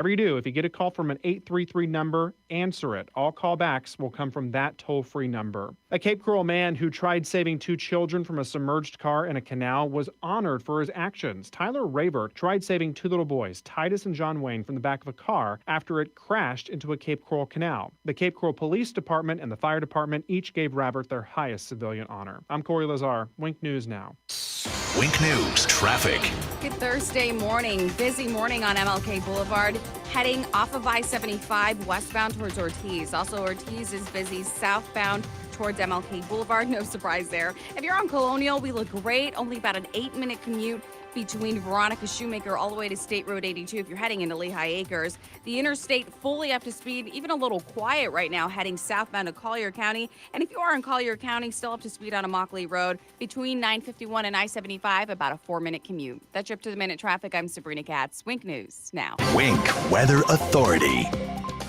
Whatever you do, if you get a call from an 833 number, answer it. All callbacks will come from that toll-free number. A Cape Coral man who tried saving 2 children from a submerged car in a canal was honored for his actions. Tyler Rayberg tried saving 2 little boys, Titus and John Wayne, from the back of a car after it crashed into a Cape Coral canal. The Cape Coral Police Department and the Fire Department each gave Rabbert their highest civilian honor. I'm Corey Lazar. Wink News Now. Wink News traffic. Good Thursday morning. Busy morning on MLK Boulevard. Heading off of I-75 westbound towards Ortiz. Also, Ortiz is busy southbound towards MLK Boulevard. No surprise there. If you're on Colonial, we look great. Only about an 8-minute commute between Veronica Shoemaker all the way to State Road 82 if you're heading into Lehigh Acres. The interstate fully up to speed, even a little quiet right now heading southbound to Collier County. And if you are in Collier County, still up to speed on Immokalee Road between 951 and I-75, about a 4-minute commute. That's your up-to-the-minute traffic. I'm Sabrina Katz. Wink News now. Wink Weather Authority.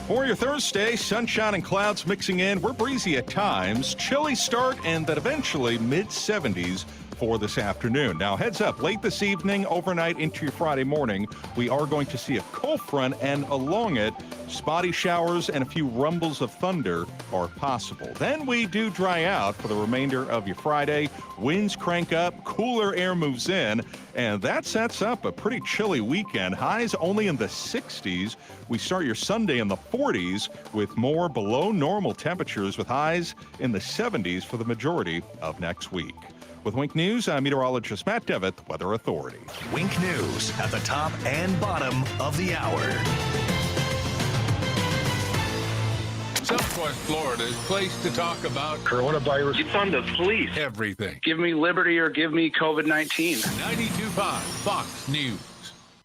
For your Thursday, sunshine and clouds mixing in. We're breezy at times, chilly start, and then eventually mid-70s for this afternoon. Now, heads up, late this evening, overnight into your Friday morning, we are going to see a cold front, and along it, spotty showers and a few rumbles of thunder are possible. Then we do dry out for the remainder of your Friday. Winds crank up, cooler air moves in, and that sets up a pretty chilly weekend. Highs only in the 60s. We start your Sunday in the 40s with more below normal temperatures with highs in the 70s for the majority of next week. With Wink News, I'm meteorologist Matt Devitt, Weather Authority. Wink News at the top and bottom of the hour. Southwest Florida's place to talk about coronavirus. It's on the police. Everything. Give me liberty or give me COVID-19. 92.5 Fox News.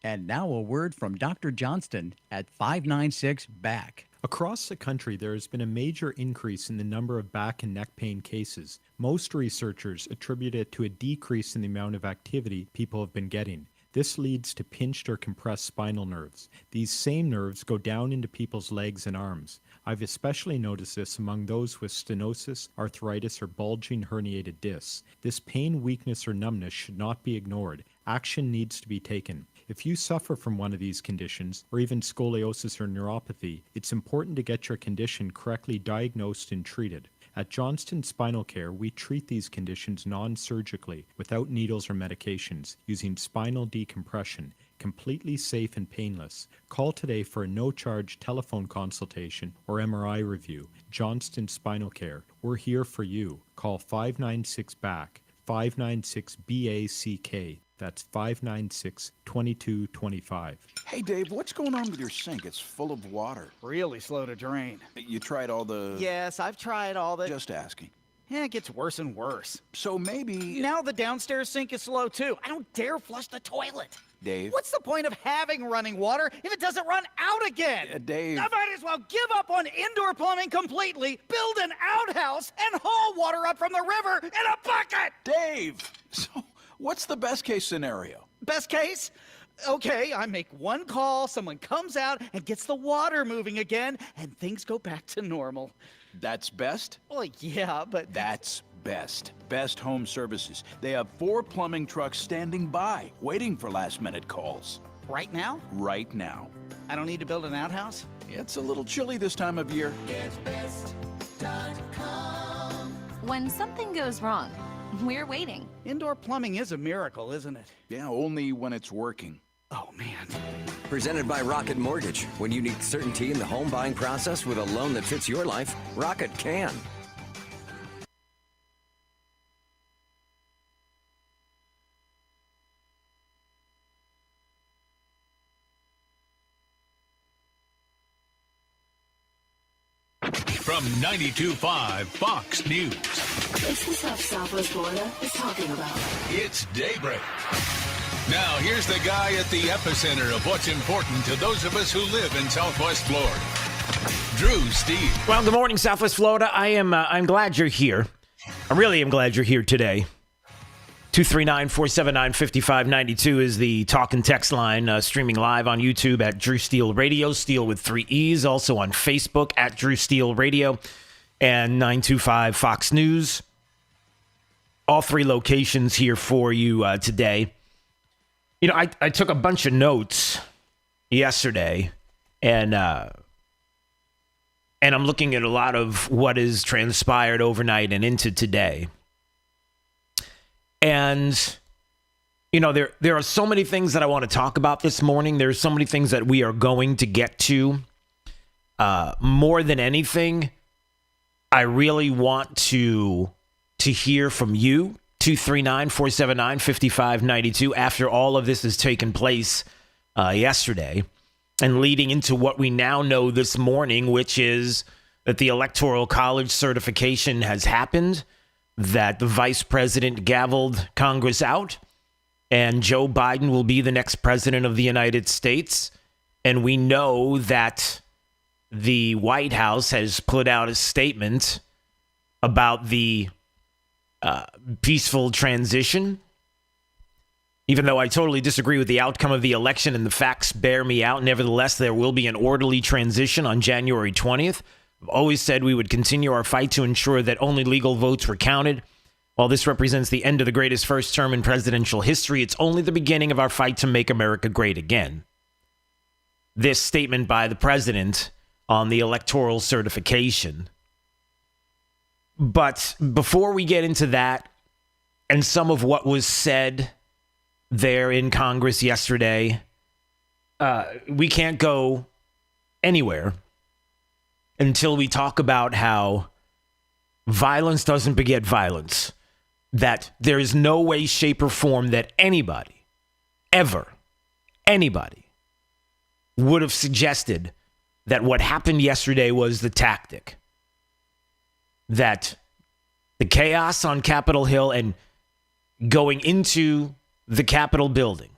And now a word from Dr. Johnston at 596 Back. Across the country, there has been a major increase in the number of back and neck pain cases. Most researchers attribute it to a decrease in the amount of activity people have been getting. This leads to pinched or compressed spinal nerves. These same nerves go down into people's legs and arms. I've especially noticed this among those with stenosis, arthritis, or bulging herniated discs. This pain, weakness, or numbness should not be ignored. Action needs to be taken. If you suffer from one of these conditions, or even scoliosis or neuropathy, it's important to get your condition correctly diagnosed and treated. At Johnston Spinal Care, we treat these conditions non-surgically, without needles or medications, using spinal decompression, completely safe and painless. Call today for a no-charge telephone consultation or MRI review. Johnston Spinal Care. We're here for you. Call 596-BACK, 596-BACK. That's 596-2225. Hey, Dave, what's going on with your sink? It's full of water. Really slow to drain. You tried all the... Yes, I've tried all the... Just asking. Yeah, it gets worse and worse. So maybe... Now the downstairs sink is slow, too. I don't dare flush the toilet. Dave? What's the point of having running water if it doesn't run out again? Dave... I might as well give up on indoor plumbing completely, build an outhouse, and haul water up from the river in a bucket! Dave! So... what's the best case scenario? Best case? Okay, I make one call, someone comes out and gets the water moving again, and things go back to normal. That's best? Well, yeah, but... That's best. Best Home Services. They have 4 plumbing trucks standing by, waiting for last-minute calls. Right now? Right now. I don't need to build an outhouse? It's a little chilly this time of year. GetBest.com. When something goes wrong, we're waiting. Indoor plumbing is a miracle, isn't it? Yeah, only when it's working. Oh, man. Presented by Rocket Mortgage. When you need certainty in the home buying process with a loan that fits your life, Rocket can. From 92.5 Fox News. It's the stuff Southwest Florida is talking about. It's Daybreak. Now, here's the guy at the epicenter of what's important to those of us who live in Southwest Florida. Drew Steele. Well, good morning, Southwest Florida. I'm glad you're here. I really am glad you're here today. 239-479-5592 is the talk and text line, streaming live on YouTube at Drew Steele Radio, Steele with 3 E's, also on Facebook at Drew Steele Radio, and 925 Fox News. All 3 locations here for you today. You know, I took a bunch of notes yesterday, And I'm looking at a lot of what has transpired overnight and into today. And, you know, there are so many things that I want to talk about this morning. There's so many things that we are going to get to. More than anything, I really want to hear from you. 239-479-5592 after all of this has taken place yesterday and leading into what we now know this morning, which is that the Electoral College certification has happened, that the vice president gavelled Congress out, and Joe Biden will be the next president of the United States. And we know that the White House has put out a statement about the peaceful transition. Even though I totally disagree with the outcome of the election and the facts bear me out, nevertheless, there will be an orderly transition on January 20th. I've always said we would continue our fight to ensure that only legal votes were counted. While this represents the end of the greatest first term in presidential history, it's only the beginning of our fight to make America great again. This statement by the president on the electoral certification. But before we get into that and some of what was said there in Congress yesterday, we can't go anywhere until we talk about how violence doesn't beget violence, that there is no way, shape, or form that anybody, ever, anybody would have suggested that what happened yesterday was the tactic. That the chaos on Capitol Hill and going into the Capitol building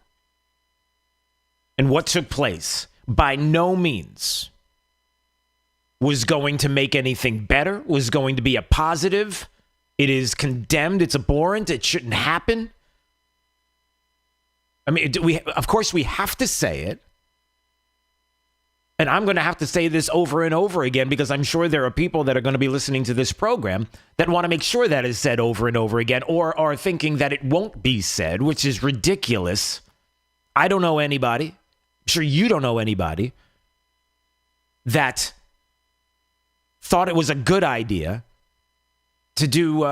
and what took place by no means was going to make anything better, was going to be a positive. It is condemned. It's abhorrent. It shouldn't happen. I mean, of course, we have to say it. And I'm going to have to say this over and over again because I'm sure there are people that are going to be listening to this program that want to make sure that is said over and over again or are thinking that it won't be said, which is ridiculous. I don't know anybody, I'm sure you don't know anybody, that thought it was a good idea to do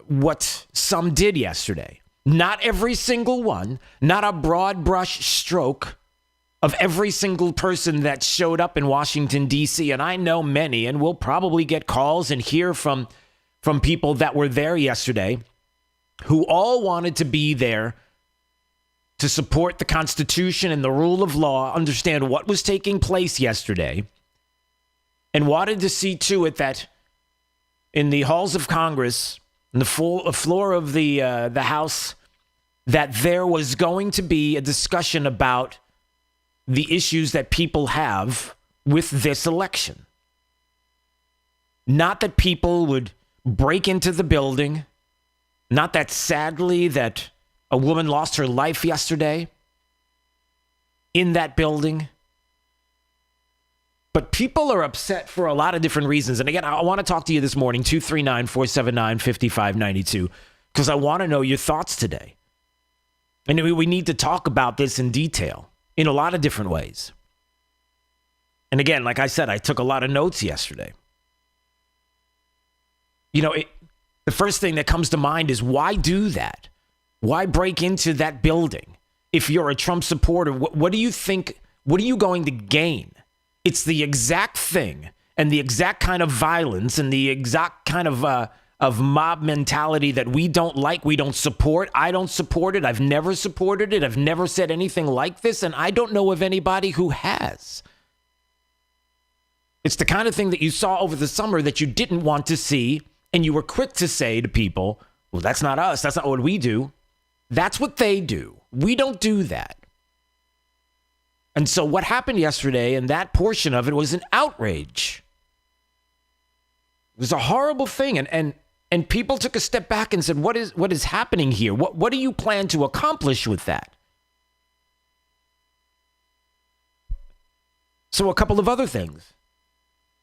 what some did yesterday. Not every single one, not a broad brush stroke of every single person that showed up in Washington, D.C., and I know many, and we'll probably get calls and hear from people that were there yesterday who all wanted to be there to support the Constitution and the rule of law, understand what was taking place yesterday, and wanted to see to it that in the halls of Congress, in the floor of the House, that there was going to be a discussion about the issues that people have with this election. Not that people would break into the building, not that sadly that a woman lost her life yesterday in that building. But people are upset for a lot of different reasons. And again, I want to talk to you this morning, 239-479-5592, because I want to know your thoughts today. And we need to talk about this in detail in a lot of different ways. And again, like I said, I took a lot of notes yesterday. You know, the first thing that comes to mind is why do that? Why break into that building? If you're a Trump supporter, what do you think, what are you going to gain? It's the exact thing and the exact kind of violence and the exact kind of mob mentality that we don't like, we don't support. I don't support it. I've never supported it. I've never said anything like this, and I don't know of anybody who has. It's the kind of thing that you saw over the summer that you didn't want to see, and you were quick to say to people, well, that's not us. That's not what we do. That's what they do. We don't do that. And so what happened yesterday, and that portion of it, was an outrage. It was a horrible thing, and people took a step back and said, what is happening here? What do you plan to accomplish with that? So a couple of other things.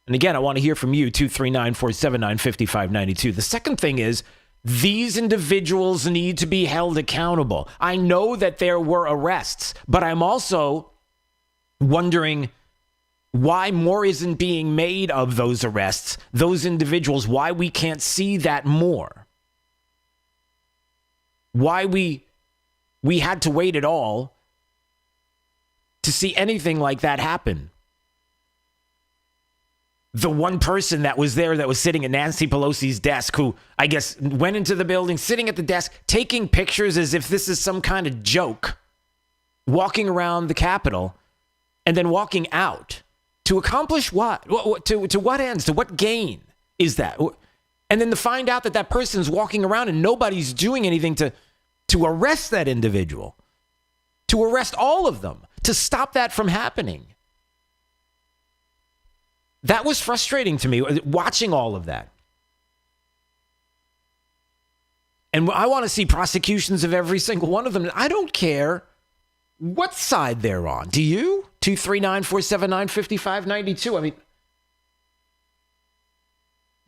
And again, I want to hear from you, 239-479-5592. The second thing is, these individuals need to be held accountable. I know that there were arrests, but I'm also wondering why more isn't being made of those arrests, those individuals, why we can't see that more. Why we had to wait at all to see anything like that happen. The one person that was there that was sitting at Nancy Pelosi's desk, who I guess went into the building, sitting at the desk, taking pictures as if this is some kind of joke, walking around the Capitol and then walking out to accomplish what? To what ends? To what gain is that? And then to find out that that person's walking around and nobody's doing anything to arrest that individual, to arrest all of them, to stop that from happening. That was frustrating to me, watching all of that. And I want to see prosecutions of every single one of them. I don't care what side they're on. Do you? 239-479-5592. I mean,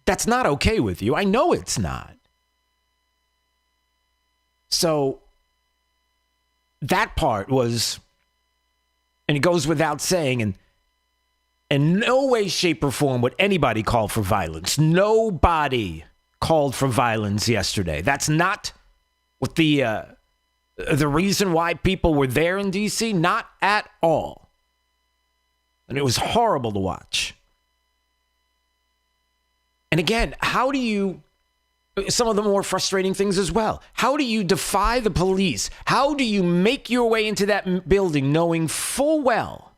that's not okay with you. I know it's not. So that part was, and it goes without saying, and in no way, shape, or form would anybody call for violence. Nobody called for violence yesterday. That's not what the reason why people were there in D.C. Not at all. And it was horrible to watch. And again, how do you, some of the more frustrating things as well, how do you defy the police? How do you make your way into that building knowing full well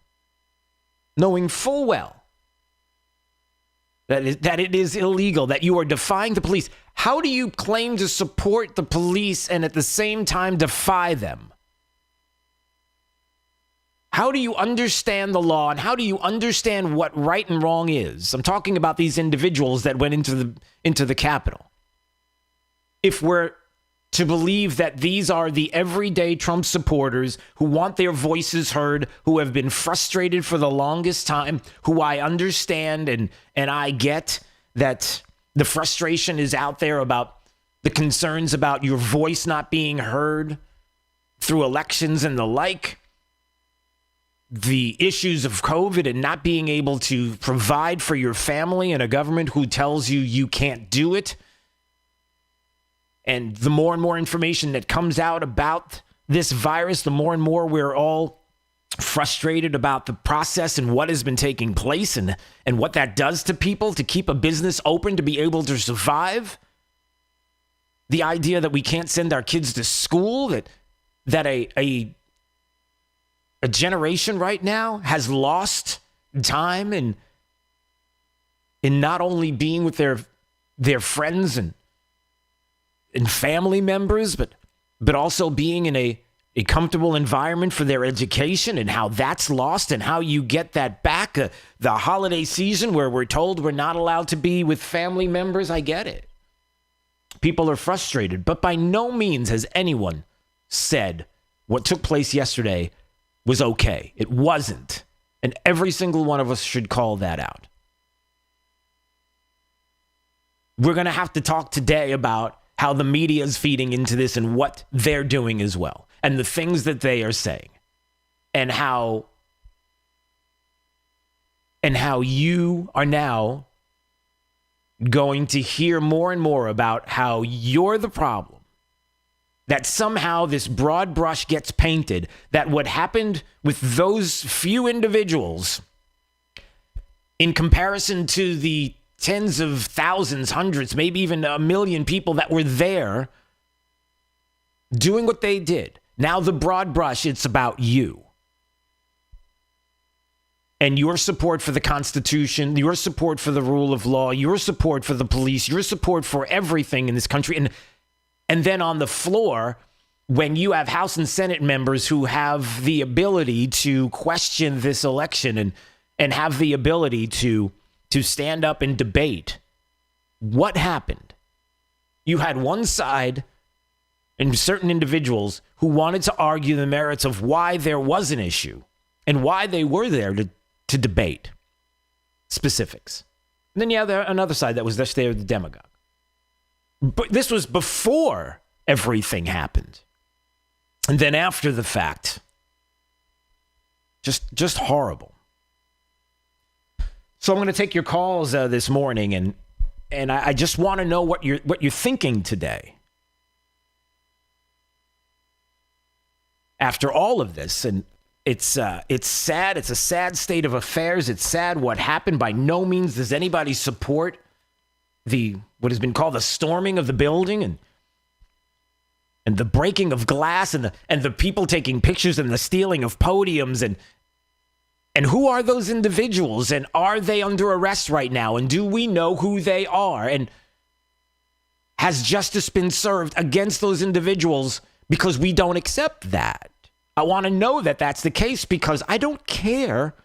that it is illegal, that you are defying the police? How do you claim to support the police and at the same time defy them? How do you understand the law and how do you understand what right and wrong is? I'm talking about these individuals that went into the Capitol. If we're to believe that these are the everyday Trump supporters who want their voices heard, who have been frustrated for the longest time, who I understand and I get that the frustration is out there about the concerns about your voice not being heard through elections and the like, the issues of COVID and not being able to provide for your family and a government who tells you you can't do it. And the more and more information that comes out about this virus, the more and more we're all frustrated about the process and what has been taking place and what that does to people to keep a business open, to be able to survive. The idea that we can't send our kids to school, that a generation right now has lost time in not only being with their friends and family members, but also being in a comfortable environment for their education, and how that's lost and how you get that back. The holiday season where we're told we're not allowed to be with family members, I get it. People are frustrated, but by no means has anyone said what took place yesterday was okay. It wasn't. And every single one of us should call that out. We're going to have to talk today about how the media is feeding into this and what they're doing as well, and the things that they are saying, and how you are now going to hear more and more about how you're the problem, that somehow this broad brush gets painted, that what happened with those few individuals in comparison to the tens of thousands, hundreds, maybe even 1 million people that were there doing what they did. Now the broad brush, it's about you. And your support for the Constitution, your support for the rule of law, your support for the police, your support for everything in this country. And then on the floor, when you have House and Senate members who have the ability to question this election and have the ability to stand up and debate what happened. You had one side and certain individuals who wanted to argue the merits of why there was an issue and why they were there to debate specifics. And then you have another side that was just there, the demagogue. But this was before everything happened. And then after the fact, just horrible. So I'm going to take your calls this morning, and I just want to know what you're thinking today. After all of this, and it's sad. It's a sad state of affairs. It's sad what happened. By no means does anybody support what has been called the storming of the building and the breaking of glass and the people taking pictures and the stealing of podiums and who are those individuals, and are they under arrest right now, and do we know who they are, and has justice been served against those individuals, because we don't accept that. I want to know that that's the case, because I don't care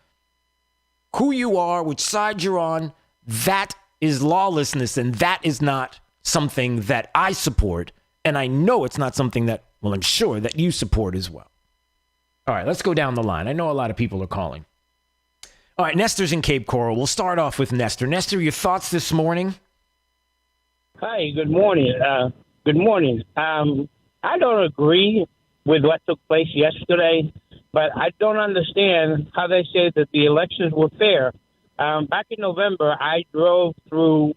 who you are, which side you're on. That is lawlessness, and that is not something that I support, and I know it's not something that, well, I'm sure that you support as well. All right, let's go down the line. I know a lot of people are calling. All right, Nestor's in Cape Coral. We'll start off with Nestor. Nestor, your thoughts this morning? Hi, good morning. Good morning. I don't agree with what took place yesterday, but I don't understand how they say that the elections were fair. Back in November, I drove through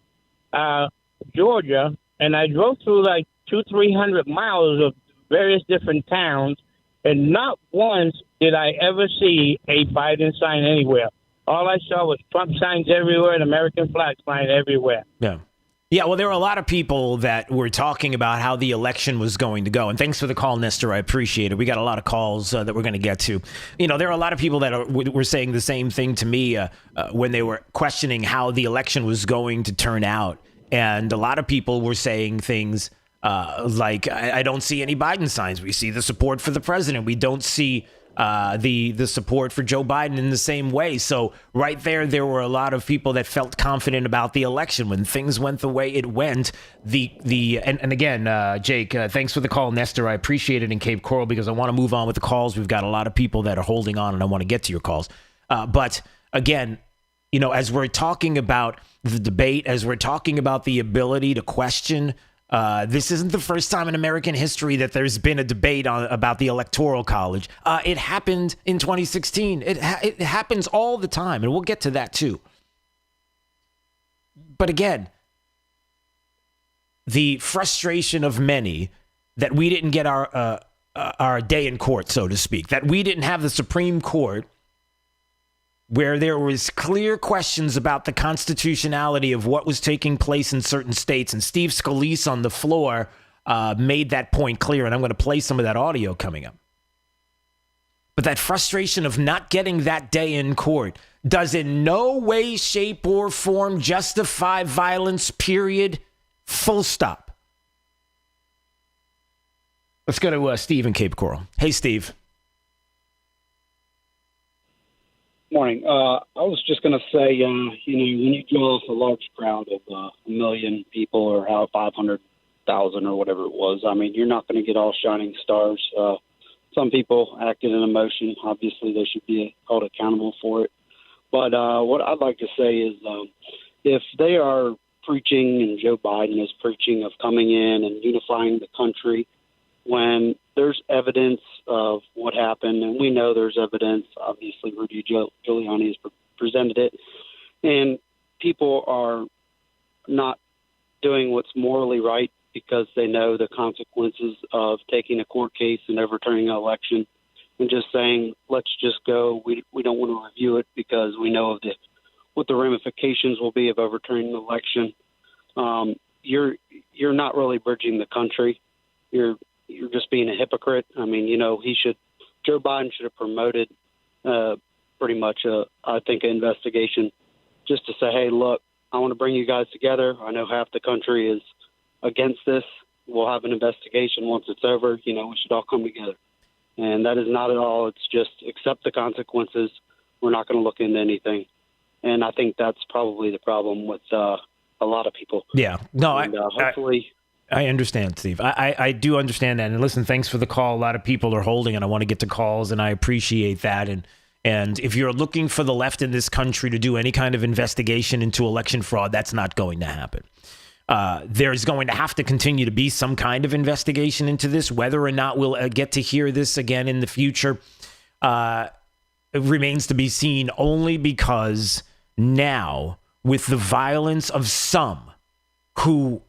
Georgia, and I drove through like 300 miles of various different towns, and not once did I ever see a Biden sign anywhere. All I saw was Trump signs everywhere and American flag signs everywhere. Yeah. Yeah, well, there were a lot of people that were talking about how the election was going to go. And thanks for the call, Nestor. I appreciate it. We got a lot of calls that we're going to get to. You know, there are a lot of people that were saying the same thing to me when they were questioning how the election was going to turn out. And a lot of people were saying things like, I don't see any Biden signs. We see the support for the president. We don't see the support for Joe Biden in the same way. So right there were a lot of people that felt confident about the election when things went the way it went. And again, Jake, thanks for the call, Nestor. I appreciate it in Cape Coral, because I want to move on with the calls. We've got a lot of people that are holding on, and I want to get to your calls. But again, you know, as we're talking about the debate, as we're talking about the ability to question, this isn't the first time in American history that there's been a debate about the Electoral College. It happened in 2016. It happens all the time, and we'll get to that too. But again, the frustration of many that we didn't get our day in court, so to speak, that we didn't have the Supreme Court, where there was clear questions about the constitutionality of what was taking place in certain states. And Steve Scalise on the floor made that point clear, and I'm going to play some of that audio coming up. But that frustration of not getting that day in court does in no way, shape, or form justify violence, period, full stop. Let's go to Steve in Cape Coral. Hey, Steve. Morning. I was just going to say, when you draw a large crowd of 1 million people or 500,000 or whatever it was, I mean, you're not going to get all shining stars. Some people acted in emotion. Obviously, they should be held accountable for it. But what I'd like to say is if they are preaching, and Joe Biden is preaching of coming in and unifying the country, when there's evidence of what happened, and we know there's evidence, obviously Rudy Giuliani has presented it, and people are not doing what's morally right because they know the consequences of taking a court case and overturning an election and just saying, let's just go. We don't want to review it because we know of what the ramifications will be of overturning an election. You're not really bridging the country. You're just being a hypocrite. I mean, Joe Biden should have promoted pretty much, I think, an investigation just to say, hey, look, I want to bring you guys together. I know half the country is against this. We'll have an investigation once it's over. We should all come together. And that is not at all. It's just accept the consequences. We're not going to look into anything. And I think that's probably the problem with a lot of people. Yeah. No, and, hopefully... I understand, Steve. I do understand that. And listen, thanks for the call. A lot of people are holding, and I want to get to calls, and I appreciate that. And if you're looking for the left in this country to do any kind of investigation into election fraud, that's not going to happen. There's going to have to continue to be some kind of investigation into this. Whether or not we'll get to hear this again in the future it remains to be seen, only because now with the violence of some who,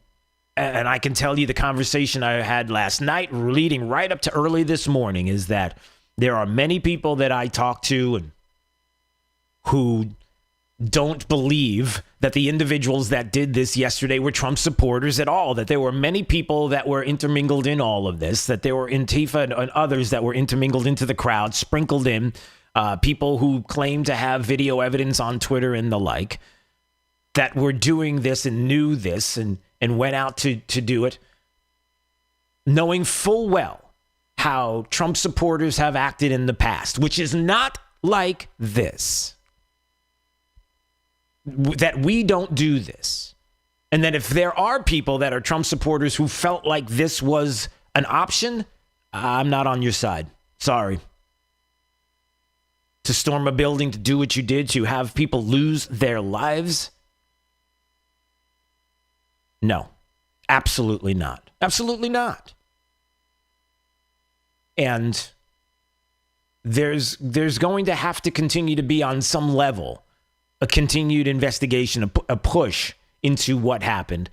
and I can tell you the conversation I had last night leading right up to early this morning, is that there are many people that I talk to and who don't believe that the individuals that did this yesterday were Trump supporters at all, that there were many people that were intermingled in all of this, that there were Antifa and others that were intermingled into the crowd, sprinkled in, people who claim to have video evidence on Twitter and the like, that were doing this and knew this and went out to do it, knowing full well how Trump supporters have acted in the past, which is not like this. That we don't do this. And that if there are people that are Trump supporters who felt like this was an option, I'm not on your side. Sorry. To storm a building, to do what you did, to have people lose their lives? No, absolutely not. Absolutely not. And there's going to have to continue to be, on some level, a continued investigation, a push into what happened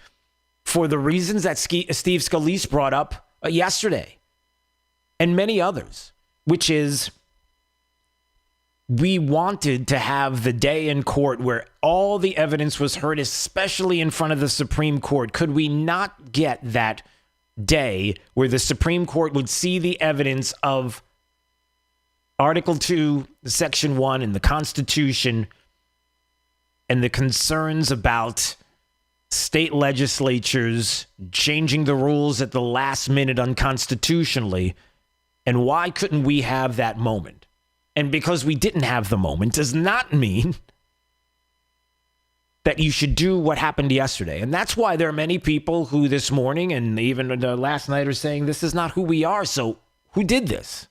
for the reasons that Steve Scalise brought up yesterday and many others, which is we wanted to have the day in court where all the evidence was heard, especially in front of the Supreme Court. Could we not get that day where the Supreme Court would see the evidence of Article 2, Section 1 in the Constitution and the concerns about state legislatures changing the rules at the last minute unconstitutionally? And why couldn't we have that moment? And because we didn't have the moment does not mean that you should do what happened yesterday. And that's why there are many people who this morning and even last night are saying this is not who we are. So who did this?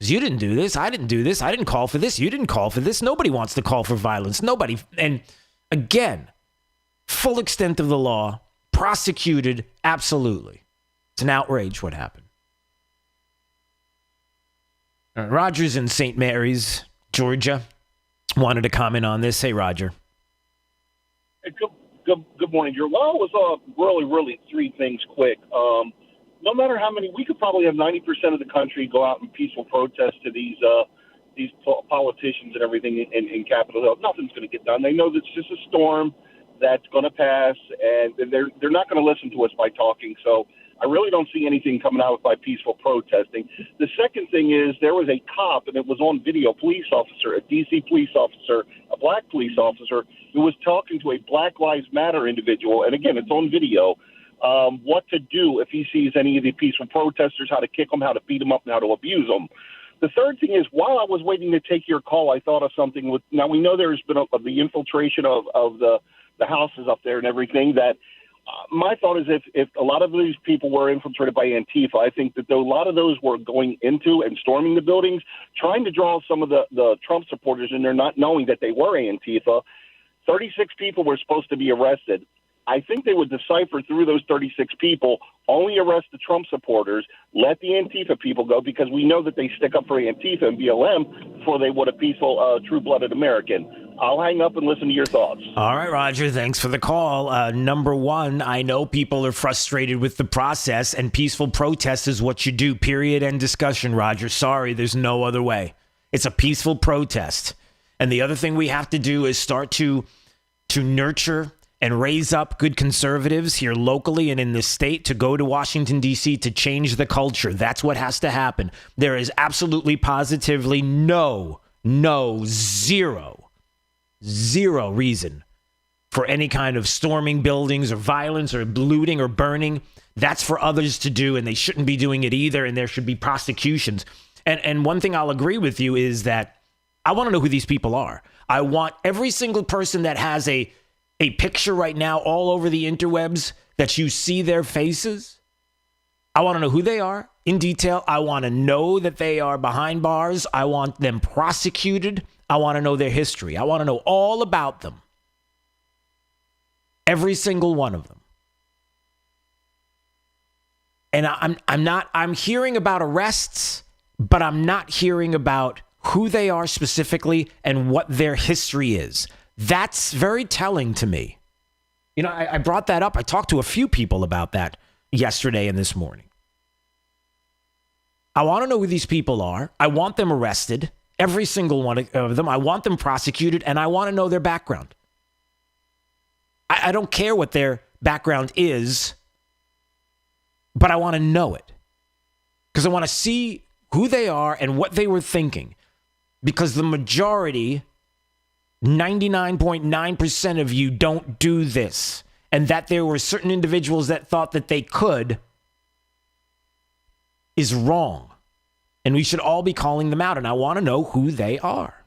You didn't do this. I didn't do this. I didn't call for this. You didn't call for this. Nobody wants to call for violence. Nobody. And again, full extent of the law, prosecuted, absolutely. It's an outrage what happened. Roger's in St. Mary's, Georgia, wanted to comment on this. Hey, Roger. Hey, good morning, Drew. Well, it was really three things quick. No matter how many, we could probably have 90% of the country go out in peaceful protest to these politicians and everything in Capitol Hill. Nothing's going to get done. They know that it's just a storm that's going to pass, and they're not going to listen to us by talking. So I really don't see anything coming out by peaceful protesting. The second thing is there was a cop, and it was on video, police officer, a D.C. police officer, a black police officer, who was talking to a Black Lives Matter individual, and again, it's on video, what to do if he sees any of the peaceful protesters, how to kick them, how to beat them up, and how to abuse them. The third thing is, while I was waiting to take your call, I thought of something with, now we know there's been the infiltration of the houses up there and everything, that my thought is if a lot of these people were infiltrated by Antifa, I think that a lot of those were going into and storming the buildings, trying to draw some of the Trump supporters in there, not knowing that they were Antifa. 36 people were supposed to be arrested. I think they would decipher through those 36 people, only arrest the Trump supporters, let the Antifa people go, because we know that they stick up for Antifa and BLM before they would a peaceful, true-blooded American. I'll hang up and listen to your thoughts. All right, Roger, thanks for the call. Number one, I know people are frustrated with the process, and peaceful protest is what you do, period, end discussion, Roger. Sorry, there's no other way. It's a peaceful protest. And the other thing we have to do is start to nurture and raise up good conservatives here locally and in the state to go to Washington, D.C. to change the culture. That's what has to happen. There is absolutely, positively zero reason for any kind of storming buildings or violence or looting or burning. That's for others to do, and they shouldn't be doing it either, and there should be prosecutions. And one thing I'll agree with you is that I want to know who these people are. I want every single person that has a picture right now all over the interwebs that you see their faces. I want to know who they are in detail. I want to know that they are behind bars. I want them prosecuted. I want to know their history. I want to know all about them. Every single one of them. And I'm hearing about arrests, but I'm not hearing about who they are specifically and what their history is. That's very telling to me. You know, I brought that up. I talked to a few people about that yesterday and this morning. I want to know who these people are. I want them arrested, every single one of them. I want them prosecuted, and I want to know their background. I don't care what their background is, but I want to know it because I want to see who they are and what they were thinking, because the majority, 99.9% of you don't do this, and that there were certain individuals that thought that they could is wrong. And we should all be calling them out, and I want to know who they are.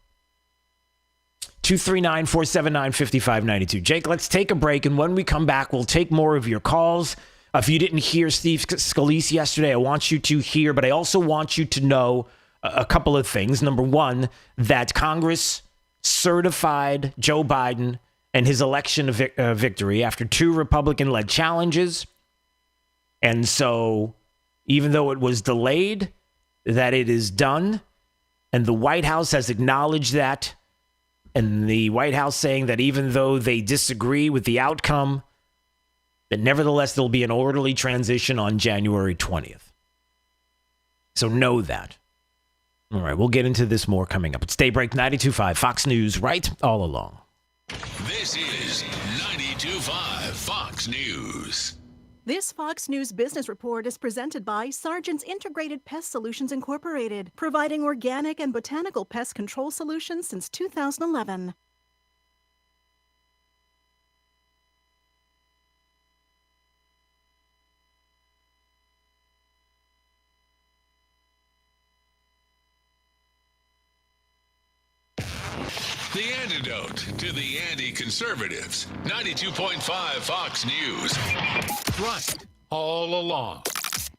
239-479-5592. Jake, let's take a break, and when we come back, we'll take more of your calls. If you didn't hear Steve Scalise yesterday, I want you to hear, but I also want you to know a couple of things. Number one, that Congress certified Joe Biden and his election victory after 2 Republican-led challenges. And so, even though it was delayed, that it is done, and the White House has acknowledged that, and the White House saying that even though they disagree with the outcome, that nevertheless there'll be an orderly transition on January 20th. So know that. All right, we'll get into this more coming up. It's Daybreak 92.5, Fox News, right all along. This is 92.5 Fox News. This Fox News Business Report is presented by Sargent's Integrated Pest Solutions Incorporated, providing organic and botanical pest control solutions since 2011. The antidote to the anti-conservatives. 92.5 Fox News. Right all along.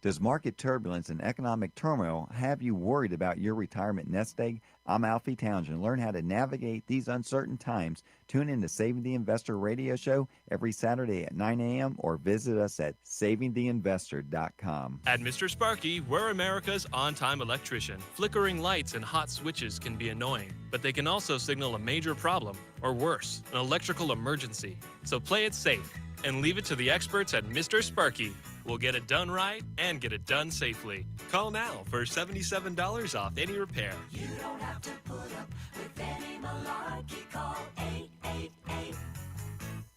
Does market turbulence and economic turmoil have you worried about your retirement nest egg? I'm Alfie Townsend. Learn how to navigate these uncertain times. Tune in to Saving the Investor radio show every Saturday at 9 a.m. or visit us at savingtheinvestor.com. At Mr. Sparky, we're America's on-time electrician. Flickering lights and hot switches can be annoying, but they can also signal a major problem, or worse, an electrical emergency. So play it safe and leave it to the experts at Mr. Sparky. We'll get it done right and get it done safely. Call now for $77 off any repair. You don't have to put up with any malarkey. Call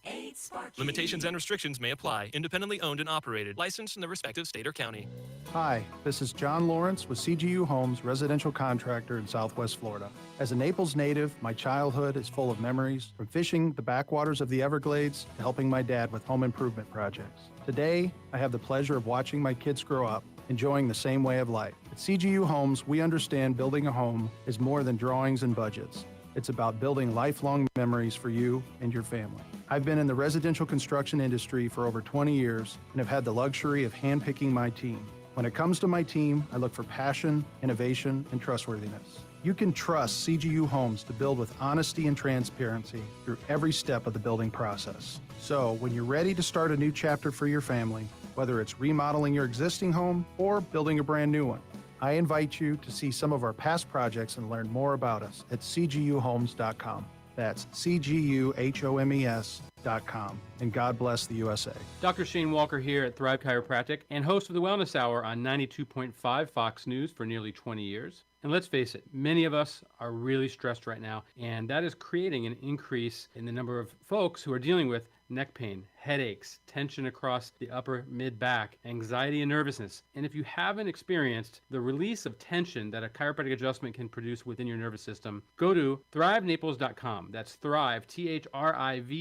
888-8-SPARKY. Limitations and restrictions may apply. Independently owned and operated. Licensed in the respective state or county. Hi, this is John Lawrence with CGU Homes, residential contractor in Southwest Florida. As a Naples native, my childhood is full of memories, from fishing the backwaters of the Everglades to helping my dad with home improvement projects. Today, I have the pleasure of watching my kids grow up, enjoying the same way of life. At CGU Homes, we understand building a home is more than drawings and budgets. It's about building lifelong memories for you and your family. I've been in the residential construction industry for over 20 years and have had the luxury of handpicking my team. When it comes to my team, I look for passion, innovation, and trustworthiness. You can trust CGU Homes to build with honesty and transparency through every step of the building process. So, when you're ready to start a new chapter for your family, whether it's remodeling your existing home or building a brand new one, I invite you to see some of our past projects and learn more about us at cguhomes.com. That's cguhomes.com. And God bless the USA. Dr. Shane Walker here at Thrive Chiropractic and host of the Wellness Hour on 92.5 Fox News for nearly 20 years. And let's face it, many of us are really stressed right now, and that is creating an increase in the number of folks who are dealing with neck pain, headaches, tension across the upper mid-back, anxiety and nervousness. And if you haven't experienced the release of tension that a chiropractic adjustment can produce within your nervous system, go to thrivenaples.com. That's Thrive, Thrive,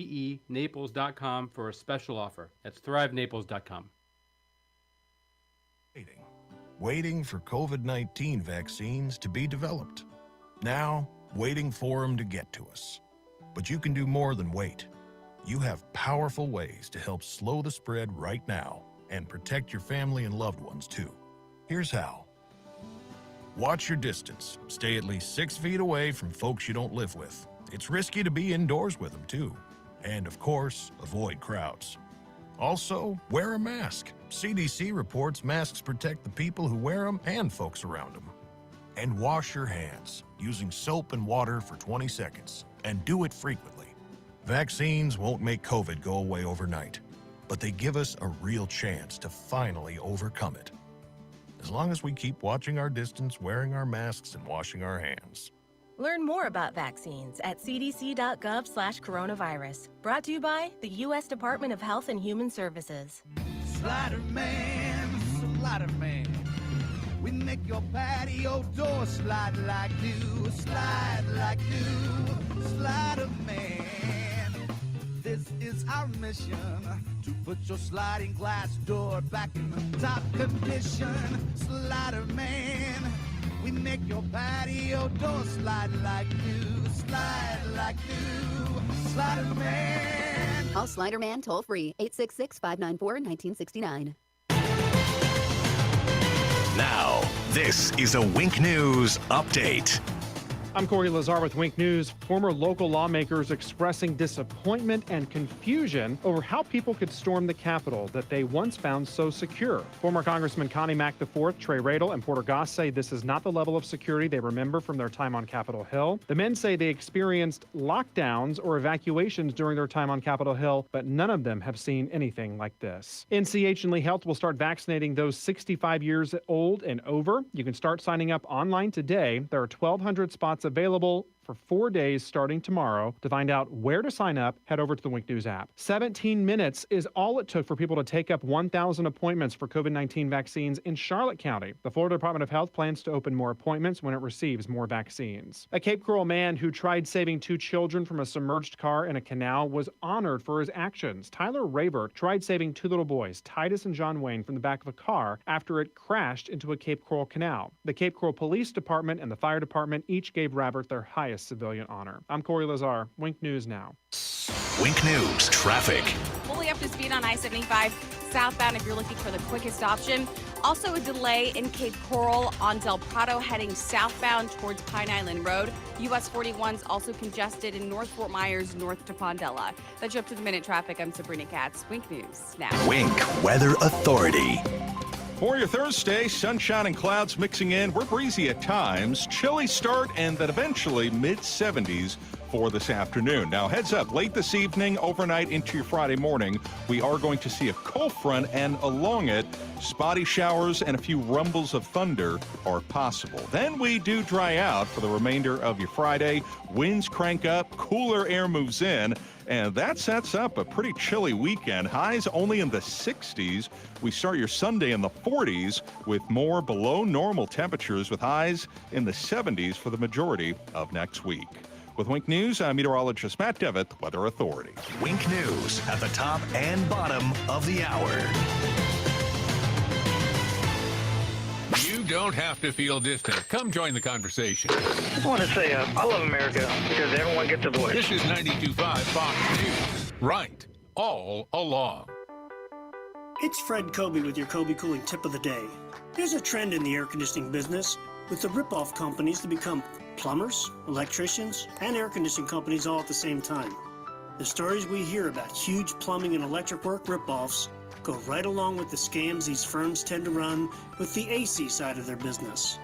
Naples.com for a special offer. That's thrivenaples.com. Waiting for COVID-19 vaccines to be developed. Now, waiting for them to get to us. But you can do more than wait. You have powerful ways to help slow the spread right now and protect your family and loved ones too. Here's how. Watch your distance. Stay at least 6 feet away from folks you don't live with. It's risky to be indoors with them too. And of course, avoid crowds. Also, wear a mask. CDC reports masks protect the people who wear them and folks around them. And wash your hands using soap and water for 20 seconds. And do it frequently. Vaccines won't make COVID go away overnight, but they give us a real chance to finally overcome it. As long as we keep watching our distance, wearing our masks, and washing our hands. Learn more about vaccines at cdc.gov/coronavirus. Brought to you by the U.S. Department of Health and Human Services. Slider Man, Slider Man. We make your patio door slide like new, slide like new. Slider Man. This is our mission to put your sliding glass door back in the top condition. Slider Man. We make your patio door slide like new, slide like new. Slider Man. Call Slider Man toll free, 866-594-1969. Now, this is a Wink News update. I'm Corey Lazar with Wink News. Former local lawmakers expressing disappointment and confusion over how people could storm the Capitol that they once found so secure. Former Congressman Connie Mack IV, Trey Radel, and Porter Goss say this is not the level of security they remember from their time on Capitol Hill. The men say they experienced lockdowns or evacuations during their time on Capitol Hill, but none of them have seen anything like this. NCH and Lee Health will start vaccinating those 65 years old and over. You can start signing up online today. There are 1,200 spots available for 4 days starting tomorrow. To find out where to sign up, head over to the Wink News app. 17 minutes is all it took for people to take up 1,000 appointments for COVID-19 vaccines in Charlotte County. The Florida Department of Health plans to open more appointments when it receives more vaccines. A Cape Coral man who tried saving 2 children from a submerged car in a canal was honored for his actions. Tyler Rayberg tried saving 2 little boys, Titus and John Wayne, from the back of a car after it crashed into a Cape Coral canal. The Cape Coral Police Department and the Fire Department each gave Rabbert their highest civilian honor. I'm Corey Lazar. Wink News now. Wink News traffic. Fully up to speed on I-75 southbound if you're looking for the quickest option. Also a delay in Cape Coral on Del Prado heading southbound towards Pine Island Road. US 41's also congested in North Fort Myers, north to Pondella. That's you up to the minute traffic. I'm Sabrina Katz. Wink News now. Wink Weather Authority. For your Thursday, sunshine and clouds mixing in. We're breezy at times, chilly start, and then eventually mid-70s for this afternoon. Now, heads up, late this evening, overnight into your Friday morning, we are going to see a cold front, and along it, spotty showers and a few rumbles of thunder are possible. Then we do dry out for the remainder of your Friday. Winds crank up, cooler air moves in, and that sets up a pretty chilly weekend. Highs only in the 60s. We start your Sunday in the 40s with more below normal temperatures with highs in the 70s for the majority of next week. With Wink News, I'm meteorologist Matt Devitt, Weather Authority. Wink News at the top and bottom of the hour. You don't have to feel distant. Come join the conversation. I just want to say I love America because everyone gets a voice. This is 92.5 Fox News. Right. All along. It's Fred Kobe with your Kobe Cooling tip of the day. There's a trend in the air conditioning business with the rip-off companies to become plumbers, electricians, and air conditioning companies all at the same time. The stories we hear about huge plumbing and electric work rip-offs go right along with the scams these firms tend to run with the AC side of their business.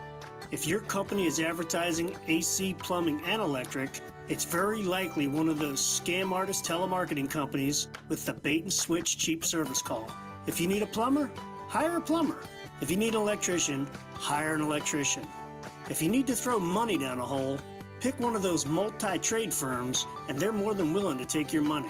If your company is advertising AC, plumbing, and electric, it's very likely one of those scam artist telemarketing companies with the bait and switch cheap service call. If you need a plumber, hire a plumber. If you need an electrician, hire an electrician. If you need to throw money down a hole, pick one of those multi-trade firms, and they're more than willing to take your money.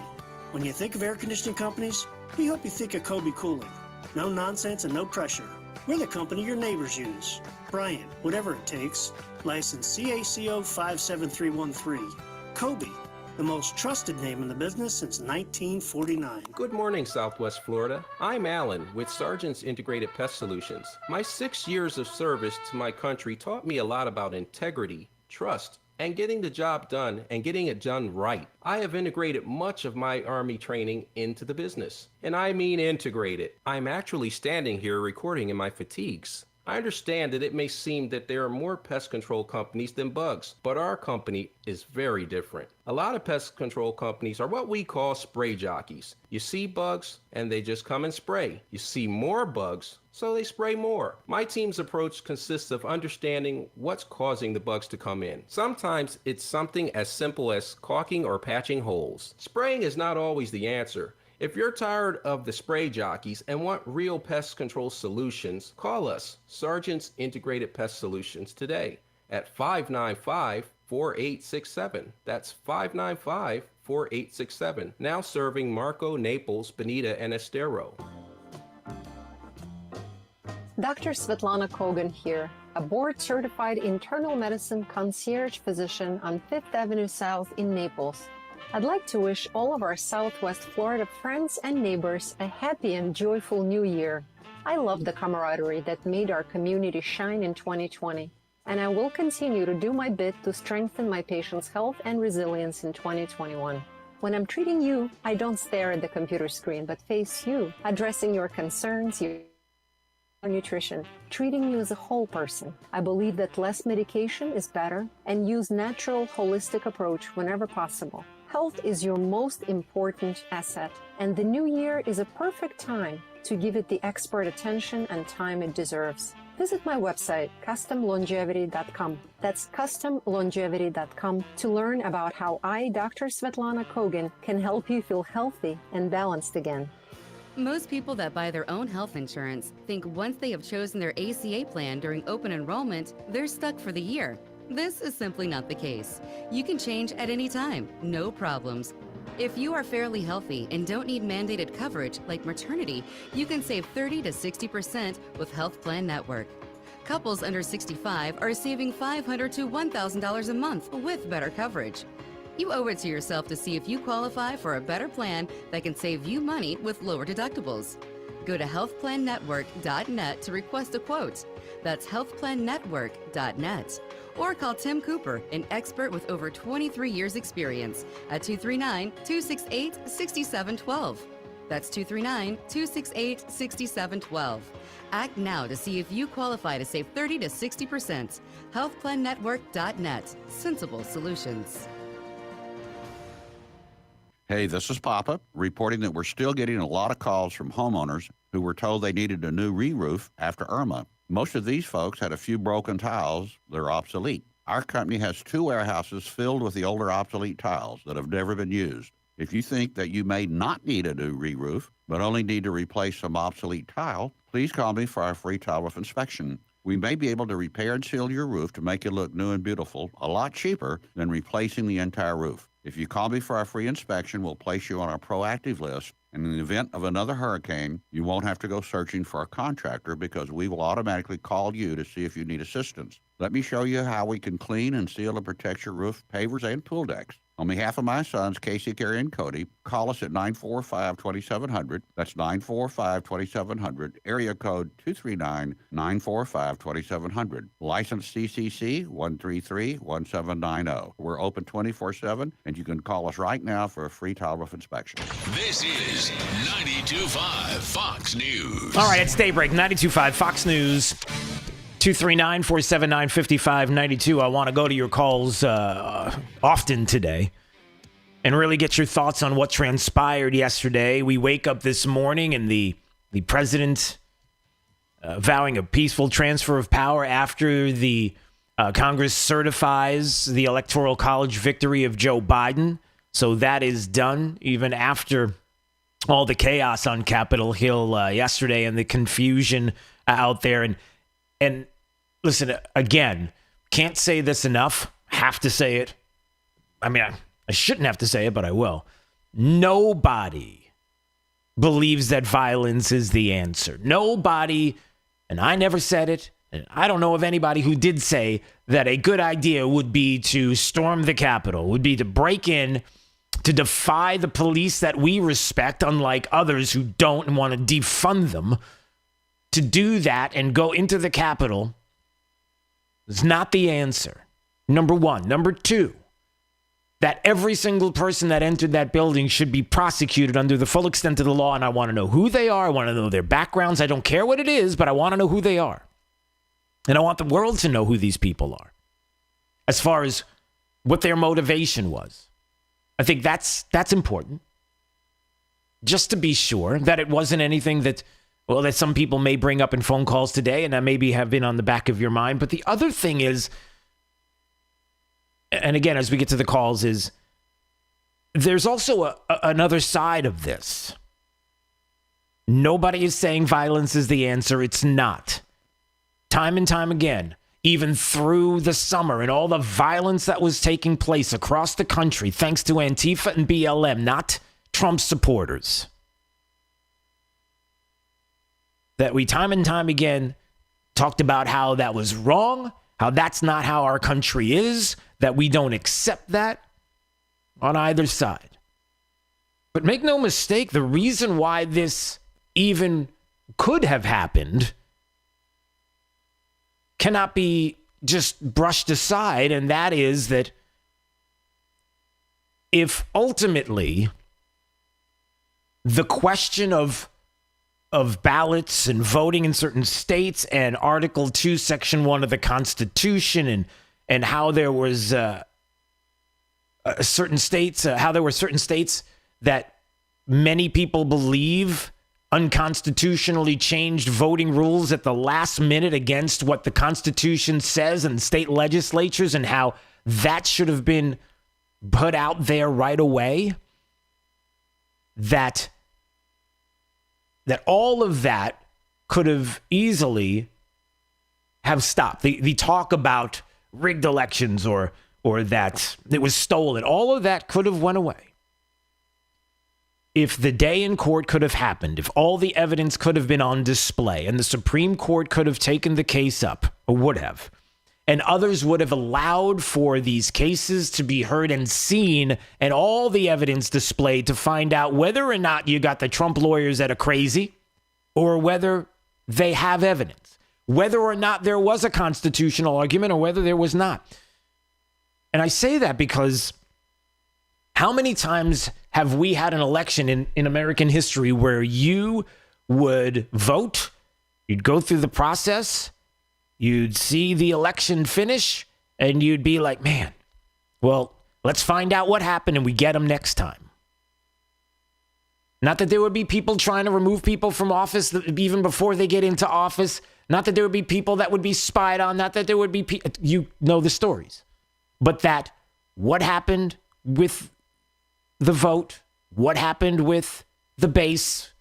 When you think of air conditioning companies, we hope you think of Kobe Cooling. No nonsense and no pressure. We're the company your neighbors use. Bryant, whatever it takes. License CACO 57313. Kobe, the most trusted name in the business since 1949. Good morning, Southwest Florida. I'm Alan with Sargent's Integrated Pest Solutions. My 6 years of service to my country taught me a lot about integrity, trust, and getting the job done and getting it done right. I have integrated much of my Army training into the business. And I mean integrated. I'm actually standing here recording in my fatigues. I understand that it may seem that there are more pest control companies than bugs, but our company is very different. A lot of pest control companies are what we call spray jockeys. You see bugs, and they just come and spray. You see more bugs, so they spray more. My team's approach consists of understanding what's causing the bugs to come in. Sometimes it's something as simple as caulking or patching holes. Spraying is not always the answer. If you're tired of the spray jockeys and want real pest control solutions, call us, Sargent's Integrated Pest Solutions, today at 595-4867. That's 595-4867. Now serving Marco, Naples, Bonita, and Estero. Dr. Svetlana Kogan here, a board-certified internal medicine concierge physician on 5th Avenue South in Naples. I'd like to wish all of our Southwest Florida friends and neighbors a happy and joyful new year. I love the camaraderie that made our community shine in 2020, and I will continue to do my bit to strengthen my patients' health and resilience in 2021. When I'm treating you, I don't stare at the computer screen, but face you, addressing your concerns, your nutrition, treating you as a whole person. I believe that less medication is better, and use natural, holistic approach whenever possible. Health is your most important asset, and the new year is a perfect time to give it the expert attention and time it deserves. Visit my website, customlongevity.com. That's customlongevity.com to learn about how I, Dr. Svetlana Kogan, can help you feel healthy and balanced again. Most people that buy their own health insurance think once they have chosen their ACA plan during open enrollment, they're stuck for the year. This is simply not the case. You can change at any time, no problems. If you are fairly healthy and don't need mandated coverage like maternity, you can save 30 to 60% with Health Plan Network. Couples under 65 are saving $500 to $1,000 a month with better coverage. You owe it to yourself to see if you qualify for a better plan that can save you money with lower deductibles. Go to healthplannetwork.net to request a quote. That's healthplannetwork.net. Or call Tim Cooper, an expert with over 23 years experience, at 239-268-6712. That's 239-268-6712. Act now to see if you qualify to save 30 to 60%. Healthplannetwork.net. Sensible solutions. Hey, this is Papa, reporting that we're still getting a lot of calls from homeowners who were told they needed a new re-roof after Irma. Most of these folks had a few broken tiles that are obsolete. Our company has 2 warehouses filled with the older obsolete tiles that have never been used. If you think that you may not need a new re-roof, but only need to replace some obsolete tile, please call me for our free tile roof inspection. We may be able to repair and seal your roof to make it look new and beautiful, a lot cheaper than replacing the entire roof. If you call me for our free inspection, we'll place you on our proactive list. And in the event of another hurricane, you won't have to go searching for a contractor because we will automatically call you to see if you need assistance. Let me show you how we can clean and seal and protect your roof, pavers, and pool decks. On behalf of my sons, Casey, Carrie, and Cody, call us at 945-2700. That's 945-2700, area code 239-945-2700. License CCC 133-1790. We're open 24/7, and you can call us right now for a free tile roof inspection. This is 92.5 Fox News. All right, it's Daybreak, 92.5 Fox News. 239-479-5592. I want to go to your calls often today and really get your thoughts on what transpired yesterday. We wake up this morning and the president vowing a peaceful transfer of power after the Congress certifies the Electoral College victory of Joe Biden. So that is done, even after all the chaos on Capitol Hill yesterday and the confusion out there. And listen, again, can't say this enough. Have to say it. I mean, I shouldn't have to say it, but I will. Nobody believes that violence is the answer. Nobody, and I never said it, and I don't know of anybody who did say that a good idea would be to storm the Capitol, would be to break in, to defy the police that we respect, unlike others who don't and want to defund them. To do that and go into the Capitol is not the answer. Number one. Number two, that every single person that entered that building should be prosecuted under the full extent of the law, and I want to know who they are. I want to know their backgrounds. I don't care what it is, but I want to know who they are. And I want the world to know who these people are as far as what their motivation was. I think that's important. Just to be sure that it wasn't anything that some people may bring up in phone calls today and that maybe have been on the back of your mind. But the other thing is, and again, as we get to the calls, is there's also another side of this. Nobody is saying violence is the answer. It's not. Time and time again, even through the summer and all the violence that was taking place across the country, thanks to Antifa and BLM, not Trump supporters, that we time and time again talked about how that was wrong, how that's not how our country is, that we don't accept that on either side. But make no mistake, the reason why this even could have happened cannot be just brushed aside, and that is that if ultimately the question of ballots and voting in certain states and Article 2, Section 1 of the Constitution and how there was certain states that many people believe unconstitutionally changed voting rules at the last minute against what the Constitution says and state legislatures, and how that should have been put out there right away, that all of that could have easily have stopped. The talk about rigged elections or that it was stolen, all of that could have went away. If the day in court could have happened, if all the evidence could have been on display and the Supreme Court could have taken the case up, or would have, and others would have allowed for these cases to be heard and seen and all the evidence displayed to find out whether or not you got the Trump lawyers that are crazy or whether they have evidence, whether or not there was a constitutional argument or whether there was not. And I say that because how many times have we had an election in American history where you would vote, you'd go through the process, you'd see the election finish, and you'd be like, man, well, let's find out what happened and we get them next time. Not that there would be people trying to remove people from office even before they get into office. Not that there would be people that would be spied on. Not that there would be you know the stories. But that what happened with the vote, what happened with the base,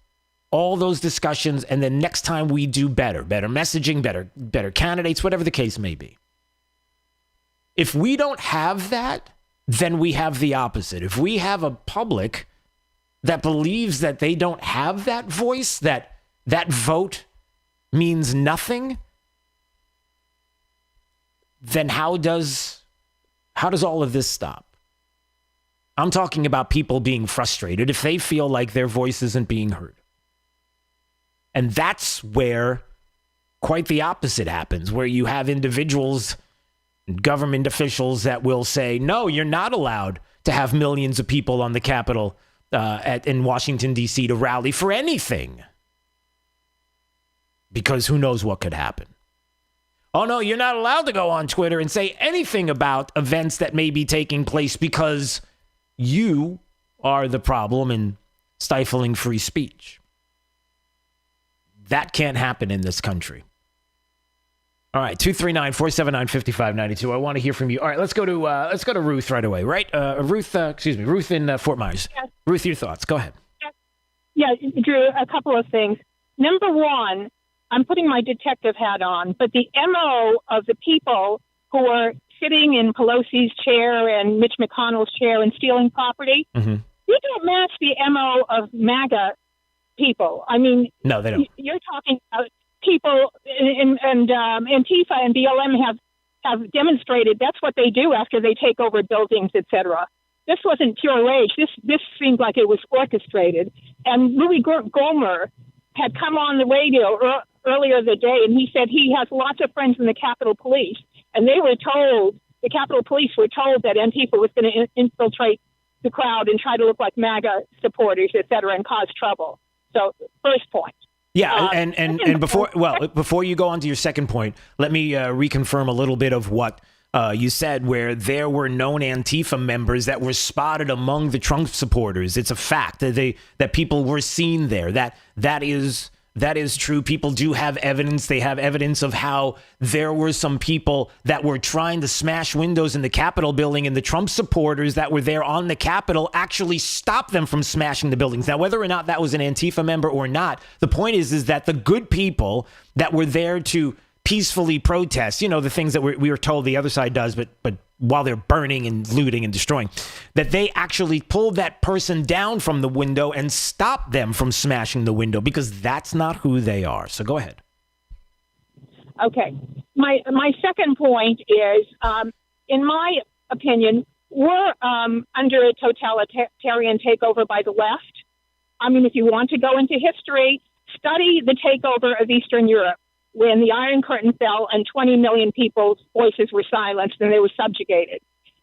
all those discussions, and then next time we do better messaging, better candidates, whatever the case may be. If we don't have that, then we have the opposite. If we have a public that believes that they don't have that voice, that vote means nothing, then how does all of this stop? I'm talking about people being frustrated if they feel like their voice isn't being heard. And that's where quite the opposite happens, where you have individuals, government officials that will say, no, you're not allowed to have millions of people on the Capitol in Washington, D.C. to rally for anything. Because who knows what could happen. Oh, no, you're not allowed to go on Twitter and say anything about events that may be taking place because you are the problem in stifling free speech. That can't happen in this country. All right, 239-479-5592. I want to hear from you. All right, let's go to Ruth right away. Right, Ruth in Fort Myers. Yes. Ruth, your thoughts. Go ahead. Yeah, Drew, a couple of things. Number one, I'm putting my detective hat on, but the MO of the people who are sitting in Pelosi's chair and Mitch McConnell's chair and stealing property, you don't match the MO of MAGA people. I mean, no, they don't. You're talking about people, and Antifa and BLM have demonstrated that's what they do after they take over buildings, etc. This wasn't pure rage. This seemed like it was orchestrated. And Louis Gohmert had come on the radio earlier the day, and he said he has lots of friends in the Capitol Police, and they were told, the Capitol Police were told that Antifa was going to infiltrate the crowd and try to look like MAGA supporters, et cetera, and cause trouble. So, first point. Yeah, and before you go on to your second point, let me reconfirm a little bit of what you said, where there were known Antifa members that were spotted among the Trump supporters. It's a fact that people were seen there. That is true. People do have evidence. They have evidence of how there were some people that were trying to smash windows in the Capitol building, and the Trump supporters that were there on the Capitol actually stopped them from smashing the buildings. Now, whether or not that was an Antifa member or not, the point is that the good people that were there to peacefully protest, the things that we were told the other side does, but while they're burning and looting and destroying, that they actually pulled that person down from the window and stopped them from smashing the window, because that's not who they are. So go ahead. Okay. My second point is, in my opinion, we're under a totalitarian takeover by the left. I mean, if you want to go into history, study the takeover of Eastern Europe, when the Iron Curtain fell and 20 million people's voices were silenced and they were subjugated.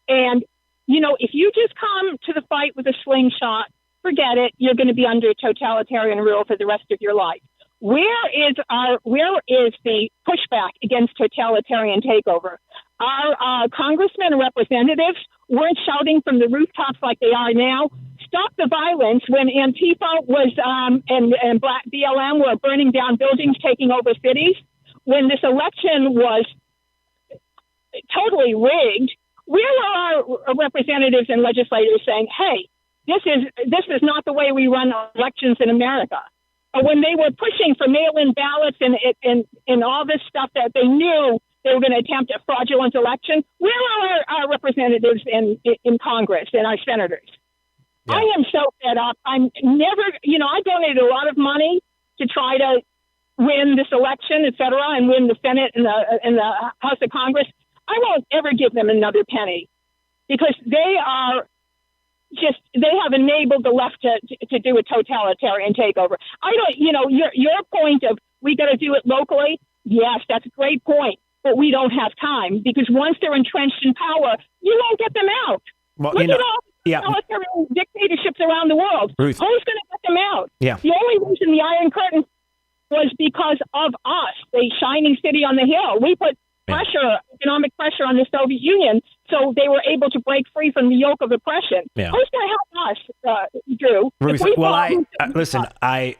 And, if you just come to the fight with a slingshot, forget it, you're going to be under totalitarian rule for the rest of your life. Where is the pushback against totalitarian takeover? Our congressmen and representatives weren't shouting from the rooftops like they are now. Stop the violence when Antifa was and Black BLM were burning down buildings, taking over cities. When this election was totally rigged, where are our representatives and legislators saying, "Hey, this is not the way we run elections in America"? Or when they were pushing for mail-in ballots and all this stuff that they knew they were going to attempt a fraudulent election, where are our representatives in Congress and our senators? Yeah. I am so fed up. I'm never, I donated a lot of money to try to win this election, et cetera, and win the Senate and the House of Congress. I won't ever give them another penny, because they have enabled the left to do a totalitarian takeover. I don't, your point of we got to do it locally. Yes, that's a great point, but we don't have time, because once they're entrenched in power, you won't get them out. Well, Look at all totalitarian dictatorships around the world. Ruth. Who's going to get them out? Yeah. The only reason the Iron Curtain was because of us, the shining city on the hill. We put economic pressure on the Soviet Union, so they were able to break free from the yoke of oppression. Yeah. Who's going to help us, Drew? Ruth, listen, I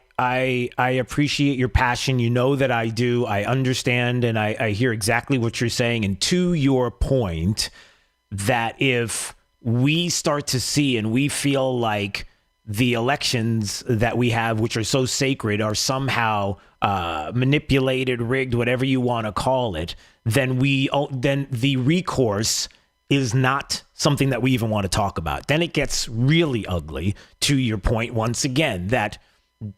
appreciate your passion. You know that I do. I understand, and I hear exactly what you're saying. And to your point, that if we start to see and we feel like the elections that we have, which are so sacred, are somehow manipulated, rigged, whatever you want to call it, then the recourse is not something that we even want to talk about. Then it gets really ugly. To your point, once again,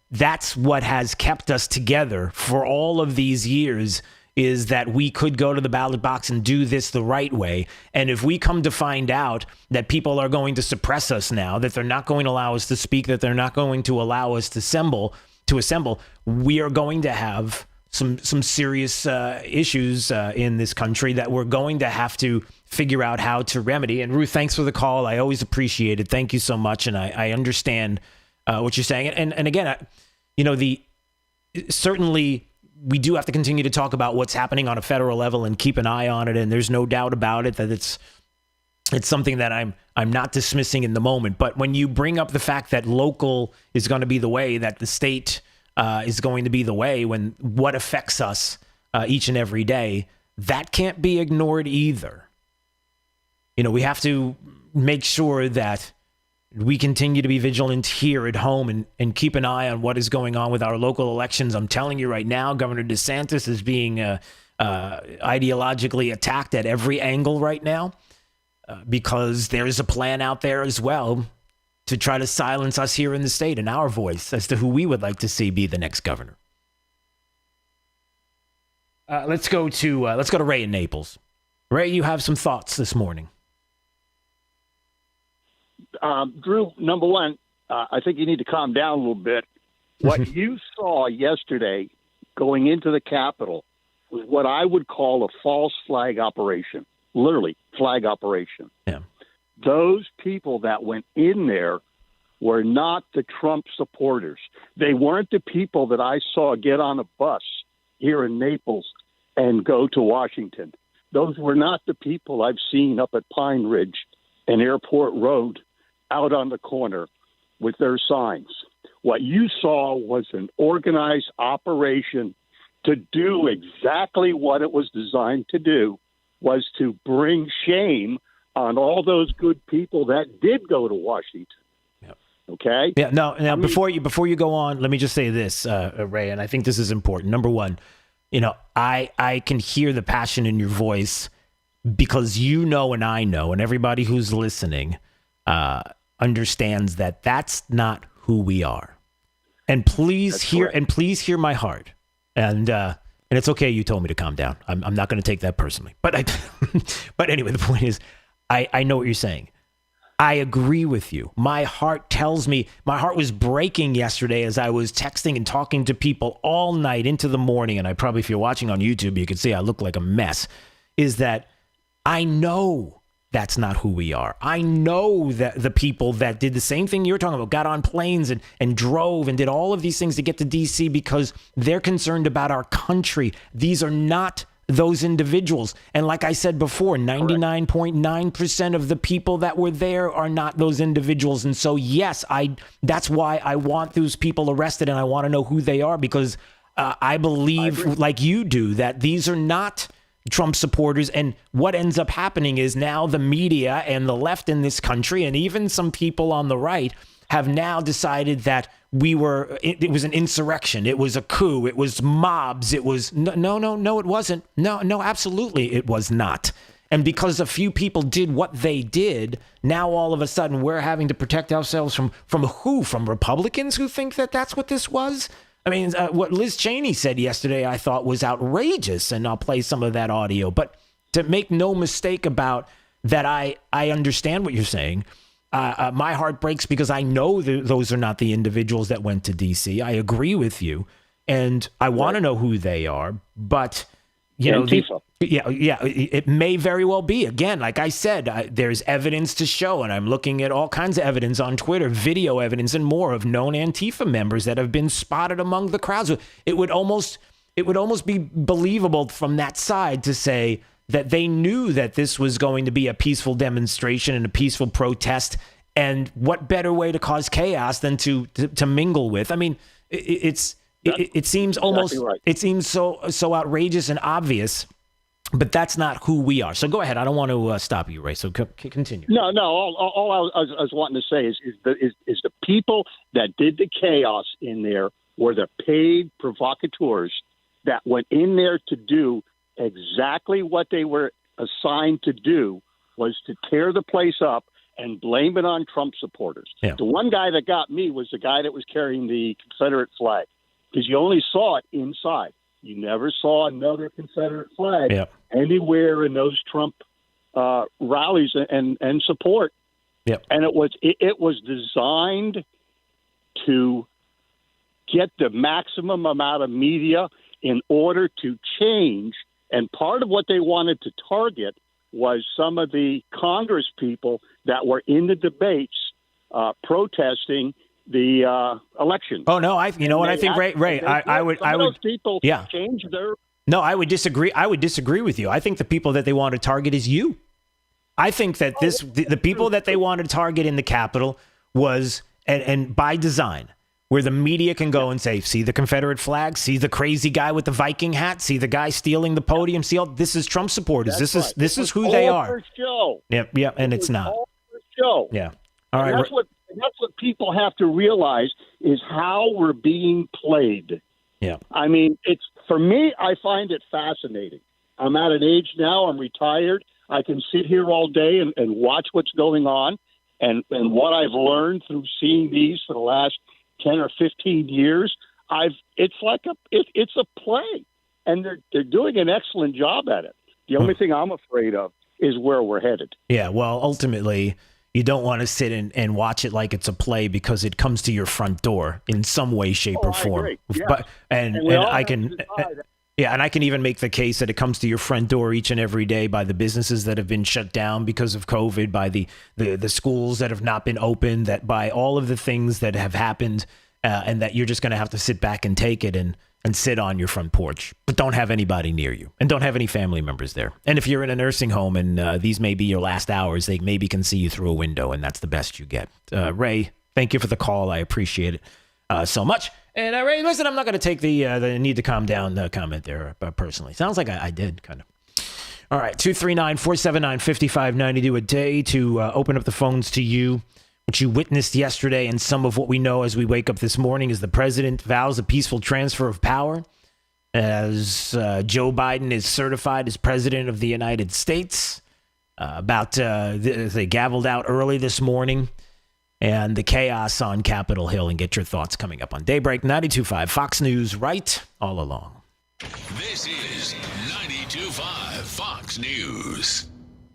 that's what has kept us together for all of these years, is that we could go to the ballot box and do this the right way. And if we come to find out that people are going to suppress us now, that they're not going to allow us to speak, that they're not going to allow us to assemble, we are going to have some serious issues in this country that we're going to have to figure out how to remedy. And Ruth, thanks for the call. I always appreciate it. Thank you so much. And I understand what you're saying. And again, certainly we do have to continue to talk about what's happening on a federal level and keep an eye on it. And there's no doubt about it that it's something that I'm not dismissing in the moment. But when you bring up the fact that local is going to be the way, that the state is going to be the way, when what affects us each and every day, that can't be ignored either. We have to make sure that we continue to be vigilant here at home and keep an eye on what is going on with our local elections. I'm telling you right now, Governor DeSantis is being ideologically attacked at every angle right now because there is a plan out there as well to try to silence us here in the state and our voice as to who we would like to see be the next governor. Let's go to Ray in Naples. Ray, you have some thoughts this morning. Drew, number one, I think you need to calm down a little bit. What you saw yesterday going into the Capitol was what I would call a false flag operation, literally flag operation. Yeah. Those people that went in there were not the Trump supporters. They weren't the people that I saw get on a bus here in Naples and go to Washington. Those were not the people I've seen up at Pine Ridge and Airport Road out on the corner with their signs. What you saw was an organized operation to do exactly what it was designed to do, was to bring shame on all those good people that did go to Washington. Yep. Okay? Yeah. Now, before you go on, let me just say this, Ray, and I think this is important. Number one, I can hear the passion in your voice because and I know, and everybody who's listening understands that that's not who we are. And please hear my heart. And it's okay. You told me to calm down. I'm not going to take that personally. But anyway, the point is, I know what you're saying. I agree with you. My heart was breaking yesterday as I was texting and talking to people all night into the morning. And if you're watching on YouTube, you can see I look like a mess. Is that I know that's not who we are. I know that the people that did the same thing you're talking about, got on planes and drove and did all of these things to get to D.C. because they're concerned about our country. These are not those individuals. And like I said before, 99.9% of the people that were there are not those individuals. And so, yes, that's why I want those people arrested and I want to know who they are, because I believe, like you do, that these are not Trump supporters. And what ends up happening is now the media and the left in this country, and even some people on the right, have now decided that it was an insurrection. It was a coup. It was mobs. It was no, it wasn't. No, absolutely it was not. And because a few people did what they did, now all of a sudden we're having to protect ourselves from who? From Republicans who think that that's what this was? I mean, what Liz Cheney said yesterday, I thought was outrageous, and I'll play some of that audio. But to make no mistake about that, I understand what you're saying. My heart breaks because I know those are not the individuals that went to D.C. I agree with you, and I want to know who they are. But it may very well be. Again, like I said, there's evidence to show, and I'm looking at all kinds of evidence on Twitter, video evidence and more of known Antifa members that have been spotted among the crowds. It would almost be believable from that side to say that they knew that this was going to be a peaceful demonstration and a peaceful protest. And what better way to cause chaos than to mingle with? I mean, it seems almost right. It seems so outrageous and obvious, but that's not who we are. So go ahead. I don't want to stop you, Ray. So continue. No. All I was wanting to say is the people that did the chaos in there were the paid provocateurs that went in there to do exactly what they were assigned to do, was to tear the place up and blame it on Trump supporters. Yeah. The one guy that got me was the guy that was carrying the Confederate flag, because you only saw it inside. You never saw another Confederate flag anywhere in those Trump rallies and support. Yep. And it was designed to get the maximum amount of media in order to change. And part of what they wanted to target was some of the Congress people that were in the debates protesting the election. Oh no, I think Ray, I would those people change their. No, I would disagree. I would disagree with you. I think the people that they want to target is you. I think that the people that they wanted to target in the Capitol was and by design, where the media can go and say, see the Confederate flag, see the crazy guy with the Viking hat, see the guy stealing the podium, see all this is Trump supporters. This is who they are. Show. Yep, and it's not. All for show. Yeah. All right. That's what people have to realize is how we're being played. Yeah. I mean, for me, I find it fascinating. I'm at an age now, I'm retired. I can sit here all day and watch what's going on. And what I've learned through seeing these for the last 10 or 15 years, it's a play. And they're doing an excellent job at it. The only thing I'm afraid of is where we're headed. Yeah, well, ultimately, you don't want to sit and watch it like it's a play, because it comes to your front door in some way, shape, or form. I agree. Yes. But and Yeah, and I can even make the case that it comes to your front door each and every day by the businesses that have been shut down because of COVID, by the schools that have not been open, that by all of the things that have happened, and that you're just going to have to sit back and take it and sit on your front porch, but don't have anybody near you and don't have any family members there. And if you're in a nursing home and these may be your last hours, they maybe can see you through a window, and that's the best you get. Ray, thank you for the call. I appreciate it so much. And Ray, listen, I'm not going to take the need to calm down comment there personally. Sounds like I did, kind of. All right, 239-479-5592 a day to open up the phones to you. What you witnessed yesterday and some of what we know as we wake up this morning is the president vows a peaceful transfer of power as Joe Biden is certified as president of the United States. They gavelled out early this morning. And the chaos on Capitol Hill, and get your thoughts coming up on Daybreak 92.5 Fox News, right all along. This is 92.5 Fox News.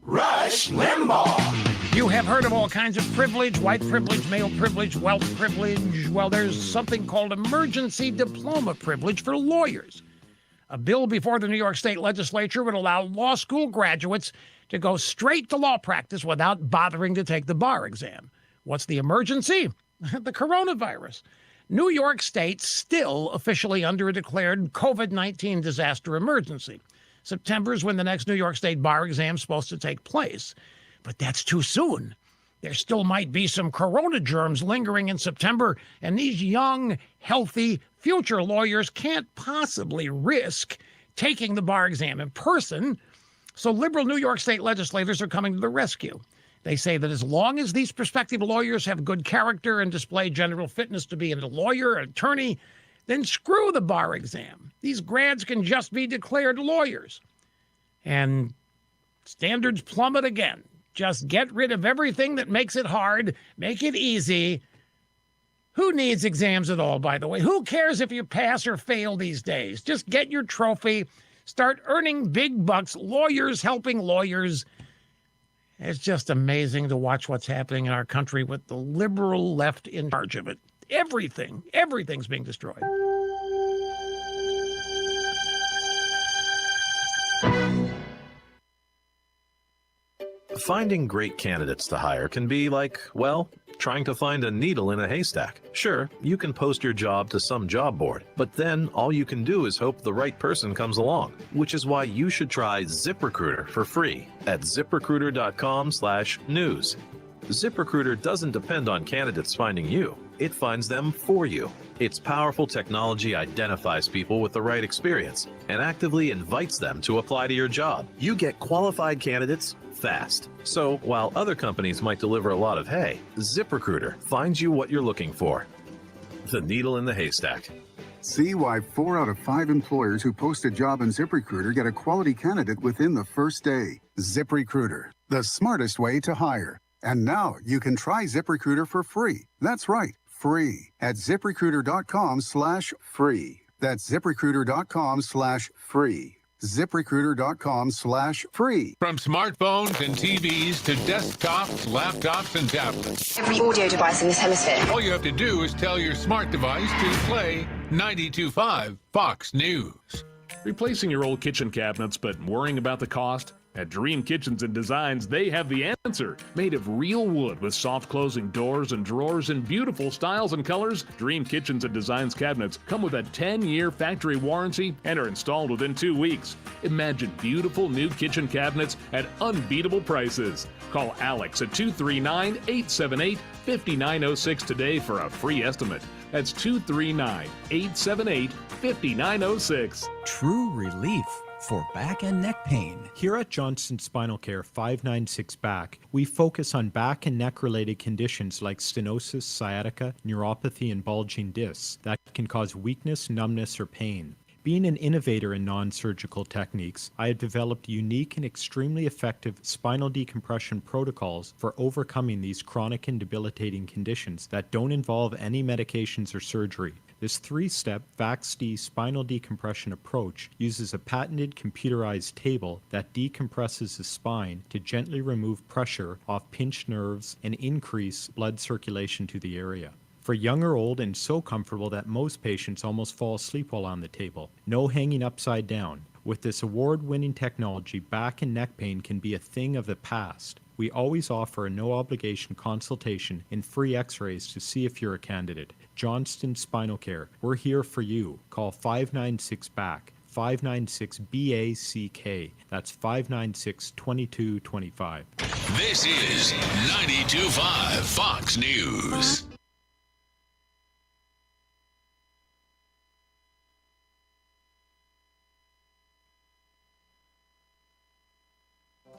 Rush Limbaugh. You have heard of all kinds of privilege, white privilege, male privilege, wealth privilege. Well, there's something called emergency diploma privilege for lawyers. A bill before the New York State Legislature would allow law school graduates to go straight to law practice without bothering to take the bar exam. What's the emergency? The coronavirus. New York State still officially under a declared COVID-19 disaster emergency. September is when the next New York State bar exam is supposed to take place. But that's too soon. There still might be some corona germs lingering in September, and these young, healthy, future lawyers can't possibly risk taking the bar exam in person. So liberal New York State legislators are coming to the rescue. They say that as long as these prospective lawyers have good character and display general fitness to be a lawyer, an attorney, then screw the bar exam. These grads can just be declared lawyers. And standards plummet again. Just get rid of everything that makes it hard, make it easy. Who needs exams at all, by the way? Who cares if you pass or fail these days? Just get your trophy, start earning big bucks, lawyers helping lawyers. It's just amazing to watch what's happening in our country with the liberal left in charge of it. Everything's being destroyed. Finding great candidates to hire can be like, well, trying to find a needle in a haystack. Sure, you can post your job to some job board, but then all you can do is hope the right person comes along, which is why you should try ZipRecruiter for free at ZipRecruiter.com/news. ZipRecruiter doesn't depend on candidates finding you. It finds them for you. Its powerful technology identifies people with the right experience and actively invites them to apply to your job. You get qualified candidates fast. So while other companies might deliver a lot of hay, ZipRecruiter finds you what you're looking for. The needle in the haystack. See why 4 out of 5 employers who post a job on ZipRecruiter get a quality candidate within the first day. ZipRecruiter, the smartest way to hire. And now you can try ZipRecruiter for free. That's right, free at ZipRecruiter.com/free. That's ZipRecruiter.com/free. ZipRecruiter.com/free. From smartphones and TVs to desktops, laptops, and tablets. Every audio device in this hemisphere. All you have to do is tell your smart device to play 92.5 Fox News. Replacing your old kitchen cabinets but worrying about the cost? At Dream Kitchens and Designs, they have the answer. Made of real wood with soft closing doors and drawers in beautiful styles and colors, Dream Kitchens and Designs cabinets come with a 10-year factory warranty and are installed within 2 weeks. Imagine beautiful new kitchen cabinets at unbeatable prices. Call Alex at 239-878-5906 today for a free estimate. That's 239-878-5906. True relief for back and neck pain. Here at Johnson Spinal Care 596 Back, we focus on back and neck related conditions like stenosis, sciatica, neuropathy, and bulging discs that can cause weakness, numbness, or pain. Being an innovator in non-surgical techniques, I have developed unique and extremely effective spinal decompression protocols for overcoming these chronic and debilitating conditions that don't involve any medications or surgery. This 3-step VAX-D spinal decompression approach uses a patented computerized table that decompresses the spine to gently remove pressure off pinched nerves and increase blood circulation to the area. For young or old and so comfortable that most patients almost fall asleep while on the table. No hanging upside down. With this award-winning technology, back and neck pain can be a thing of the past. We always offer a no-obligation consultation and free x-rays to see if you're a candidate. Johnston Spinal Care. We're here for you. Call 596-BACK. 596-BACK. That's 596-2225. This is 92.5 Fox News.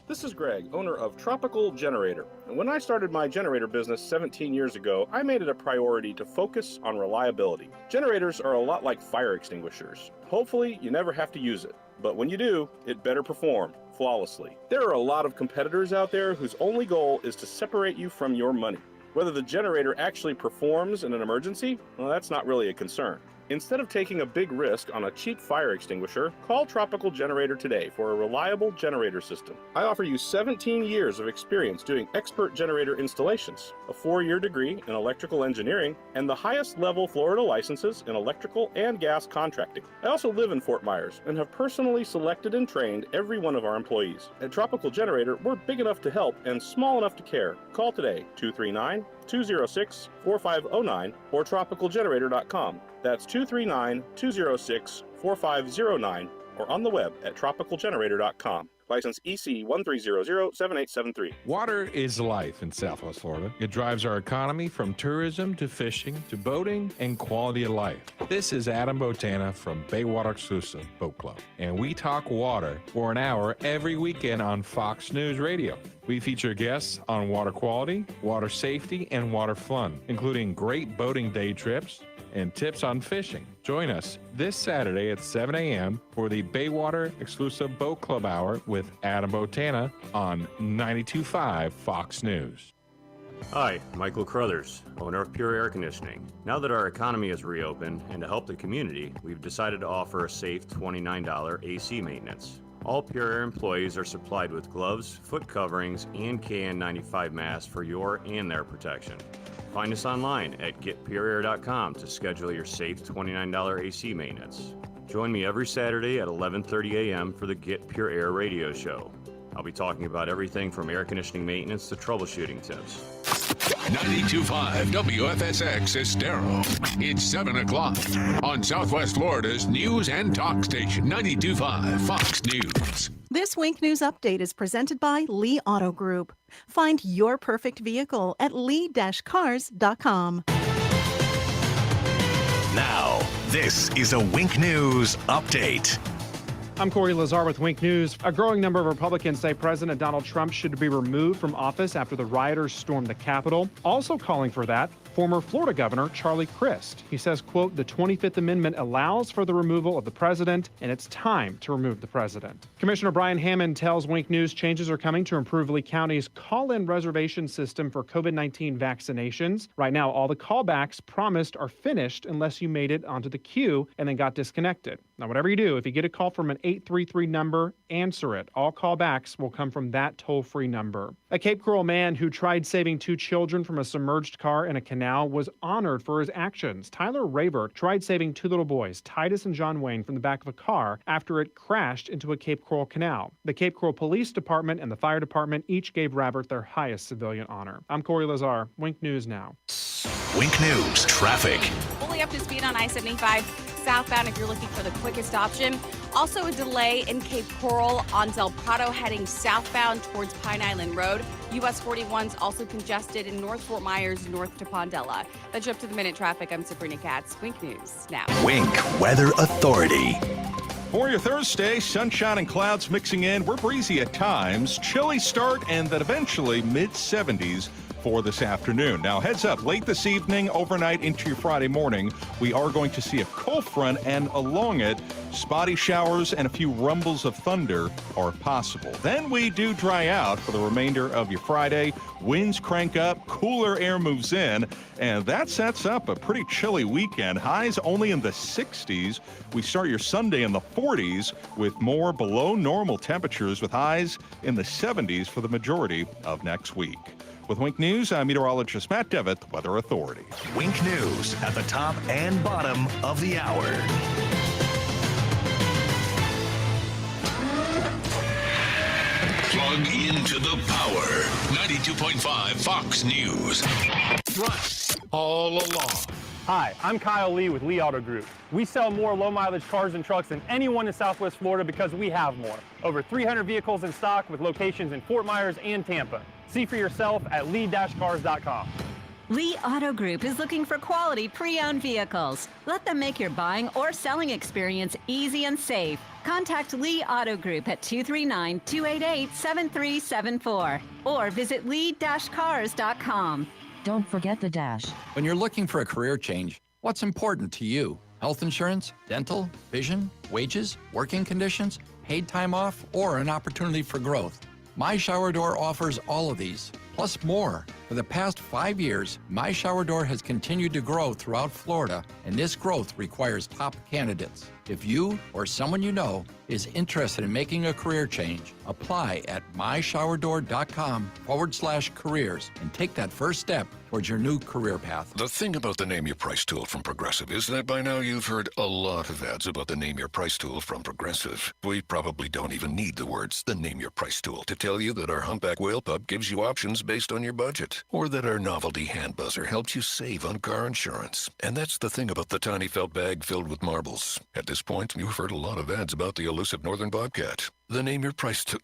This is Greg, owner of Tropical Generator. And when I started my generator business 17 years ago, I made it a priority to focus on reliability. Generators are a lot like fire extinguishers. Hopefully, you never have to use it. But when you do, it better perform flawlessly. There are a lot of competitors out there whose only goal is to separate you from your money. Whether the generator actually performs in an emergency, well, that's not really a concern. Instead of taking a big risk on a cheap fire extinguisher, call Tropical Generator today for a reliable generator system. I offer you 17 years of experience doing expert generator installations, a 4-year degree in electrical engineering, and the highest level Florida licenses in electrical and gas contracting. I also live in Fort Myers and have personally selected and trained every one of our employees. At Tropical Generator, we're big enough to help and small enough to care. Call today, 239-206-4509 or tropicalgenerator.com. That's 239-206-4509 or on the web at tropicalgenerator.com. License EC 13007873. Water is life in Southwest Florida. It drives our economy from tourism to fishing to boating and quality of life. This is Adam Botana from Baywater Exclusive Boat Club, and we talk water for an hour every weekend on Fox News Radio. We feature guests on water quality, water safety, and water fun, including great boating day trips and tips on fishing. Join us this Saturday at 7 a.m. for the Baywater Exclusive Boat Club Hour with Adam Botana on 92.5 Fox News. Hi, Michael Crothers, owner of Pure Air Conditioning. Now that our economy has reopened and to help the community, we've decided to offer a safe $29 AC maintenance. All Pure Air employees are supplied with gloves, foot coverings, and KN95 masks for your and their protection. Find us online at getpureair.com to schedule your safe $29 AC maintenance. Join me every Saturday at 11:30 a.m. for the Get Pure Air radio show. I'll be talking about everything from air conditioning maintenance to troubleshooting tips. 92.5 WFSX Estero. It's 7 o'clock on Southwest Florida's news and talk station, 92.5 Fox News. This Wink News Update is presented by Lee Auto Group. Find your perfect vehicle at lee-cars.com. Now, this is a Wink News Update. I'm Corey Lazar with Wink News. A growing number of Republicans say President Donald Trump should be removed from office after the rioters stormed the Capitol. Also calling for that, former Florida Governor Charlie Crist. He says, quote, the 25th Amendment allows for the removal of the president, and it's time to remove the president. Commissioner Brian Hammond tells Wink News changes are coming to improve Lee County's call-in reservation system for COVID-19 vaccinations. Right now, all the callbacks promised are finished unless you made it onto the queue and then got disconnected. Now, whatever you do, if you get a call from an 833 number, answer it. All callbacks will come from that toll-free number. A Cape Coral man who tried saving 2 children from a submerged car in a canal was honored for his actions. Tyler Rayberg tried saving 2 little boys, Titus and John Wayne, from the back of a car after it crashed into a Cape Coral canal. The Cape Coral Police Department and the Fire Department each gave Rabbert their highest civilian honor. I'm Corey Lazar. Wink News now. Wink News Traffic. Fully up to speed on I-75 southbound if you're looking for the quickest option. Also a delay in Cape Coral on Del Prado heading southbound towards Pine Island Road. US 41's also congested in North Fort Myers, north to Pondella. That's up to the minute traffic. I'm Sabrina Katz. Wink News now. Wink Weather Authority. For your Thursday, sunshine and clouds mixing in. We're breezy at times, chilly start, and then eventually mid-70s for this afternoon. Now, heads up, late this evening, overnight into your Friday morning, we are going to see a cold front, and along it, spotty showers and a few rumbles of thunder are possible. Then we do dry out for the remainder of your Friday. Winds crank up, cooler air moves in, and that sets up a pretty chilly weekend. Highs only in the 60s. We start your Sunday in the 40s with more below normal temperatures with highs in the 70s for the majority of next week. With Wink News, I'm meteorologist Matt Devitt, the Weather Authority. Wink News at the top and bottom of the hour. Plug into the power. 92.5 Fox News. Rush all along. Hi, I'm Kyle Lee with Lee Auto Group. We sell more low-mileage cars and trucks than anyone in Southwest Florida because we have more. Over 300 vehicles in stock with locations in Fort Myers and Tampa. See for yourself at lee-cars.com. Lee Auto Group is looking for quality pre-owned vehicles. Let them make your buying or selling experience easy and safe. Contact Lee Auto Group at 239-288-7374 or visit lee-cars.com. Don't forget the dash. When you're looking for a career change, what's important to you? Health insurance, dental, vision, wages, working conditions, paid time off, or an opportunity for growth? My Shower Door offers all of these, plus more. For the past 5 years, My Shower Door has continued to grow throughout Florida, and this growth requires top candidates. If you or someone you know is interested in making a career change, apply at myshowerdor.com/careers and take that first step towards your new career path. The thing about the Name Your Price tool from Progressive is that by now you've heard a lot of ads about the Name Your Price tool from Progressive. We probably don't even need the words, the Name Your Price tool, to tell you that our Humpback Whale Pup gives you options based on your budget, or that our novelty hand buzzer helps you save on car insurance. And that's the thing about the tiny felt bag filled with marbles. At this point, you've heard a lot of ads about the elusive northern bobcat. The Name Your Price tool,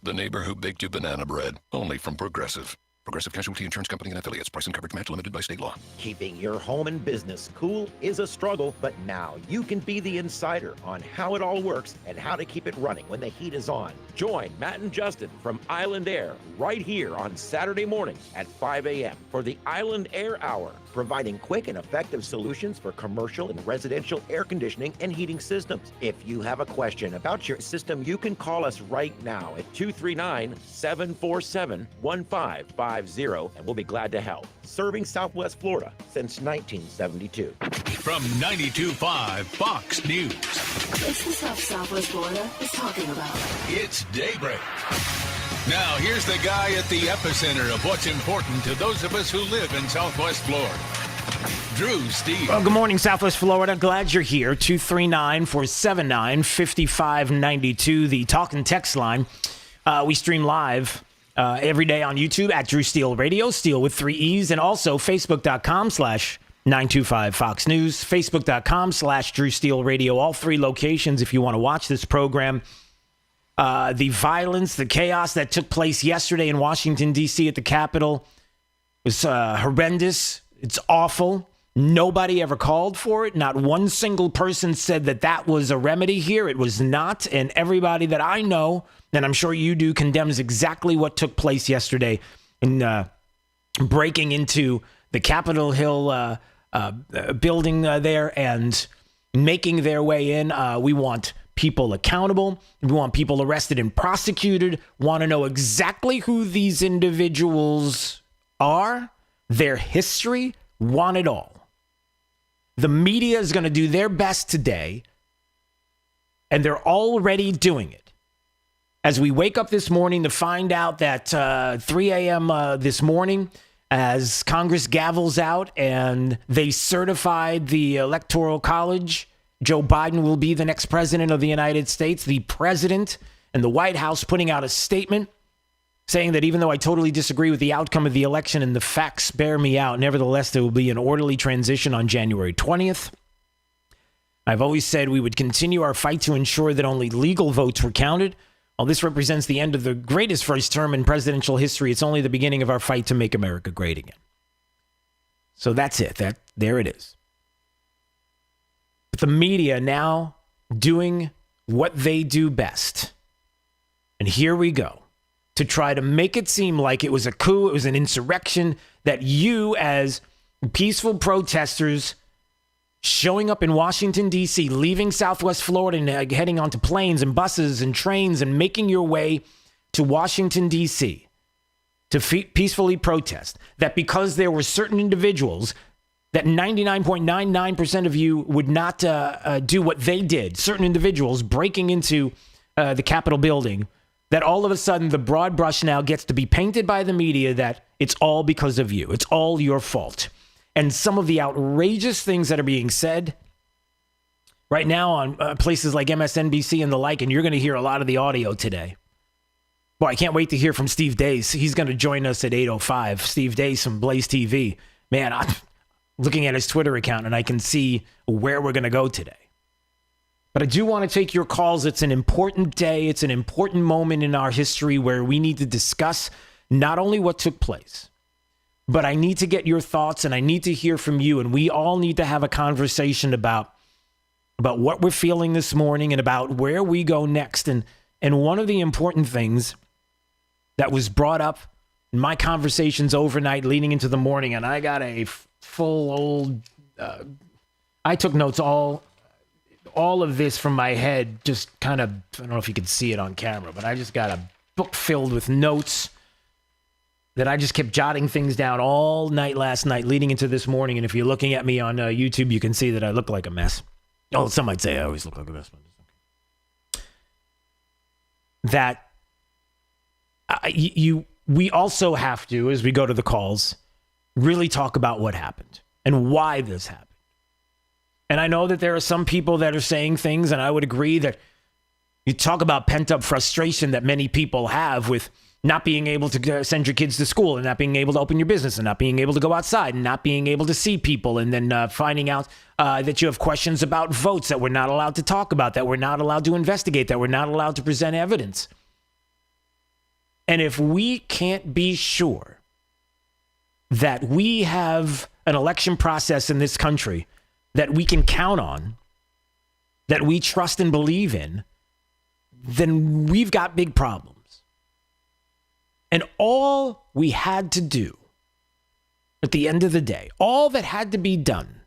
the neighbor who baked you banana bread, only from Progressive. Progressive Casualty Insurance Company and Affiliates. Price and coverage match limited by state law. Keeping your home and business cool is a struggle, but now you can be the insider on how it all works and how to keep it running when the heat is on. Join Matt and Justin from Island Air right here on Saturday mornings at 5 a.m. for the Island Air Hour, providing quick and effective solutions for commercial and residential air conditioning and heating systems. If you have a question about your system, you can call us right now at 239-747-1550, and we'll be glad to help. Serving Southwest Florida since 1972. From 92.5 Fox News. It's the stuff Southwest Florida is talking about. It's Daybreak. Now, here's the guy at the epicenter of what's important to those of us who live in Southwest Florida. Drew Steele. Well, good morning, Southwest Florida. Glad you're here. 239-479-5592, the talk and text line. We stream live every day on YouTube at Drew Steele Radio, Steele with 3 E's, and also Facebook.com/925 Fox News, Facebook.com/Drew Steele Radio, all 3 locations if you want to watch this program. The violence, the chaos that took place yesterday in Washington, D.C. at the Capitol was horrendous. It's awful. Nobody ever called for it. Not one single person said that that was a remedy here. It was not. And everybody that I know, and I'm sure you do, condemns exactly what took place yesterday in breaking into the Capitol Hill building there and making their way in. We want people accountable. We want people arrested and prosecuted. Want to know exactly who these individuals are, their history, want it all. The media is going to do their best today, and they're already doing it. As we wake up this morning to find out that 3 a.m. This morning, as Congress gavels out and they certified the Electoral College, Joe Biden will be the next president of the United States. The president and the White House putting out a statement saying that even though I totally disagree with the outcome of the election and the facts bear me out, nevertheless, there will be an orderly transition on January 20th. I've always said we would continue our fight to ensure that only legal votes were counted. While this represents the end of the greatest first term in presidential history, it's only the beginning of our fight to make America great again. So that's it. There it is. But the media now doing what they do best. And here we go. To try to make it seem like it was a coup, it was an insurrection, that you as peaceful protesters showing up in Washington, D.C., leaving Southwest Florida and heading onto planes and buses and trains and making your way to Washington, D.C. to peacefully protest, that because there were certain individuals that 99.99% of you would not do what they did, certain individuals breaking into the Capitol building, that all of a sudden the broad brush now gets to be painted by the media that It's all because of you. It's all your fault. And some of the outrageous things that are being said right now on places like MSNBC and the like, and you're going to hear a lot of the audio today. Boy, I can't wait to hear from Steve Days. He's going to join us at 8:05. Steve Days from Blaze TV. Man, I'm looking at his Twitter account, and I can see where we're going to go today. But I do want to take your calls. It's an important day. It's an important moment in our history where we need to discuss not only what took place, but I need to get your thoughts, and I need to hear from you, and we all need to have a conversation about what we're feeling this morning and about where we go next. And one of the important things that was brought up in my conversations overnight leading into the morning, and I got a full old, I took notes all of this from my head, just kind of, I don't know if you can see it on camera, but I just got a book filled with notes that I just kept jotting things down all night last night leading into this morning. And if you're looking at me on YouTube, you can see that I look like a mess. Oh, some might say I always look like a mess. That we also have to, as we go to the calls, really talk about what happened and why this happened. And I know that there are some people that are saying things, and I would agree that you talk about pent-up frustration that many people have with not being able to send your kids to school and not being able to open your business and not being able to go outside and not being able to see people, and then finding out that you have questions about votes that we're not allowed to talk about, that we're not allowed to investigate, that we're not allowed to present evidence. And if we can't be sure that we have an election process in this country that we can count on, that we trust and believe in, then we've got big problems. And all we had to do at the end of the day, all that had to be done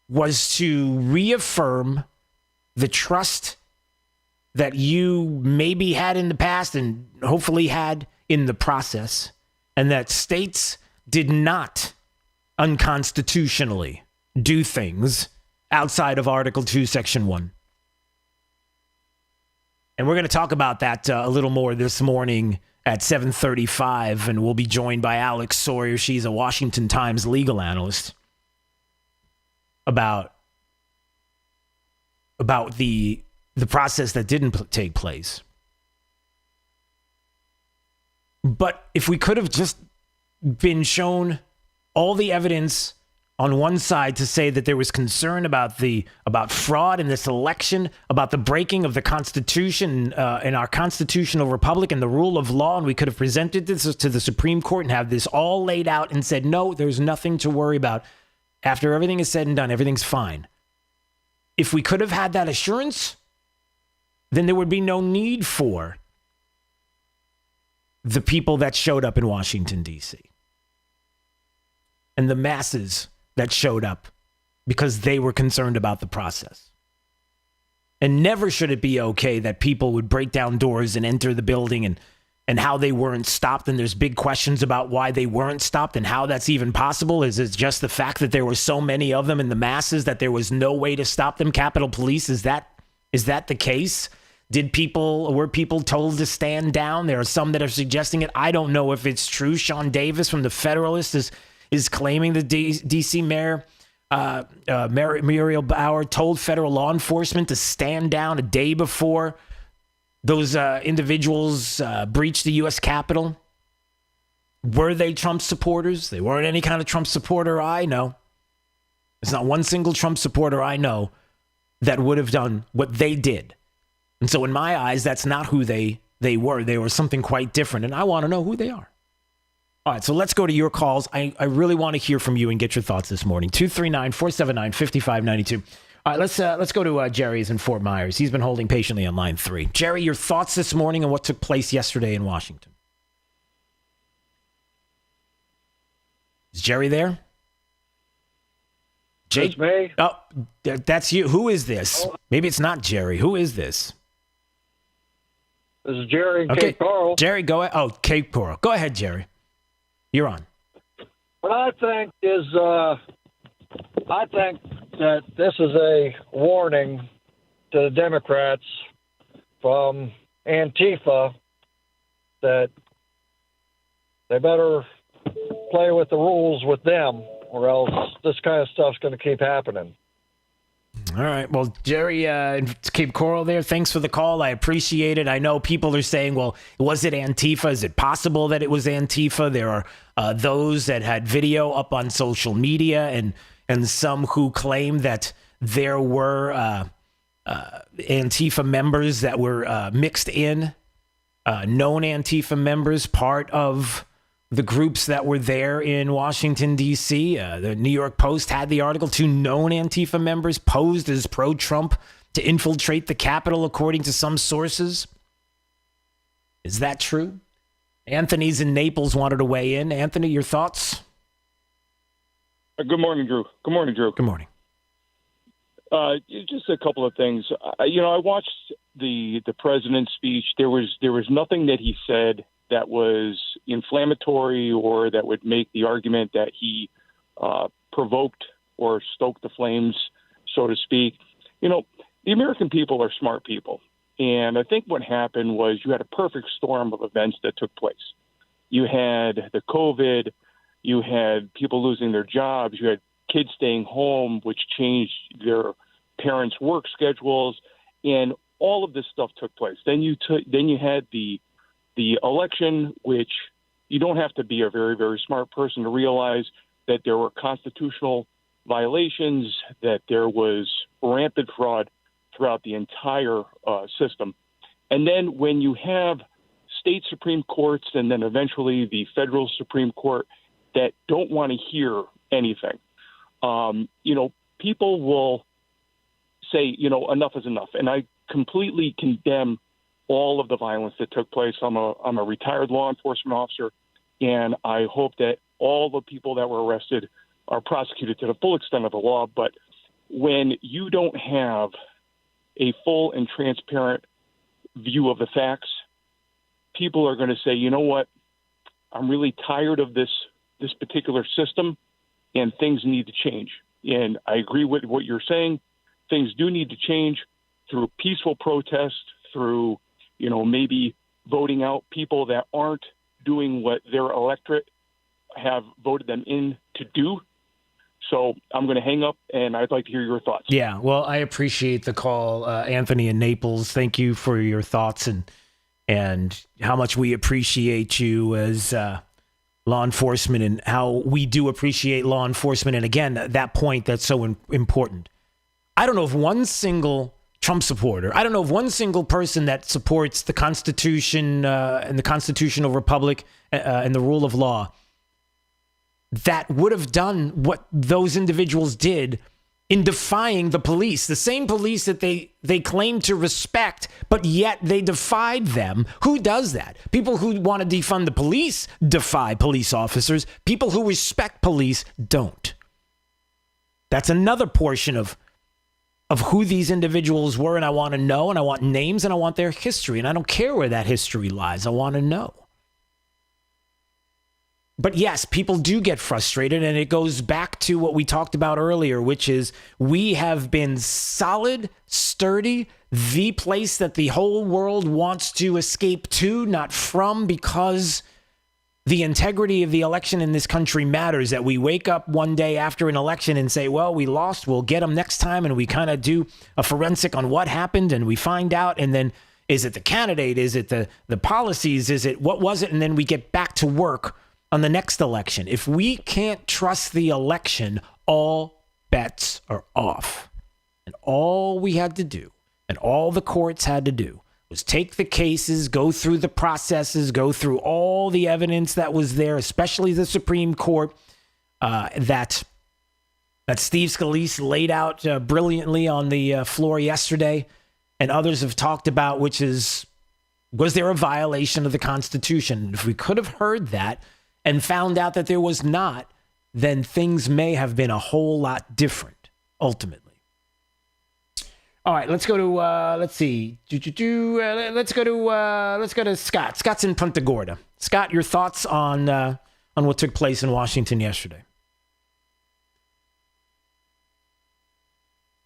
was to reaffirm the trust that you maybe had in the past and hopefully had in the process, and that states did not unconstitutionally do things outside of Article 2, Section 1. And we're going to talk about that a little more this morning at 7:35, and we'll be joined by Alex Sawyer. She's a Washington Times legal analyst about the process that didn't take place. But if we could have just been shown all the evidence on one side to say that there was concern about fraud in this election, about the breaking of the Constitution and our constitutional republic and the rule of law, and we could have presented this to the Supreme Court and have this all laid out and said, no, there's nothing to worry about. After everything is said and done, everything's fine. If we could have had that assurance, then there would be no need for the people that showed up in Washington, D.C. and the masses that showed up because they were concerned about the process. And never should it be okay that people would break down doors and enter the building and how they weren't stopped. And there's big questions about why they weren't stopped and how that's even possible. Is it just the fact that there were so many of them in the masses that there was no way to stop them? Capitol Police, is that the case? Were people told to stand down? There are some that are suggesting it. I don't know if it's true. Sean Davis from the Federalist is claiming the D.C. Mayor, Muriel Bauer, told federal law enforcement to stand down a day before those individuals breached the U.S. Capitol. Were they Trump supporters? They weren't any kind of Trump supporter I know. There's not one single Trump supporter I know that would have done what they did. And so in my eyes, that's not who they were. They were something quite different, and I want to know who they are. All right, so let's go to your calls. I really want to hear from you and get your thoughts this morning. 239-479-5592. All right, let's go to Jerry's in Fort Myers. He's been holding patiently on line 3. Jerry, your thoughts this morning on what took place yesterday in Washington. Is Jerry there? That's me. Oh, that's you. Who is this? Maybe it's not Jerry. Who is this? This is Jerry, Okay, Cape Coral. Jerry, go ahead. Oh, Cape Coral. Go ahead, Jerry. You're on. What I think is, I think that this is a warning to the Democrats from Antifa that They better play with the rules with them, or else this kind of stuff's going to keep happening. All right. Well, Jerry, Cape Coral there, thanks for the call. I appreciate it. I know people are saying, well, was it Antifa? Is it possible that it was Antifa? There are those that had video up on social media and some who claim that there were Antifa members that were mixed in, known Antifa members, part of the groups that were there in Washington, D.C. The New York Post had the article, 2 known Antifa members posed as pro-Trump to infiltrate the Capitol, according to some sources. Is that true? Anthony's in Naples wanted to weigh in. Anthony, your thoughts? Good morning, Drew. Good morning, Drew. Good morning. Just a couple of things. I watched the president's speech. There was nothing that he said that was inflammatory or that would make the argument that he provoked or stoked the flames, so to speak. The American people are smart people. And I think what happened was you had a perfect storm of events that took place. You had the COVID, you had people losing their jobs, you had kids staying home, which changed their parents' work schedules, and all of this stuff took place. Then you had the election, which you don't have to be a very, very smart person to realize that there were constitutional violations, that there was rampant fraud throughout the entire system. And then when you have state Supreme Courts and then eventually the federal Supreme Court that don't want to hear anything, people will say, enough is enough. And I completely condemn all of the violence that took place. I'm a retired law enforcement officer, and I hope that all the people that were arrested are prosecuted to the full extent of the law. But when you don't have a full and transparent view of the facts, people are going to say, you know what, I'm really tired of this particular system, and things need to change. And I agree with what you're saying. Things do need to change through peaceful protest, through maybe voting out people that aren't doing what their electorate have voted them in to do. So I'm going to hang up, and I'd like to hear your thoughts. Yeah, well, I appreciate the call, Anthony in Naples. Thank you for your thoughts and how much we appreciate you as law enforcement and how we do appreciate law enforcement. And again, that point that's so important. I don't know if one single Trump supporter, I don't know of one single person that supports the Constitution and the constitutional republic and the rule of law that would have done what those individuals did in defying the police, the same police that they claim to respect, but yet they defied them. Who does that? People who want to defund the police defy police officers. People who respect police don't. That's another portion of who these individuals were, and I want to know, and I want names, and I want their history, and I don't care where that history lies. I want to know. But yes, people do get frustrated, and it goes back to what we talked about earlier, which is we have been solid, sturdy, the place that the whole world wants to escape to, not from, because the integrity of the election in this country matters. That we wake up one day after an election and say, well, we lost, we'll get them next time, and we kind of do a forensic on what happened, and we find out, and then is it the candidate, is it the policies, is it what was it, and then we get back to work on the next election. If we can't trust the election, all bets are off. And all we had to do, and all the courts had to do, was take the cases, go through the processes, go through all the evidence that was there, especially the Supreme Court, that Steve Scalise laid out brilliantly on the floor yesterday, and others have talked about, which is, was there a violation of the Constitution? If we could have heard that and found out that there was not, then things may have been a whole lot different, ultimately. All right, let's go to let's see. Let's go to Scott. Scott's in Punta Gorda. Scott, your thoughts on what took place in Washington yesterday?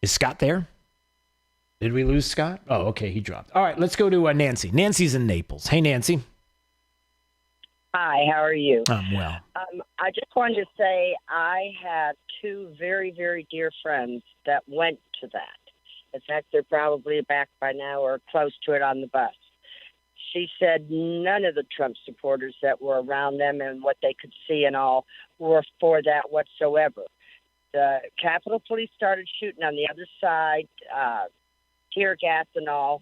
Is Scott there? Did we lose Scott? Oh, okay, he dropped. All right, let's go to Nancy. Nancy's in Naples. Hey, Nancy. Hi, how are you? I'm well. I just wanted to say I had two very, very dear friends that went to that. In fact, they're probably back by now or close to it on the bus. She said none of the Trump supporters that were around them and what they could see and all were for that whatsoever. The Capitol Police started shooting on the other side, tear gas and all,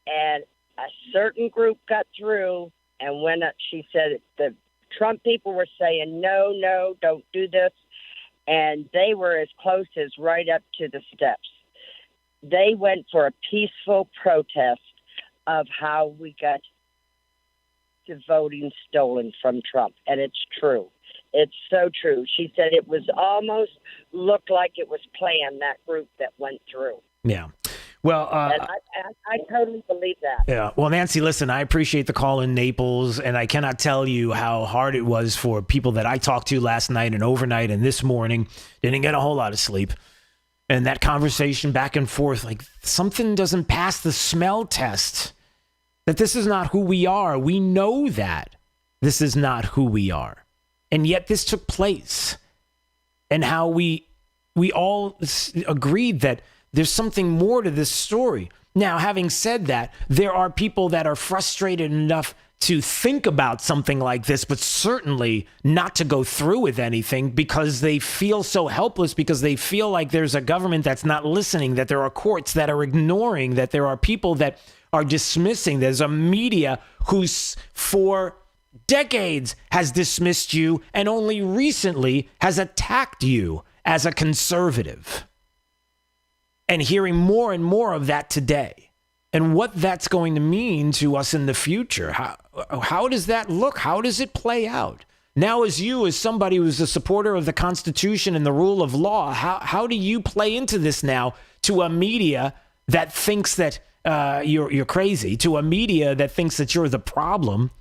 and a certain group got through, and when she said the Trump people were saying, no, don't do this, and they were as close as right up to the steps. They went for a peaceful protest of how we got the voting stolen from Trump, and it's true. It's so true. She said it was almost looked like it was planned, that group that went through. Yeah. Well, and I totally believe that. Yeah. Well, Nancy, listen, I appreciate the call in Naples, and I cannot tell you how hard it was for people that I talked to last night and overnight and this morning. Didn't get a whole lot of sleep. And that conversation back and forth, like something doesn't pass the smell test, that this is not who we are. We know that this is not who we are. And yet this took place. And how we all agreed that there's something more to this story. Now, having said that, there are people that are frustrated enough to think about something like this, but certainly not to go through with anything because they feel so helpless, because they feel like there's a government that's not listening, that there are courts that are ignoring, that there are people that are dismissing. There's a media who's for decades has dismissed you and only recently has attacked you as a conservative. And hearing more and more of that today. And what that's going to mean to us in the future. How does that look? How does it play out? Now, as somebody who's a supporter of the Constitution and the rule of law, how do you play into this now to a media that thinks that you're crazy, to a media that thinks that you're the problem,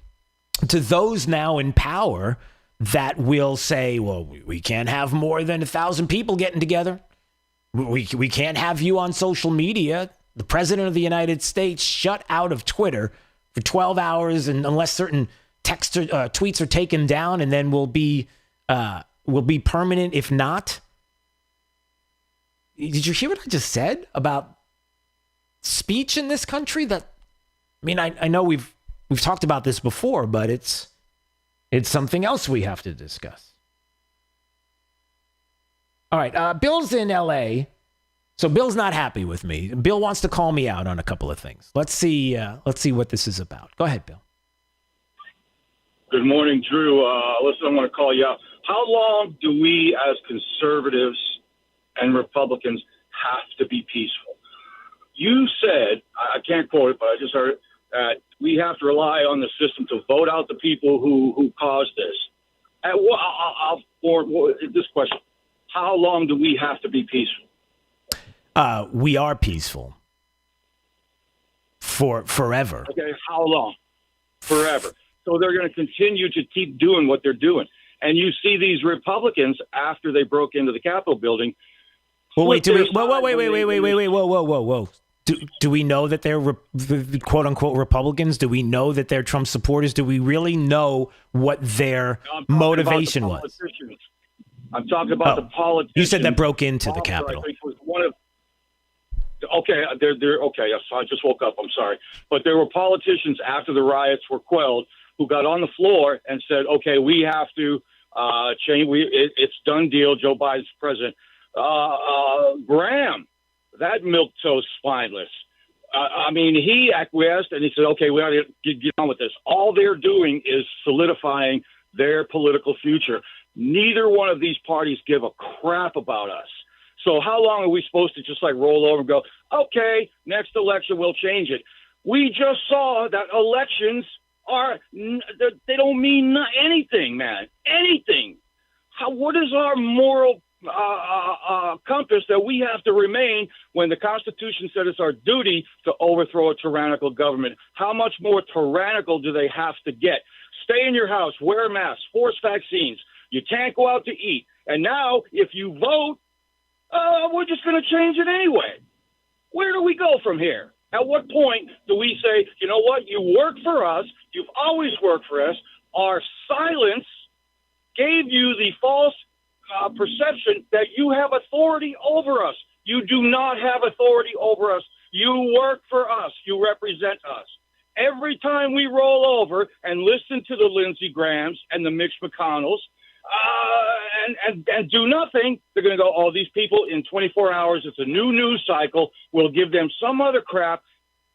to those now in power that will say, well, we can't have more than 1,000 people getting together. We can't have you on social media. The president of the United States shut out of Twitter for 12 hours, and unless certain tweets are taken down, and then will be permanent if not. Did you hear what I just said about speech in this country? I know we've talked about this before, but it's something else we have to discuss. All right, Bill's in L.A., so Bill's not happy with me. Bill wants to call me out on a couple of things. Let's see what this is about. Go ahead, Bill. Good morning, Drew. Listen, I'm going to call you out. How long do we as conservatives and Republicans have to be peaceful? You said, I can't quote it, but I just heard it, that we have to rely on the system to vote out the people who caused this. This question, how long do we have to be peaceful? We are peaceful. For forever. Okay, how long? Forever. So they're going to continue to keep doing what they're doing. And you see these Republicans, after they broke into the Capitol building. Well, wait, whoa. Do we know that they're quote unquote Republicans? Do we know that they're Trump supporters? Do we really know what their motivation was? I'm talking about the politicians. You said that broke into the Capitol. Okay, they're okay. I just woke up. I'm sorry, but there were politicians after the riots were quelled who got on the floor and said, "Okay, we have to change. It's done deal. Joe Biden's president." Graham, that milquetoast spineless. He acquiesced and he said, "Okay, we ought to get on with this." All they're doing is solidifying their political future. Neither one of these parties give a crap about us. So how long are we supposed to just roll over and go, okay, next election we'll change it? We just saw that elections they don't mean anything, man. Anything. What is our moral compass that we have to remain when the Constitution said it's our duty to overthrow a tyrannical government? How much more tyrannical do they have to get? Stay in your house, wear a mask, force vaccines. You can't go out to eat. And now, if you vote, we're just going to change it anyway. Where do we go from here? At what point do we say, you know what, you work for us, you've always worked for us, Our silence gave you the false perception that you have authority over us. You do not have authority over us. You work for us. You represent us. Every time we roll over and listen to the Lindsey Grahams and the Mitch McConnells and do nothing, they're going to go, oh, these people in 24 hours, it's a new news cycle. We'll give them some other crap,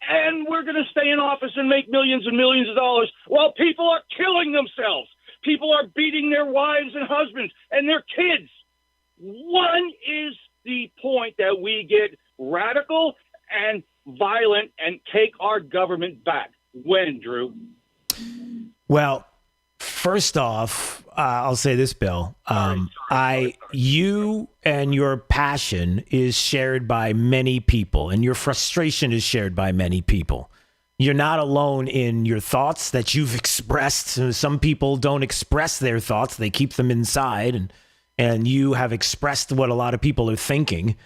and we're going to stay in office and make millions and millions of dollars while people are killing themselves. People are beating their wives and husbands and their kids. When is the point that we get radical and violent and take our government back? When, Drew? Well, first off, I'll say this, Bill. You and your passion is shared by many people, and your frustration is shared by many people. You're not alone in your thoughts that you've expressed. Some people don't express their thoughts. They keep them inside, and you have expressed what a lot of people are thinking.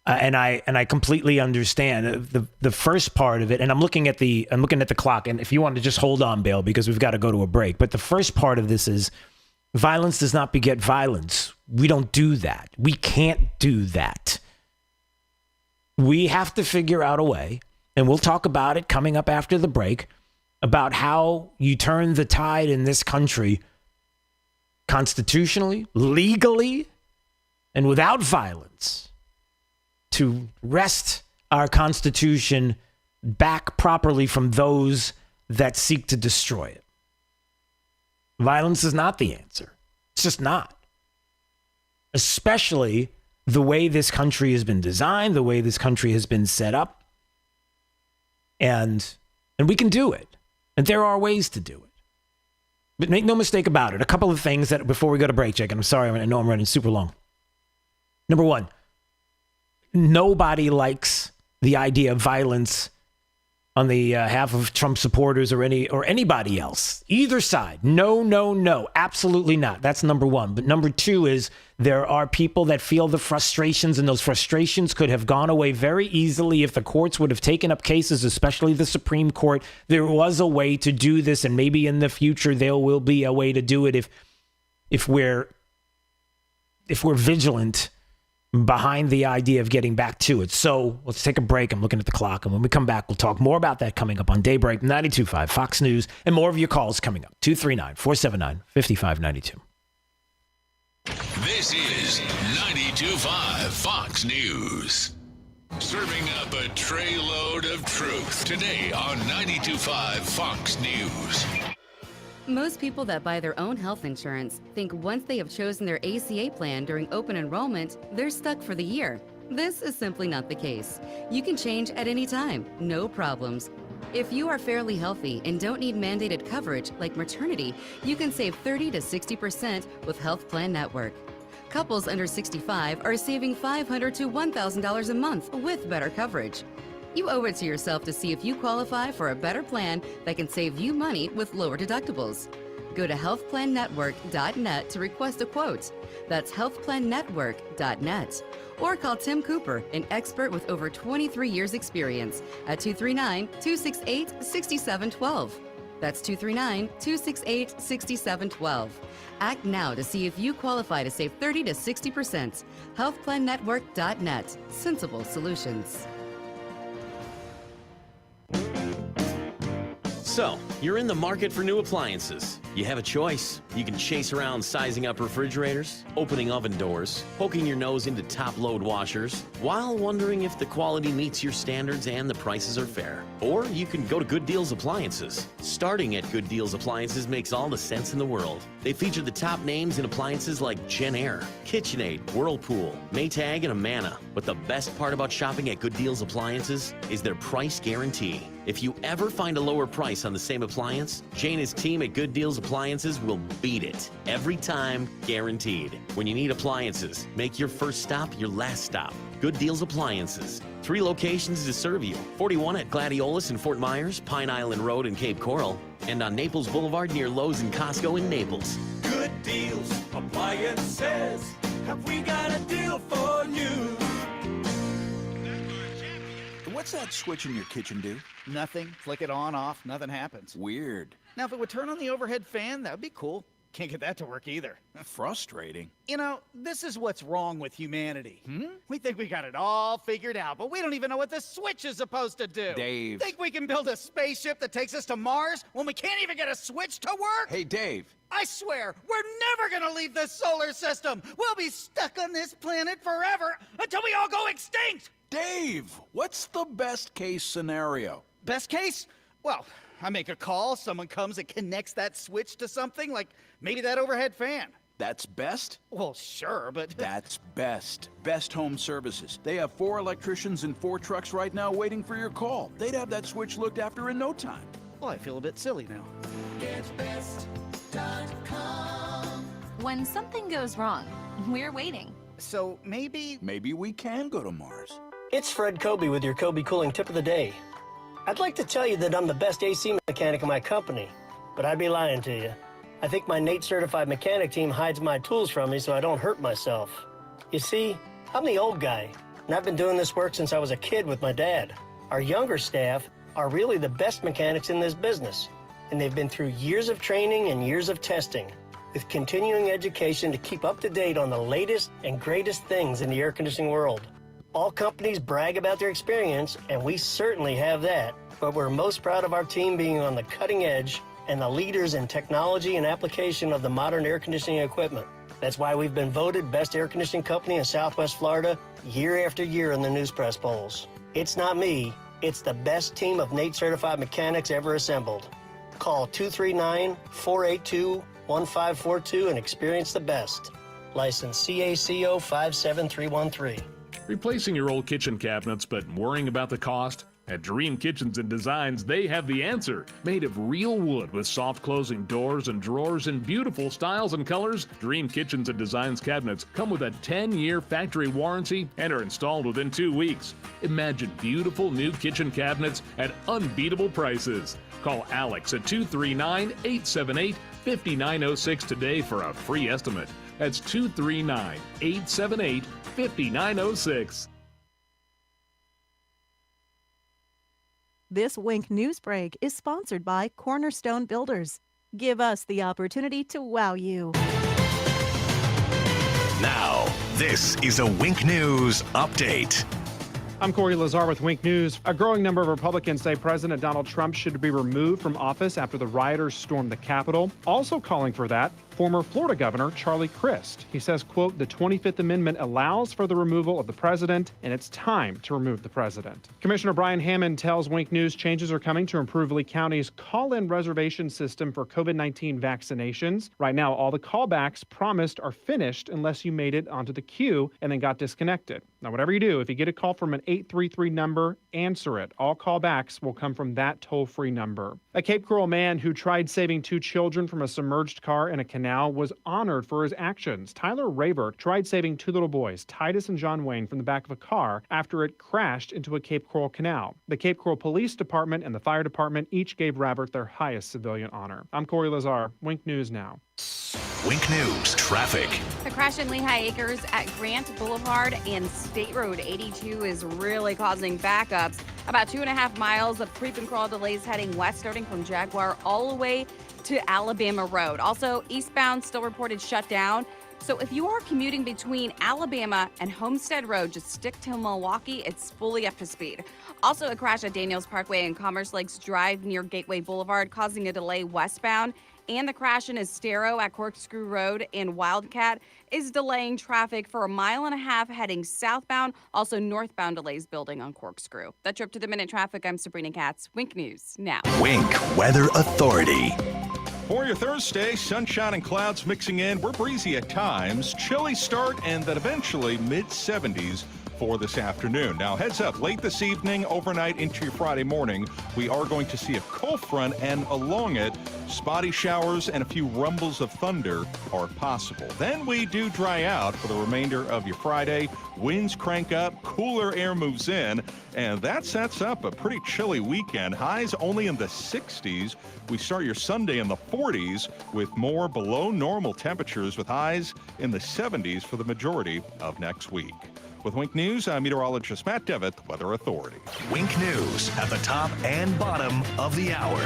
And I completely understand the first part of it. And I'm looking at the clock. And if you want to just hold on, Bill, because we've got to go to a break. But the first part of this is violence does not beget violence. We don't do that. We can't do that. We have to figure out a way, and we'll talk about it coming up after the break, about how you turn the tide in this country constitutionally, legally, and without violence to wrest our Constitution back properly from those that seek to destroy it. Violence is not the answer. It's just not. Especially the way this country has been designed, the way this country has been set up. And we can do it. And there are ways to do it. But make no mistake about it. A couple of things that before we go to break, Jake, and I'm sorry, I know I'm running super long. Number one, nobody likes the idea of violence on the half of Trump supporters or anybody else. Either side. No, absolutely not. That's number one. But number two is there are people that feel the frustrations, and those frustrations could have gone away very easily if the courts would have taken up cases, especially the Supreme Court. There was a way to do this, and maybe in the future there will be a way to do it if we're vigilant behind the idea of getting back to it. So let's take a break. I'm looking at the clock. And when we come back, we'll talk more about that coming up on Daybreak 92.5 Fox News, and more of your calls coming up. 239-479-5592. This is 92.5 Fox News. Serving up a tray load of truth today on 92.5 Fox News. Most people that buy their own health insurance think once they have chosen their ACA plan during open enrollment, they're stuck for the year. This is simply not the case. You can change at any time, no problems. If you are fairly healthy and don't need mandated coverage like maternity, you can save 30 to 60% with Health Plan Network. Couples under 65 are saving $500 to $1,000 a month with better coverage. You owe it to yourself to see if you qualify for a better plan that can save you money with lower deductibles. Go to healthplannetwork.net to request a quote. That's healthplannetwork.net. Or call Tim Cooper, an expert with over 23 years experience, at 239-268-6712. That's 239-268-6712. Act now to see if you qualify to save 30 to 60%. healthplannetwork.net. Sensible solutions. So, you're in the market for new appliances. You have a choice. You can chase around sizing up refrigerators, opening oven doors, poking your nose into top-load washers, while wondering if the quality meets your standards and the prices are fair. Or you can go to Good Deals Appliances. Starting at Good Deals Appliances makes all the sense in the world. They feature the top names in appliances like Genair, KitchenAid, Whirlpool, Maytag, and Amana. But the best part about shopping at Good Deals Appliances is their price guarantee. If you ever find a lower price on the same appliance, Jay and his team at Good Deals Appliances will beat it. Every time, guaranteed. When you need appliances, make your first stop your last stop. Good Deals Appliances. 3 locations to serve you. 41 at Gladiolus in Fort Myers, Pine Island Road in Cape Coral, and on Naples Boulevard near Lowe's and Costco in Naples. Good Deals Appliances. Have we got a deal for you? What's that switch in your kitchen do? Nothing. Flick it on, off, nothing happens. Weird. Now, if it would turn on the overhead fan, that would be cool. Can't get that to work either. Frustrating. You know, this is what's wrong with humanity. We think we got it all figured out, but we don't even know what the switch is supposed to do. Dave. Think we can build a spaceship that takes us to Mars when we can't even get a switch to work? Hey, Dave. I swear, we're never gonna leave the solar system. We'll be stuck on this planet forever until we all go extinct. Dave, what's the best case scenario? Best case? Well, I make a call, someone comes and connects that switch to something, like maybe that overhead fan. That's best? Well, sure, but... That's best. Best Home Services. They have 4 electricians and 4 trucks right now waiting for your call. They'd have that switch looked after in no time. Well, I feel a bit silly now. GetBest.com. When something goes wrong, we're waiting. So maybe... Maybe we can go to Mars. It's Fred Kobe with your Kobe Cooling Tip of the Day. I'd like to tell you that I'm the best AC mechanic in my company, but I'd be lying to you. I think my NATE certified mechanic team hides my tools from me so I don't hurt myself. You see, I'm the old guy, and I've been doing this work since I was a kid with my dad. Our younger staff are really the best mechanics in this business, and they've been through years of training and years of testing, with continuing education to keep up to date on the latest and greatest things in the air conditioning world. All companies brag about their experience, and we certainly have that, but we're most proud of our team being on the cutting edge and the leaders in technology and application of the modern air conditioning equipment. That's why we've been voted best air conditioning company in Southwest Florida year after year in the news press polls. It's not me, it's the best team of NATE certified mechanics ever assembled. Call 239-482-1542 and experience the best. License CACO 57313. Replacing your old kitchen cabinets but worrying about the cost? At Dream Kitchens and Designs, they have the answer. Made of real wood with soft closing doors and drawers in beautiful styles and colors, Dream Kitchens and Designs cabinets come with a 10-year factory warranty and are installed within 2 weeks. Imagine beautiful new kitchen cabinets at unbeatable prices. Call Alex at 239-878-5906 today for a free estimate. That's 239-878-5906. This Wink News Break is sponsored by Cornerstone Builders. Give us the opportunity to wow you. Now, this is a Wink News Update. I'm Corey Lazar with Wink News. A growing number of Republicans say President Donald Trump should be removed from office after the rioters stormed the Capitol. Also calling for that, former Florida Governor Charlie Crist. He says, quote, the 25th Amendment allows for the removal of the president, and it's time to remove the president. Commissioner Brian Hammond tells Wink News changes are coming to improve Lee County's call-in reservation system for COVID-19 vaccinations. Right now, all the callbacks promised are finished unless you made it onto the queue and then got disconnected. Now, whatever you do, if you get a call from an 833 number, answer it. All callbacks will come from that toll-free number. A Cape Coral man who tried saving 2 children from a submerged car in a canal was honored for his actions. Tyler Rayberg tried saving 2 little boys, Titus and John Wayne, from the back of a car after it crashed into a Cape Coral canal. The Cape Coral Police Department and the Fire Department each gave Rabbert their highest civilian honor. I'm Corey Lazar. Wink News now. Wink News Traffic. The crash in Lehigh Acres at Grant Boulevard and State Road 82 is really causing backups. About 2.5 miles of creep and crawl delays heading west, starting from Jaguar all the way to Alabama Road. Also, eastbound still reported shut down. So if you are commuting between Alabama and Homestead Road, just stick to Milwaukee. It's fully up to speed. Also, a crash at Daniels Parkway and Commerce Lakes Drive near Gateway Boulevard, causing a delay westbound. And the crash in Estero at Corkscrew Road and Wildcat is delaying traffic for 1.5 miles heading southbound. Also, northbound delays building on Corkscrew. That's your up-to-the-minute traffic. I'm Sabrina Katz. Wink News now. Wink Weather Authority. For your Thursday, sunshine and clouds mixing in. We're breezy at times, chilly start, and then eventually mid-70s for this afternoon. Now, heads up, late this evening, overnight into your Friday morning, we are going to see a cold front, and along it, spotty showers and a few rumbles of thunder are possible. Then we do dry out for the remainder of your Friday. Winds crank up, cooler air moves in, and that sets up a pretty chilly weekend. Highs only in the 60s. We start your Sunday in the 40s with more below normal temperatures with highs in the 70s for the majority of next week. With Wink News, I'm meteorologist Matt Devitt, the Weather Authority. Wink News at the top and bottom of the hour.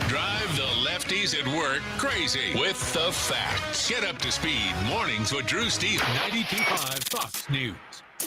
Drive the lefties at work crazy with the facts. Get up to speed mornings with Drew Steele. 92.5 Fox News.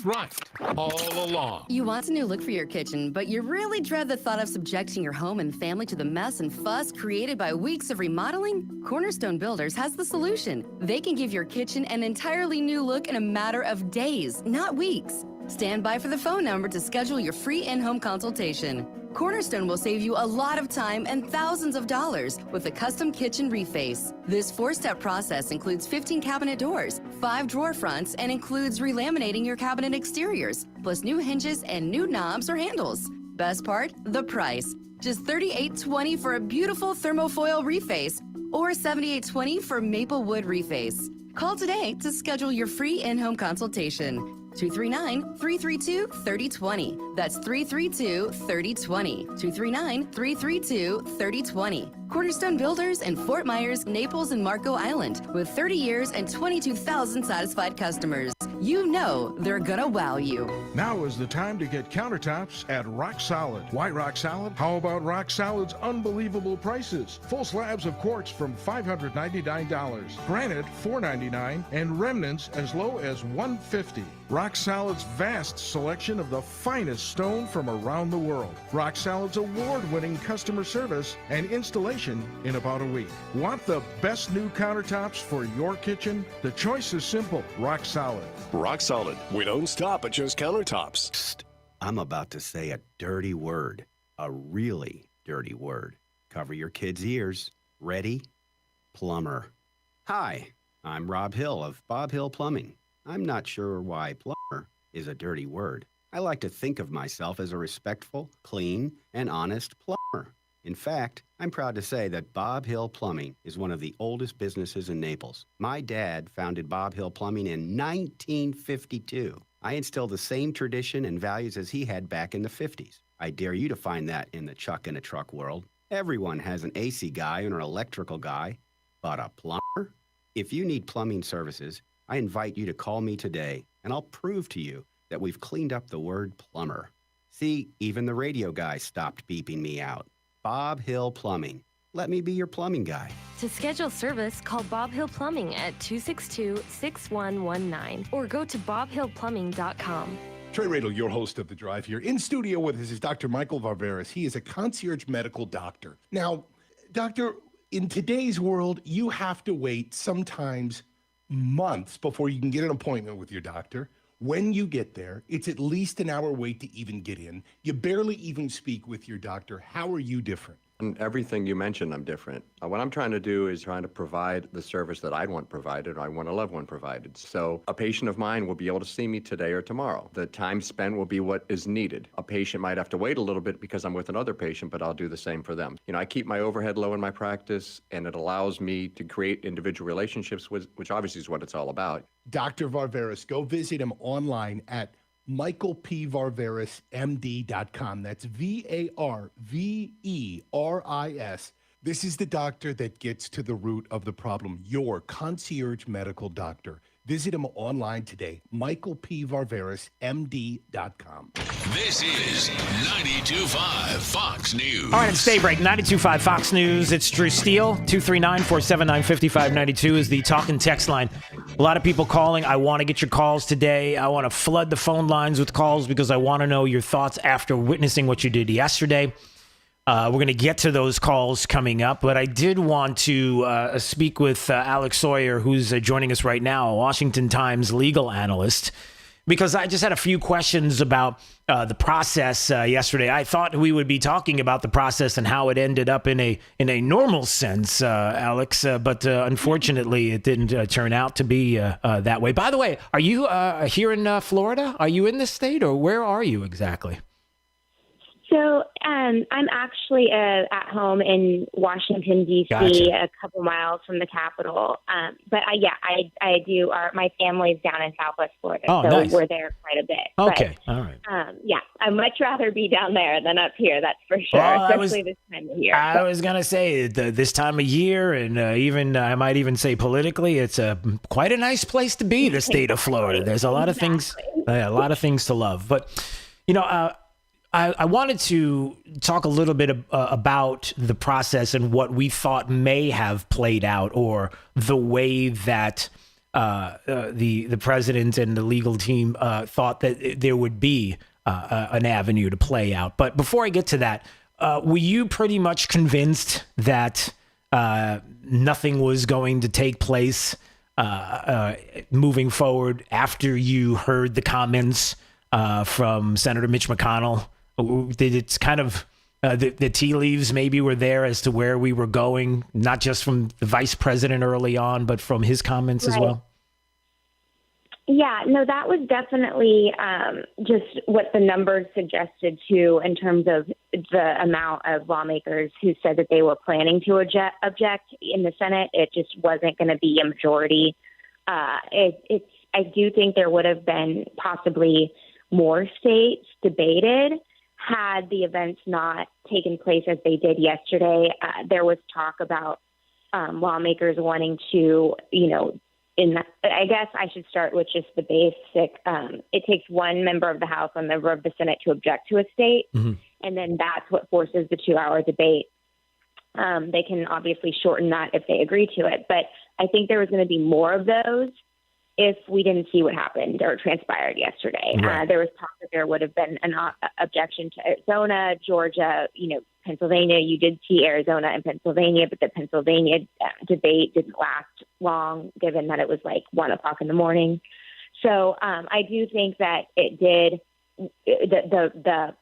Right, all along. You want a new look for your kitchen, but you really dread the thought of subjecting your home and family to the mess and fuss created by weeks of remodeling? Cornerstone Builders has the solution. They can give your kitchen an entirely new look in a matter of days, not weeks. Stand by for the phone number to schedule your free in-home consultation. Cornerstone will save you a lot of time and thousands of dollars with a custom kitchen reface. This 4-step process includes 15 cabinet doors, 5 drawer fronts, and includes relaminating your cabinet exteriors, plus new hinges and new knobs or handles. Best part? The price. Just $38.20 for a beautiful thermofoil reface or $78.20 for maple wood reface. Call today to schedule your free in-home consultation. 239-332-3020. That's 332-3020. 239-332-3020. Cornerstone Builders in Fort Myers, Naples, and Marco Island with 30 years and 22,000 satisfied customers. You know they're gonna wow you. Now is the time to get countertops at Rock Solid. Why Rock Solid? How about Rock Solid's unbelievable prices? Full slabs of quartz from $599, granite $499, and remnants as low as $150. Rock Solid's vast selection of the finest stone from around the world. Rock Solid's award-winning customer service and installation in about a week. Want the best new countertops for your kitchen? The choice is simple. Rock Solid. Rock Solid. We don't stop at just countertops. Psst. I'm about to say a dirty word. A really dirty word. Cover your kids' ears. Ready? Plumber. Hi, I'm Rob Hill of Bob Hill Plumbing. I'm not sure why plumber is a dirty word. I like to think of myself as a respectful, clean, and honest plumber. In fact, I'm proud to say that Bob Hill Plumbing is one of the oldest businesses in Naples. My dad founded Bob Hill Plumbing in 1952. I instilled the same tradition and values as he had back in the 50s. I dare you to find that in the chuck in a truck world. Everyone has an AC guy and an electrical guy, but a plumber? If you need plumbing services, I invite you to call me today, and I'll prove to you that we've cleaned up the word plumber. See, even the radio guy stopped beeping me out. Bob Hill Plumbing. Let me be your plumbing guy. To schedule service, call Bob Hill Plumbing at 262-6119 or go to bobhillplumbing.com. Trey Radel, your host of The Drive here. In studio with us is Dr. Michael Varveris. He is a concierge medical doctor. Now, doctor, in today's world, you have to wait sometimes months before you can get an appointment with your doctor. When you get there, it's at least an hour wait to even get in. You barely even speak with your doctor. How are you different? And everything you mentioned, I'm different. What I'm trying to do is trying to provide the service that I'd want provided, or I want a loved one provided. So a patient of mine will be able to see me today or tomorrow. The time spent will be what is needed. A patient might have to wait a little bit because I'm with another patient, but I'll do the same for them. You know, I keep my overhead low in my practice, and it allows me to create individual relationships, which obviously is what it's all about. Dr. Varveris, go visit him online at michaelpvarverismd.com. That's VARVERIS. This is the doctor that gets to the root of the problem, your concierge medical doctor. Visit him online today, michaelpvarverismd.com. This is 92.5 Fox News. All right, it's Daybreak, 92.5 Fox News. It's Drew Steele. 239-479-5592 is the talk and text line. A lot of people calling. I want to get your calls today. I want to flood the phone lines with calls because I want to know your thoughts after witnessing what you did yesterday. We're going to get to those calls coming up, but I did want to speak with Alex Sawyer, who's joining us right now, a Washington Times legal analyst, because I just had a few questions about the process yesterday. I thought we would be talking about the process and how it ended up in a normal sense, Alex, but unfortunately it didn't turn out to be that way. By the way, are you here in Florida? Are you in this state, or where are you exactly? So I'm actually at home in Washington, D.C., Gotcha. a couple miles from the Capitol. But I do. My family's down in Southwest Florida, Oh, so nice. we're there quite a bit. Okay, all right. But, I'd much rather be down there than up here, that's for sure, Well, especially this time of year. I was going to say this time of year, and I might even say politically, it's quite a nice place to be, the state of Florida. There's a lot of things to love. But, I wanted to talk a little bit about the process and what we thought may have played out, or the way that the president and the legal team thought that there would be an avenue to play out. But before I get to that, were you pretty much convinced that nothing was going to take place moving forward after you heard the comments from Senator Mitch McConnell? Did it's kind of the tea leaves maybe were there as to where we were going, not just from the vice president early on, but from his comments as well? Yeah, no, that was definitely just what the numbers suggested too, in terms of the amount of lawmakers who said that they were planning to object in the Senate. It just wasn't going to be a majority. I do think there would have been possibly more states debated had the events not taken place as they did yesterday. There was talk about lawmakers wanting to, I guess I should start with just the basic. It takes one member of the House, one member of the Senate to object to a state, and then that's what forces the 2-hour debate. They can obviously shorten that if they agree to it, but I think there was going to be more of those if we didn't see what happened or transpired yesterday. Right. There was talk that there would have been an objection to Arizona, Georgia, Pennsylvania. You did see Arizona and Pennsylvania, but the Pennsylvania debate didn't last long, given that it was like 1:00 in the morning. So I do think that it did the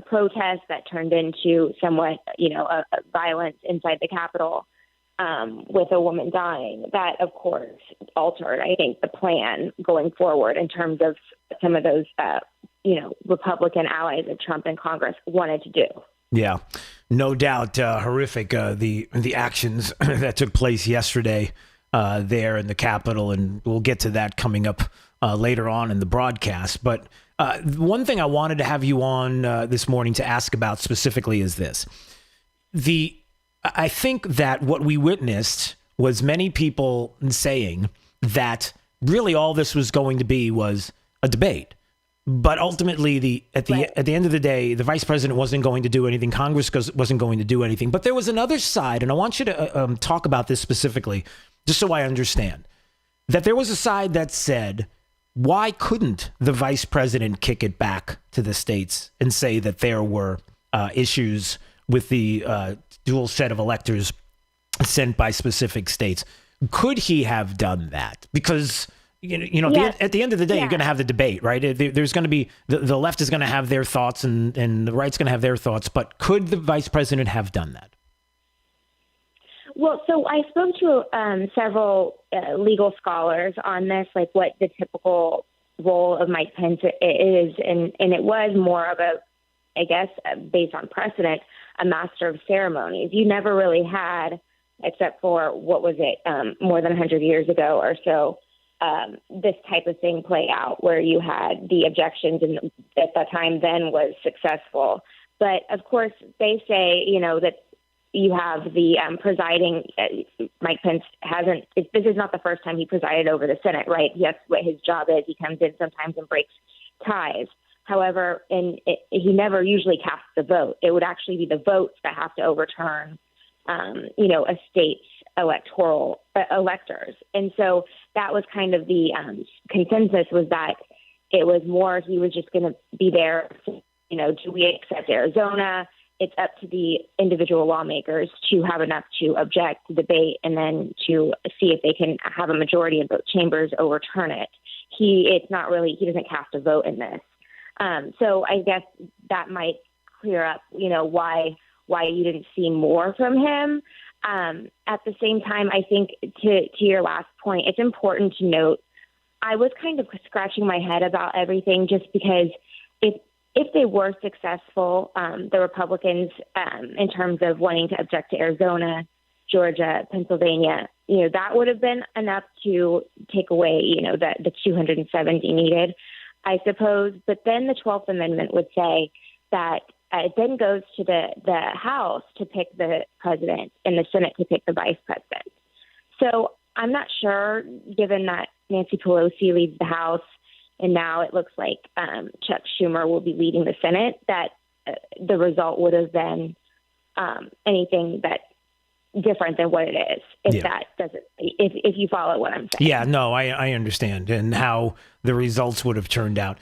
protest that turned into somewhat, a violence inside the Capitol. With a woman dying, that of course altered, I think, the plan going forward in terms of some of those, Republican allies of Trump in Congress wanted to do. Yeah, no doubt. Horrific. The actions that took place yesterday there in the Capitol, and we'll get to that coming up later on in the broadcast. But one thing I wanted to have you on this morning to ask about specifically is this: I think that what we witnessed was many people saying that really all this was going to be was a debate. But ultimately, at the end of the day, the vice president wasn't going to do anything. Congress wasn't going to do anything. But there was another side, and I want you to talk about this specifically, just so I understand, that there was a side that said, why couldn't the vice president kick it back to the states and say that there were issues with the dual set of electors sent by specific states? Could he have done that? Because, yes. At the end of the day, you're going to have the debate, right? There's going to be, the left is going to have their thoughts and the right's going to have their thoughts. But could the vice president have done that? Well, so I spoke to several legal scholars on this, like what the typical role of Mike Pence is. And it was more of a, I guess, based on precedent, a master of ceremonies. You never really had, except for, what was it, more than 100 years ago or so, this type of thing play out where you had the objections and at that time then was successful. But of course, they say, that you have the presiding, Mike Pence this is not the first time he presided over the Senate, right? That's what his job is. He comes in sometimes and breaks ties. However, he never usually casts the vote. It would actually be the votes that have to overturn, a state's electors. And so that was kind of the consensus, was that it was more he was just going to be there. Do we accept Arizona? It's up to the individual lawmakers to have enough to object, to debate, and then to see if they can have a majority in both chambers overturn it. He doesn't cast a vote in this. So I guess that might clear up, why you didn't see more from him. At the same time, I think to your last point, it's important to note, I was kind of scratching my head about everything just because if they were successful, the Republicans, in terms of wanting to object to Arizona, Georgia, Pennsylvania, that would have been enough to take away, the 270 needed, I suppose. But then the 12th Amendment would say that it then goes to the House to pick the president and the Senate to pick the vice president. So I'm not sure, given that Nancy Pelosi leads the House and now it looks like Chuck Schumer will be leading the Senate, that the result would have been anything that different than what it is, if you follow what I'm saying. Yeah, no, I understand, and how the results would have turned out.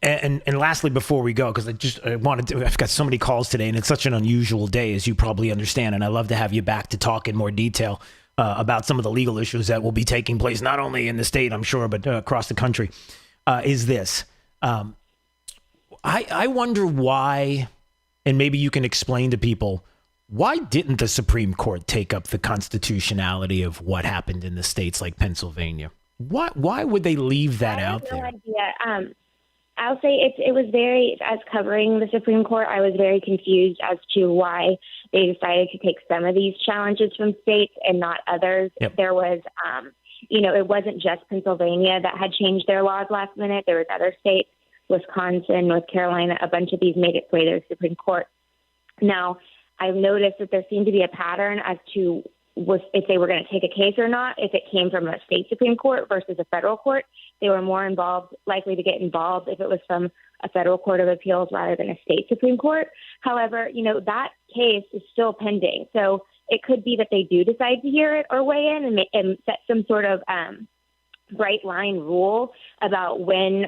And lastly, before we go, because I've got so many calls today, and it's such an unusual day, as you probably understand, and I'd love to have you back to talk in more detail about some of the legal issues that will be taking place, not only in the state, I'm sure, but across the country, is this. I wonder why, and maybe you can explain to people, why didn't the Supreme Court take up the constitutionality of what happened in the states like Pennsylvania? Why would they leave that out there? I have no idea. I'll say it was very, as covering the Supreme Court, I was very confused as to why they decided to take some of these challenges from states and not others. Yep. There was, it wasn't just Pennsylvania that had changed their laws last minute. There was other states, Wisconsin, North Carolina, a bunch of these made its way to the Supreme Court. Now, I've noticed that there seemed to be a pattern as to if they were going to take a case or not. If it came from a state Supreme Court versus a federal court, they were more likely to get involved if it was from a federal court of appeals rather than a state Supreme Court. However, that case is still pending. So it could be that they do decide to hear it or weigh in and set some sort of bright line rule about when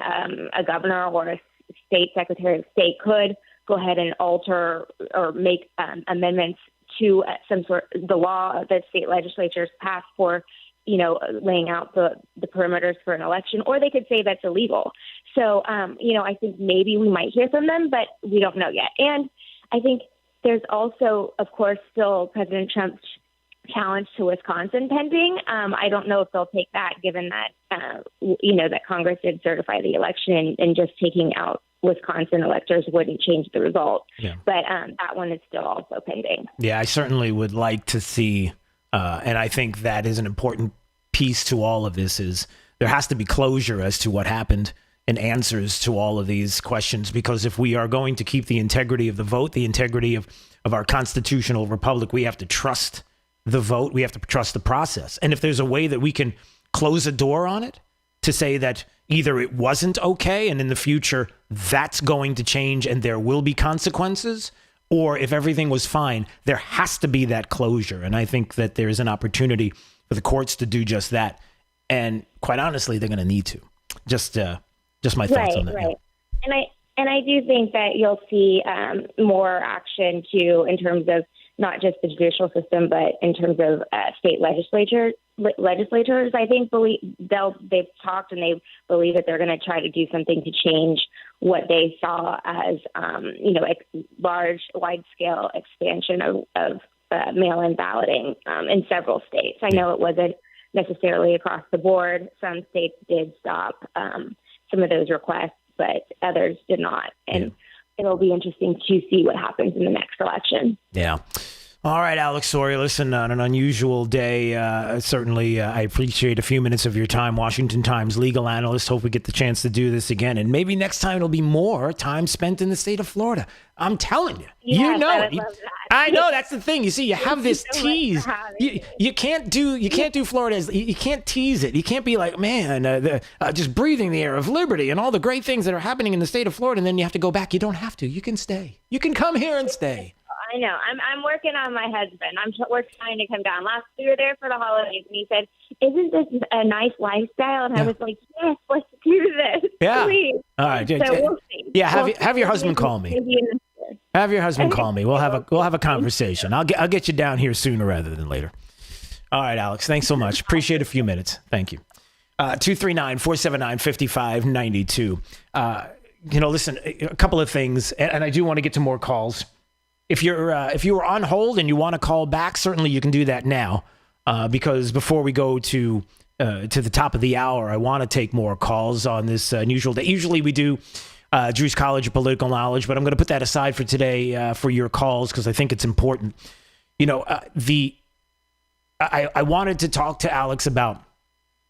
a governor or a state secretary of state could go ahead and alter or make amendments to the law that state legislatures pass for, laying out the perimeters for an election, or they could say that's illegal. So, I think maybe we might hear from them, but we don't know yet. And I think there's also, of course, still President Trump's challenge to Wisconsin pending. I don't know if they'll take that, given that, that Congress did certify the election and just taking out Wisconsin electors wouldn't change the result. Yeah. But that one is still also pending. Yeah, I certainly would like to see, and I think that is an important piece to all of this, is there has to be closure as to what happened and answers to all of these questions, because if we are going to keep the integrity of the vote, the integrity of our constitutional republic, we have to trust the vote. We have to trust the process. And if there's a way that we can close a door on it to say that either it wasn't okay and in the future that's going to change and there will be consequences, or if everything was fine, there has to be that closure. And I think that there's an opportunity for the courts to do just that. And quite honestly, they're going to need to. Just my thoughts on that. Right. And I do think that you'll see more action too, in terms of not just the judicial system, but in terms of state legislators. I think they've talked and they believe that they're going to try to do something to change what they saw as wide scale expansion of mail-in balloting in several states. I know it wasn't necessarily across the board. Some states did stop some of those requests, but others did not. And it'll be interesting to see what happens in the next election. Yeah. All right, Alex Sawyer, listen, on an unusual day, certainly I appreciate a few minutes of your time. Washington Times legal analyst. Hope we get the chance to do this again. And maybe next time it'll be more time spent in the state of Florida. I'm telling you. Yes, you know I it. would love that. I know, that's the thing. You see, you have this tease. You can't do Florida. You can't tease it. You can't be like, man, just breathing the air of liberty and all the great things that are happening in the state of Florida, and then you have to go back. You don't have to. You can stay. You can come here and stay. I know. I'm working on my husband. We're trying to come down. We were there for the holidays, and he said, "Isn't this a nice lifestyle?" And I was like, "Yes, let's do this, Yeah. please." All right. So we'll see. Yeah. Have your husband call me. Have your husband call me. We'll have a conversation. I'll get you down here sooner rather than later. All right, Alex. Thanks so much. Appreciate a few minutes. Thank you. 239-479-5592. Listen, a couple of things, and I do want to get to more calls. If you were on hold and you want to call back, certainly you can do that now, because before we go to the top of the hour, I want to take more calls on this unusual day. Usually we do Drew's College of Political Knowledge, but I'm going to put that aside for today for your calls because I think it's important. You know, I wanted to talk to Alex about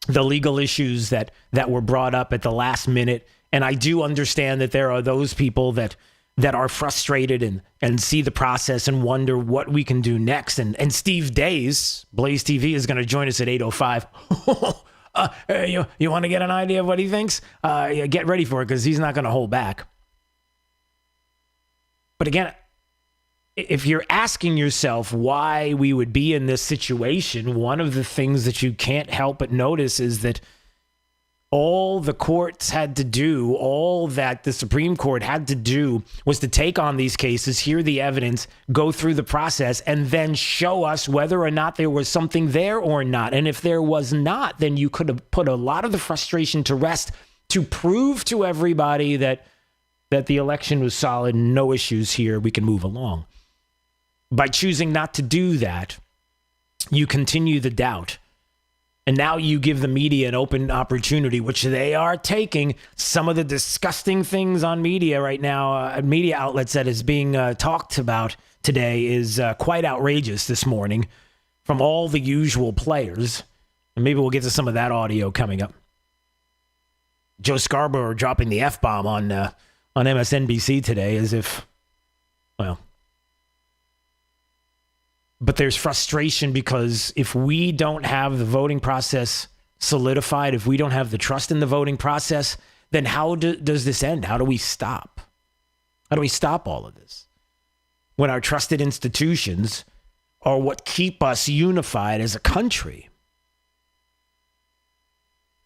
the legal issues that were brought up at the last minute. And I do understand that there are those people that are frustrated and see the process and wonder what we can do next. And Steve Days, Blaze TV, is going to join us at 8:05. You want to get an idea of what he thinks? Get ready for it because he's not going to hold back. But again, if you're asking yourself why we would be in this situation, one of the things that you can't help but notice is that all the courts had to do, all that the Supreme Court had to do was to take on these cases, hear the evidence, go through the process, and then show us whether or not there was something there or not. And if there was not, then you could have put a lot of the frustration to rest to prove to everybody that the election was solid, no issues here, we can move along. By choosing not to do that, you continue the doubt. And now you give the media an open opportunity, which they are taking. Some of the disgusting things on media right now, media outlets that is being talked about today is quite outrageous this morning from all the usual players. And maybe we'll get to some of that audio coming up. Joe Scarborough dropping the F-bomb on MSNBC today as if, well... But there's frustration because if we don't have the voting process solidified, if we don't have the trust in the voting process, then how does this end? How do we stop? How do we stop all of this? When our trusted institutions are what keep us unified as a country.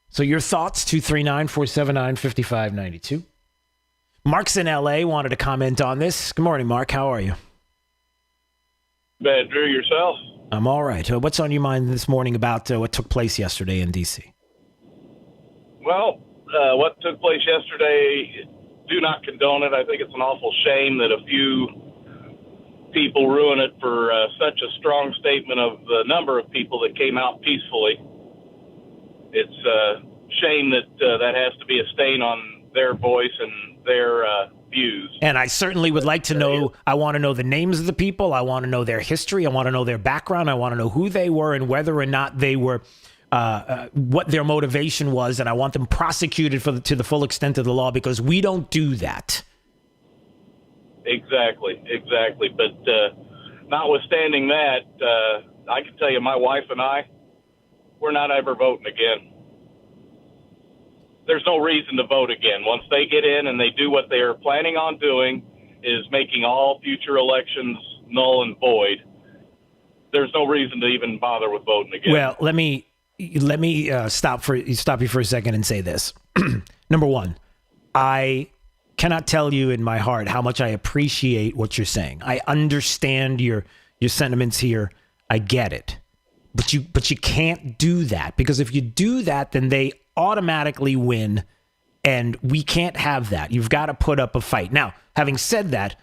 So your thoughts, 239-479-5592. Mark's in L.A., wanted to comment on this. Good morning, Mark. How are you? Bad, Drew, yourself? I'm all right. What's on your mind this morning about what took place yesterday in D.C.? Well, what took place yesterday, do not condone it. I think it's an awful shame that a few people ruin it for such a strong statement of the number of people that came out peacefully. It's a shame that that has to be a stain on their voice and their views. And I certainly would like to know, I want to know the names of the people. I want to know their history. I want to know their background. I want to know who they were and whether or not they were, what their motivation was. And I want them prosecuted to the full extent of the law because we don't do that. Exactly. But notwithstanding that, I can tell you my wife and I, we're not ever voting again. There's no reason to vote again. Once they get in and they do what they are planning on doing, is making all future elections null and void, there's no reason to even bother with voting again. Well, let me stop you for a second and say this. Number one, I cannot tell you in my heart how much I appreciate what you're saying. I understand your sentiments here. I get it. But you can't do that, because if you do that, then they automatically win, and we can't have that. You've got to put up a fight. Now, having said that,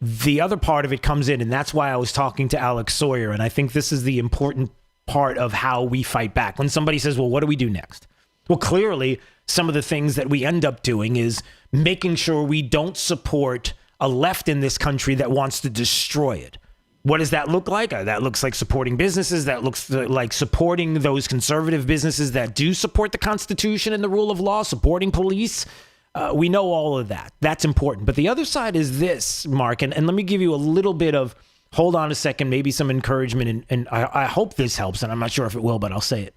the other part of it comes in, and that's why I was talking to Alex Sawyer, and I think this is the important part of how we fight back. When somebody says, well, what do we do next? Well, clearly, some of the things that we end up doing is making sure we don't support a left in this country that wants to destroy it. What does that look like? That looks like supporting businesses. That looks like supporting those conservative businesses that do support the Constitution and the rule of law, supporting police. We know all of that. That's important. But the other side is this, Mark, and let me give you a little bit of, hold on a second, maybe some encouragement, and I hope this helps, and I'm not sure if it will, but I'll say it.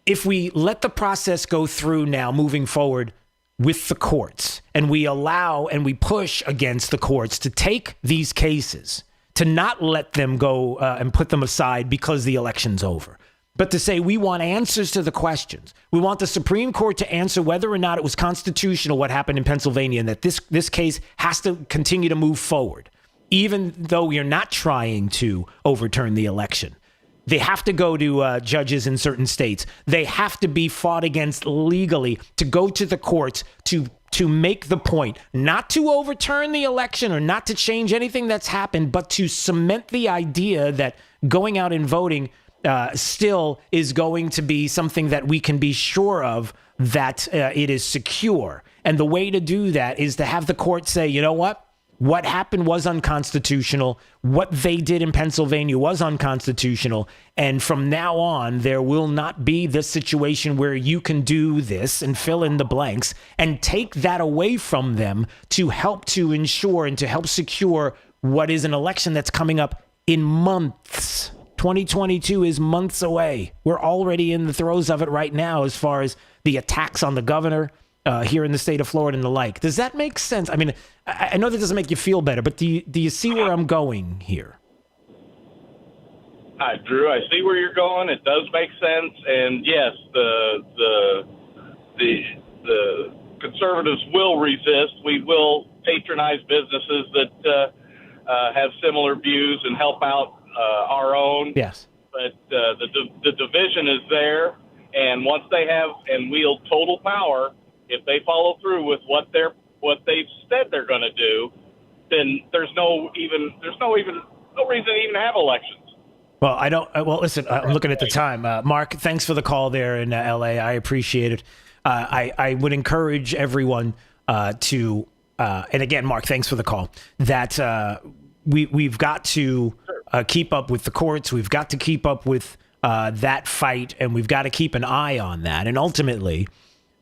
If we let the process go through now moving forward with the courts, and we allow and we push against the courts to take these cases, to not let them go and put them aside because the election's over, but to say we want answers to the questions. We want the Supreme Court to answer whether or not it was constitutional what happened in Pennsylvania, and that this case has to continue to move forward, even though we are not trying to overturn the election. They have to go to judges in certain states. They have to be fought against legally to go to the courts to make the point, not to overturn the election or not to change anything that's happened, but to cement the idea that going out and voting still is going to be something that we can be sure of that it is secure. And the way to do that is to have the court say, you know what happened was unconstitutional. What they did in Pennsylvania was unconstitutional. And from now on, there will not be this situation where you can do this and fill in the blanks and take that away from them to help to ensure and to help secure what is an election that's coming up in months. 2022 is months away. We're already in the throes of it right now as far as the attacks on the governor here in the state of Florida and the like. Does that make sense? I mean, I know that doesn't make you feel better, but do you see where I'm going here? Hi, Drew. I see where you're going. It does make sense. And yes, the conservatives will resist. We will patronize businesses that have similar views and help out our own. Yes. But the division is there, and once they have and wield total power, if they follow through with what they've said they're going to do, then there's no reason to even have elections. Well, listen, I'm looking at the time. Mark, thanks for the call there in L.A. I appreciate it. I would encourage everyone to, and again, Mark, thanks for the call, that we've got to keep up with the courts. We've got to keep up with that fight, and we've got to keep an eye on that. And ultimately,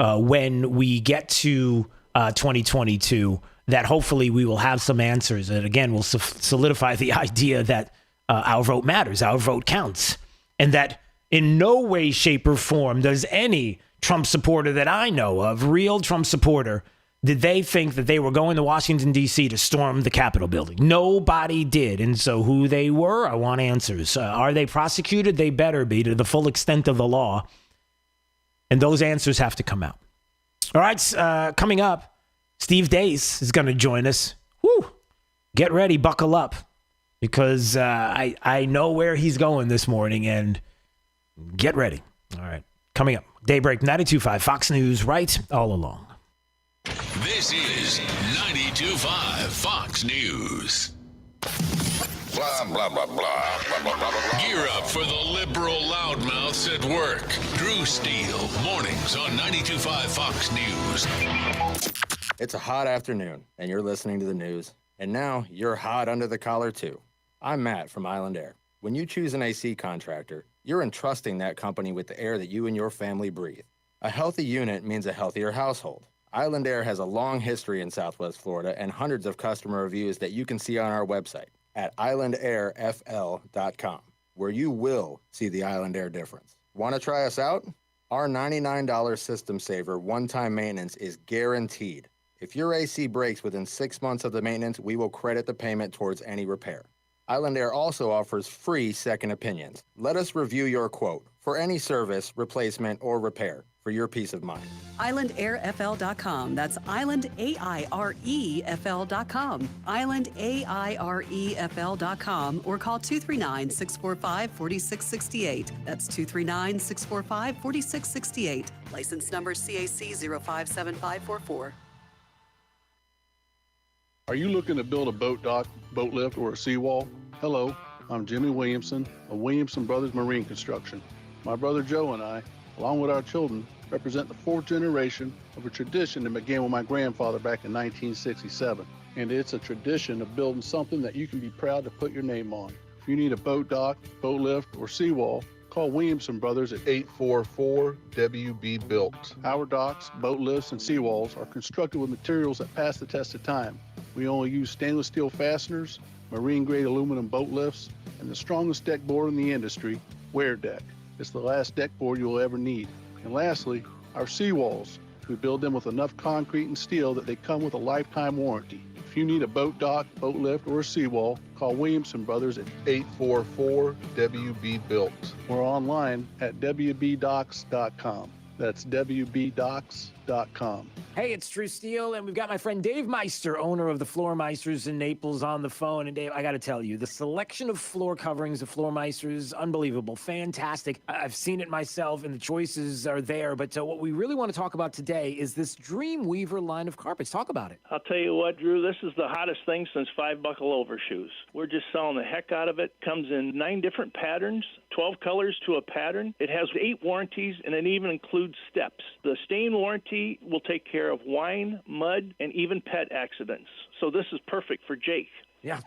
when we get to 2022, that hopefully we will have some answers. And again, we'll solidify the idea that our vote matters, our vote counts, and that in no way, shape, or form does any Trump supporter that I know of, real Trump supporter, did they think that they were going to Washington, D.C. to storm the Capitol building. Nobody did. And so who they were, I want answers. Are they prosecuted? They better be to the full extent of the law. And those answers have to come out. All right, coming up, Steve Dace is going to join us. Woo! Get ready, buckle up, because I know where he's going this morning, and get ready. All right, coming up, Daybreak 92.5 Fox News, right all along. This is 92.5 Fox News. Blah, blah, blah, blah, blah, blah, blah, blah. Gear up for the liberal loudmouths at work. Drew Steele, mornings on 92.5 Fox News. It's a hot afternoon, and you're listening to the news. And now, you're hot under the collar, too. I'm Matt from Island Air. When you choose an AC contractor, you're entrusting that company with the air that you and your family breathe. A healthy unit means a healthier household. Island Air has a long history in Southwest Florida and hundreds of customer reviews that you can see on our website at islandairfl.com, where you will see the Island Air difference. Want to try us out? Our $99 system saver one-time maintenance is guaranteed. If your AC breaks within 6 months of the maintenance, we will credit the payment towards any repair. Island Air also offers free second opinions. Let us review your quote for any service, replacement, or repair for your peace of mind. IslandAirFL.com. That's IslandAirefL.com. IslandAirefL.com or call 239-645-4668. That's 239-645-4668. License number CAC 057544. Are you looking to build a boat dock, boat lift, or a seawall? Hello, I'm Jimmy Williamson of Williamson Brothers Marine Construction. My brother Joe and I, along with our children, represent the fourth generation of a tradition that began with my grandfather back in 1967. And it's a tradition of building something that you can be proud to put your name on. If you need a boat dock, boat lift, or seawall, call Williamson Brothers at 844-WB-BUILT. Our docks, boat lifts, and seawalls are constructed with materials that pass the test of time. We only use stainless steel fasteners, marine-grade aluminum boat lifts, and the strongest deck board in the industry, Wear Deck. It's the last deck board you will ever need. And lastly, our seawalls. We build them with enough concrete and steel that they come with a lifetime warranty. If you need a boat dock, boat lift, or a seawall, call Williamson Brothers at 844-WB-BUILT or online at WBDocks.com. That's WBDocs.com. Hey, it's Drew Steele, and we've got my friend Dave Meister, owner of the Floor Meisters in Naples, on the phone. And Dave, I got to tell you, the selection of floor coverings of Floor Meisters, unbelievable, fantastic. I've seen it myself, and the choices are there. But what we really want to talk about today is this Dreamweaver line of carpets. Talk about it. I'll tell you what, Drew, this is the hottest thing since 5 buckle overshoes. We're just selling the heck out of it. Comes in 9 different patterns, 12 colors to a pattern. It has 8 warranties, and it even includes steps. The stain warranty will take care of wine, mud, and even pet accidents. So this is perfect for Jake. Yeah,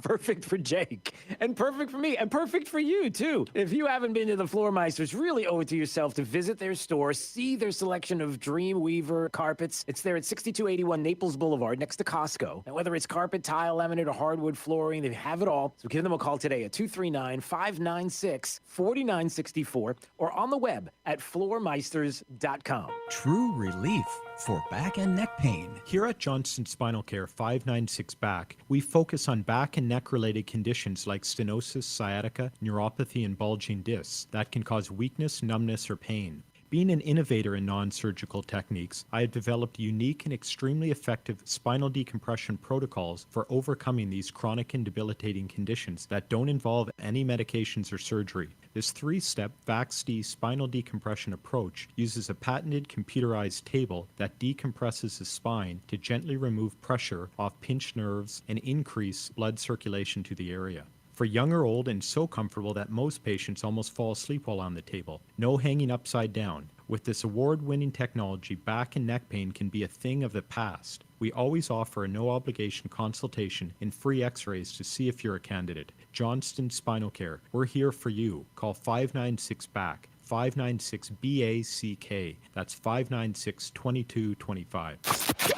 perfect for Jake, and perfect for me, and perfect for you, too. If you haven't been to the Floor Meisters, really owe it to yourself to visit their store, see their selection of Dreamweaver carpets. It's there at 6281 Naples Boulevard, next to Costco. And whether it's carpet, tile, laminate, or hardwood flooring, they have it all. So give them a call today at 239-596-4964 or on the web at floormeisters.com. True relief for back and neck pain. Here at Johnston Spinal Care 596 Back, we focus on back and neck related conditions like stenosis, sciatica, neuropathy, and bulging discs that can cause weakness, numbness, or pain. Being an innovator in non-surgical techniques, I have developed unique and extremely effective spinal decompression protocols for overcoming these chronic and debilitating conditions that don't involve any medications or surgery. This 3-step VAX-D spinal decompression approach uses a patented computerized table that decompresses the spine to gently remove pressure off pinched nerves and increase blood circulation to the area. For young or old, and so comfortable that most patients almost fall asleep while on the table. No hanging upside down. With this award-winning technology, back and neck pain can be a thing of the past. We always offer a no-obligation consultation and free x-rays to see if you're a candidate. Johnston Spinal Care. We're here for you. Call 596-BACK. 596-BACK. That's 596-2225.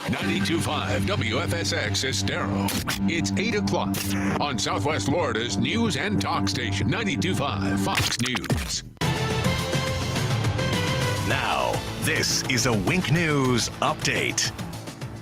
92.5 WFSX Estero. It's 8 o'clock on Southwest Florida's news and talk station, 92.5 Fox News. Now, this is a Wink News update.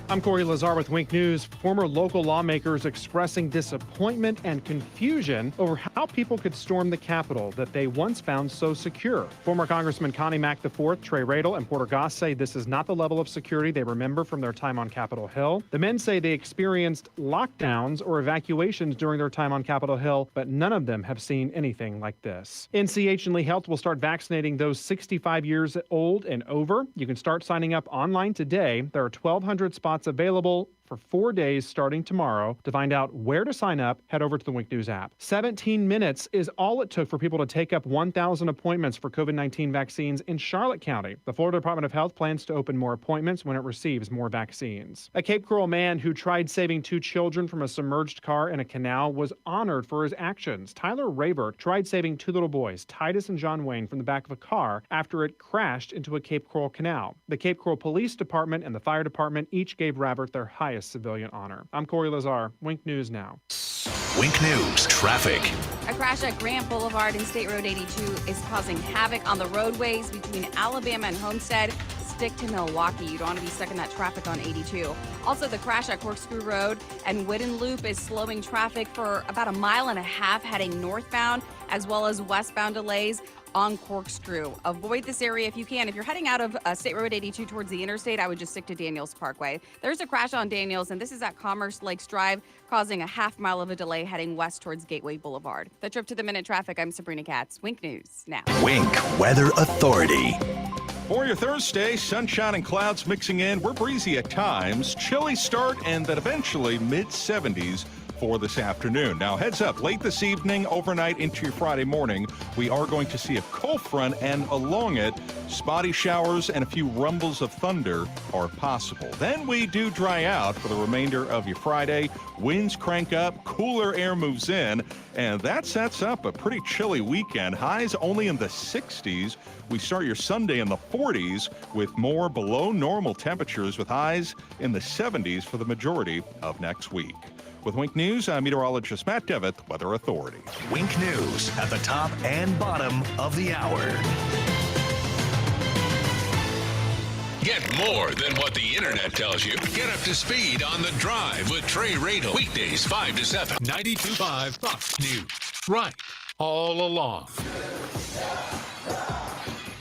I'm Corey Lazar with Wink News. Former local lawmakers expressing disappointment and confusion over how people could storm the Capitol that they once found so secure. Former Congressman Connie Mack IV, Trey Radel, and Porter Goss say this is not the level of security they remember from their time on Capitol Hill. The men say they experienced lockdowns or evacuations during their time on Capitol Hill, but none of them have seen anything like this. NCH and Lee Health will start vaccinating those 65 years old and over. You can start signing up online today. There are 1,200 spots available for 4 days starting tomorrow. To find out where to sign up, head over to the Wink News app. 17 minutes is all it took for people to take up 1,000 appointments for COVID-19 vaccines in Charlotte County. The Florida Department of Health plans to open more appointments when it receives more vaccines. A Cape Coral man who tried saving 2 children from a submerged car in a canal was honored for his actions. Tyler Rayberg tried saving 2 little boys, Titus and John Wayne, from the back of a car after it crashed into a Cape Coral canal. The Cape Coral Police Department and the Fire Department each gave Rabbert their highest civilian honor. I'm Corey Lazar. Wink News now. Wink News traffic. A crash at Grant Boulevard and State Road 82 is causing havoc on the roadways between Alabama and Homestead. Stick to Milwaukee. You don't want to be stuck in that traffic on 82. Also, the crash at Corkscrew Road and Whidden Loop is slowing traffic for about 1.5 miles heading northbound, as well as westbound delays on Corkscrew. Avoid this area if you can. If you're heading out of State Road 82 towards the interstate, I would just stick to Daniels Parkway. There's a crash on Daniels, and this is at Commerce Lakes Drive, causing 1/2 mile of a delay heading west towards Gateway Boulevard. The Trip to the Minute traffic, I'm Sabrina Katz. Wink News now. Wink Weather Authority. For your Thursday, sunshine and clouds mixing in. We're breezy at times, chilly start, and then eventually mid-70s for this afternoon. Now, heads up, late this evening, overnight into your Friday morning, we are going to see a cold front, and along it, spotty showers and a few rumbles of thunder are possible. Then we do dry out for the remainder of your Friday. Winds crank up, cooler air moves in, and that sets up a pretty chilly weekend. Highs only in the 60s. We start your Sunday in the 40s with more below normal temperatures with highs in the 70s for the majority of next week. With Wink News, I'm meteorologist Matt Devitt, Weather Authority. Wink News at the top and bottom of the hour. Get more than what the internet tells you. Get up to speed on The Drive with Trey Radel. Weekdays 5 to 7. 92.5 Fox News. Right all along.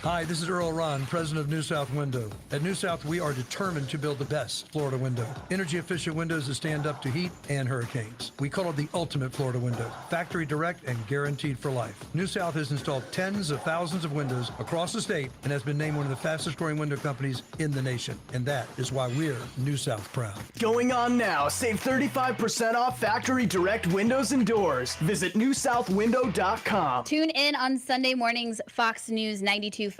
Hi, this is Earl Ron, president of New South Window. At New South, we are determined to build the best Florida window. Energy-efficient windows that stand up to heat and hurricanes. We call it the ultimate Florida window. Factory direct and guaranteed for life. New South has installed tens of thousands of windows across the state and has been named one of the fastest-growing window companies in the nation. And that is why we're New South proud. Going on now. Save 35% off factory direct windows and doors. Visit newsouthwindow.com. Tune in on Sunday mornings, Fox News 92.5,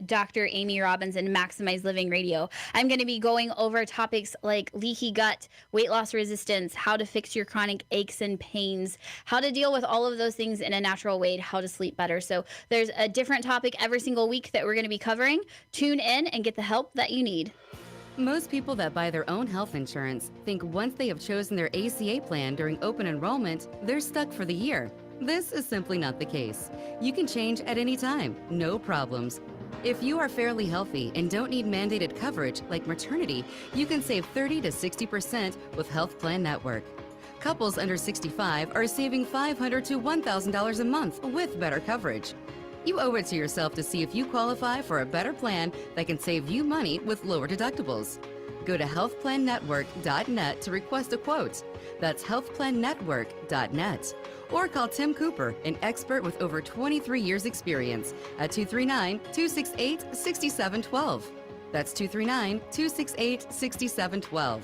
Dr. Amy Robbins and Maximize Living Radio. I'm going to be going over topics like leaky gut, weight loss resistance, how to fix your chronic aches and pains, how to deal with all of those things in a natural way, how to sleep better. So there's a different topic every single week that we're going to be covering. Tune in and get the help that you need. Most people that buy their own health insurance think once they have chosen their ACA plan during open enrollment, they're stuck for the year. This is simply not the case. You can change at any time, no problems. If you are fairly healthy and don't need mandated coverage like maternity, you can save 30 to 60% with Health Plan Network. Couples under 65 are saving $500 to $1,000 a month with better coverage. You owe it to yourself to see if you qualify for a better plan that can save you money with lower deductibles. Go to healthplannetwork.net to request a quote. That's healthplannetwork.net. Or call Tim Cooper, an expert with over 23 years experience, at 239-268-6712. That's 239-268-6712.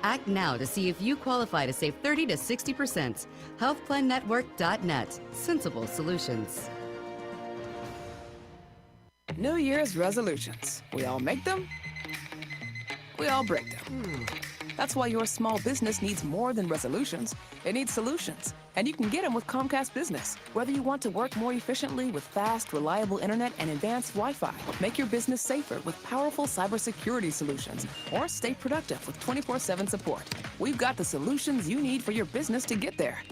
Act now to see if you qualify to save 30 to 60%. healthplannetwork.net. Sensible solutions. New Year's resolutions. We all make them. We all break them. That's why your small business needs more than resolutions. It needs solutions. And you can get them with Comcast Business. Whether you want to work more efficiently with fast, reliable internet and advanced Wi-Fi, make your business safer with powerful cybersecurity solutions, or stay productive with 24/7 support, we've got the solutions you need for your business to get there.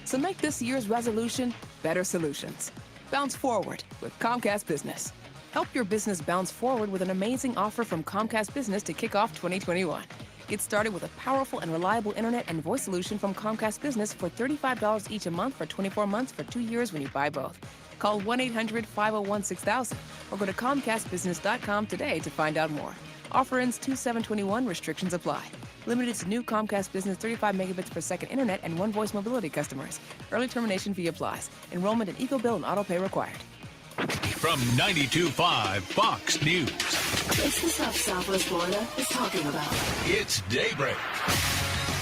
So make this year's resolution better solutions. Bounce forward with Comcast Business. Help your business bounce forward with an amazing offer from Comcast Business to kick off 2021. Get started with a powerful and reliable internet and voice solution from Comcast Business for $35 each a month for 24 months for 2 years when you buy both. Call 1-800-501-6000 or go to ComcastBusiness.com today to find out more. Offer ends 2/7/21. Restrictions apply. Limited to new Comcast Business 35 megabits per second internet and one voice mobility customers. Early termination fee applies. Enrollment in EcoBill and autopay required. From 92.5 Fox News. It's the stuff Southwest Florida is talking about. It's Daybreak.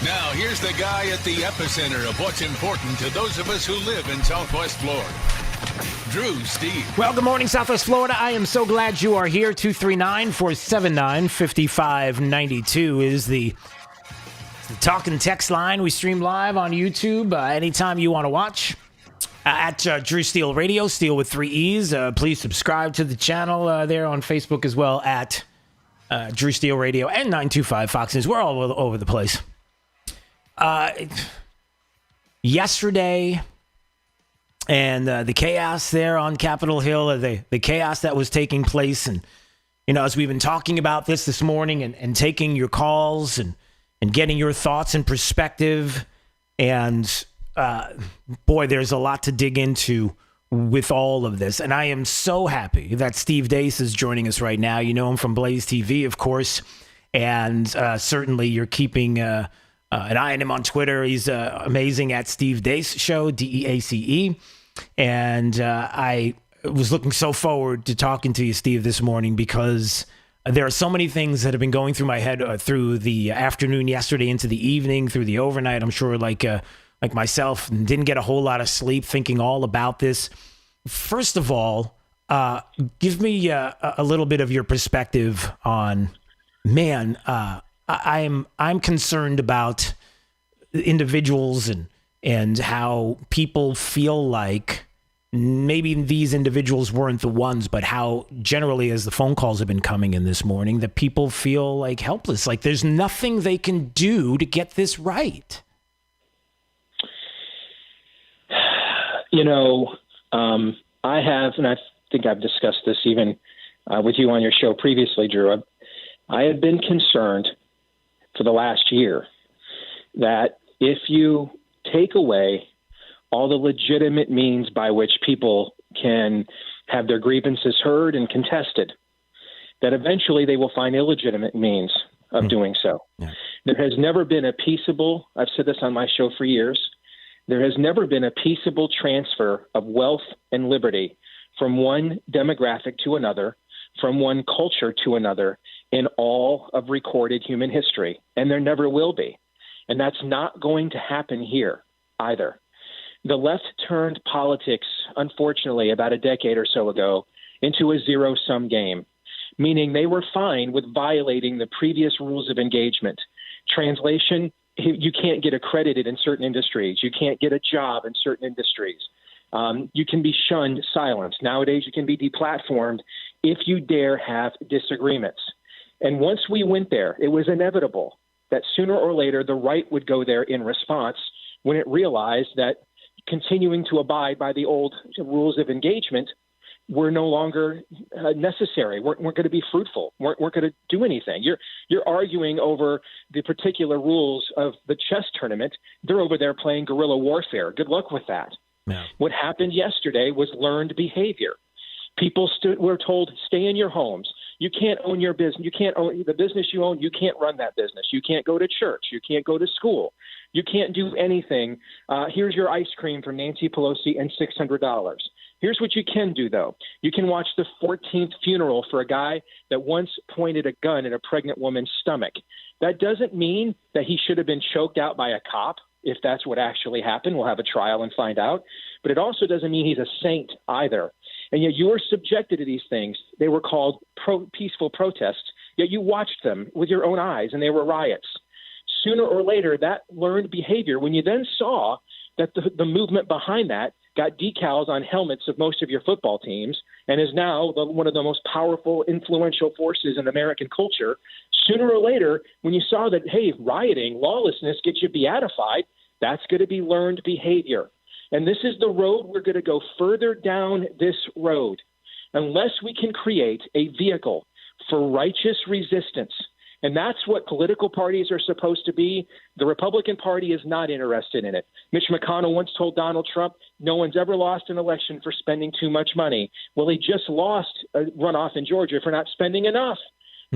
Now, here's the guy at the epicenter of what's important to those of us who live in Southwest Florida. Drew Steve. Well, good morning, Southwest Florida. I am so glad you are here. 239-479-5592 is the talk and text line. We stream live on YouTube anytime you want to watch. At Drew Steele Radio, Steele with 3 E's. Please subscribe to the channel there on Facebook as well at Drew Steele Radio and 925 Fox News. We're all over the place. Yesterday and the chaos there on Capitol Hill, the chaos that was taking place. And, you know, as we've been talking about this morning and taking your calls and getting your thoughts and perspective and... boy, there's a lot to dig into with all of this. And I am so happy that Steve Deace is joining us right now. You know him from Blaze TV, of course. And certainly you're keeping an eye on him on Twitter. He's amazing at Steve Deace Show, DEACE. And I was looking so forward to talking to you, Steve, this morning because there are so many things that have been going through my head through the afternoon yesterday into the evening, through the overnight. I'm sure like myself, didn't get a whole lot of sleep thinking all about this. First of all, give me a little bit of your perspective on, man, I'm concerned about individuals and how people feel like maybe these individuals weren't the ones, but how generally, as the phone calls have been coming in this morning, that people feel like helpless, like there's nothing they can do to get this right. You know, I have, and I think I've discussed this even with you on your show previously, Drew. I have been concerned for the last year that if you take away all the legitimate means by which people can have their grievances heard and contested, that eventually they will find illegitimate means of doing so. Yeah. There has never been a peaceable, I've said this on my show for years, there has never been a peaceable transfer of wealth and liberty from one demographic to another, from one culture to another in all of recorded human history, and there never will be. And that's not going to happen here either. The left turned politics, unfortunately, about a decade or so ago into a zero-sum game, meaning they were fine with violating the previous rules of engagement. Translation, you can't get accredited in certain industries. You can't get a job in certain industries. You can be shunned, silenced. Nowadays, you can be deplatformed if you dare have disagreements. And once we went there, it was inevitable that sooner or later the right would go there in response when it realized that continuing to abide by the old rules of engagement were no longer necessary, weren't going to be fruitful, weren't going to do anything. You're arguing over the particular rules of the chess tournament. They're over there playing guerrilla warfare. Good luck with that. Yeah. What happened yesterday was learned behavior. People were told, stay in your homes. You can't own your business. You can't own the business you own. You can't run that business. You can't go to church. You can't go to school. You can't do anything. Here's your ice cream from Nancy Pelosi and $600. Here's what you can do, though. You can watch the 14th funeral for a guy that once pointed a gun at a pregnant woman's stomach. That doesn't mean that he should have been choked out by a cop. If that's what actually happened, we'll have a trial and find out. But it also doesn't mean he's a saint either. And yet you are subjected to these things. They were called peaceful protests, yet you watched them with your own eyes, and they were riots. Sooner or later, that learned behavior, when you then saw that the movement behind that got decals on helmets of most of your football teams and is now one of the most powerful, influential forces in American culture, sooner or later, when you saw that, hey, rioting, lawlessness gets you beatified, that's going to be learned behavior. And this is the road we're going to go further down this road unless we can create a vehicle for righteous resistance. And that's what political parties are supposed to be. The Republican Party is not interested in it. Mitch McConnell once told Donald Trump, no one's ever lost an election for spending too much money. Well, he just lost a runoff in Georgia for not spending enough,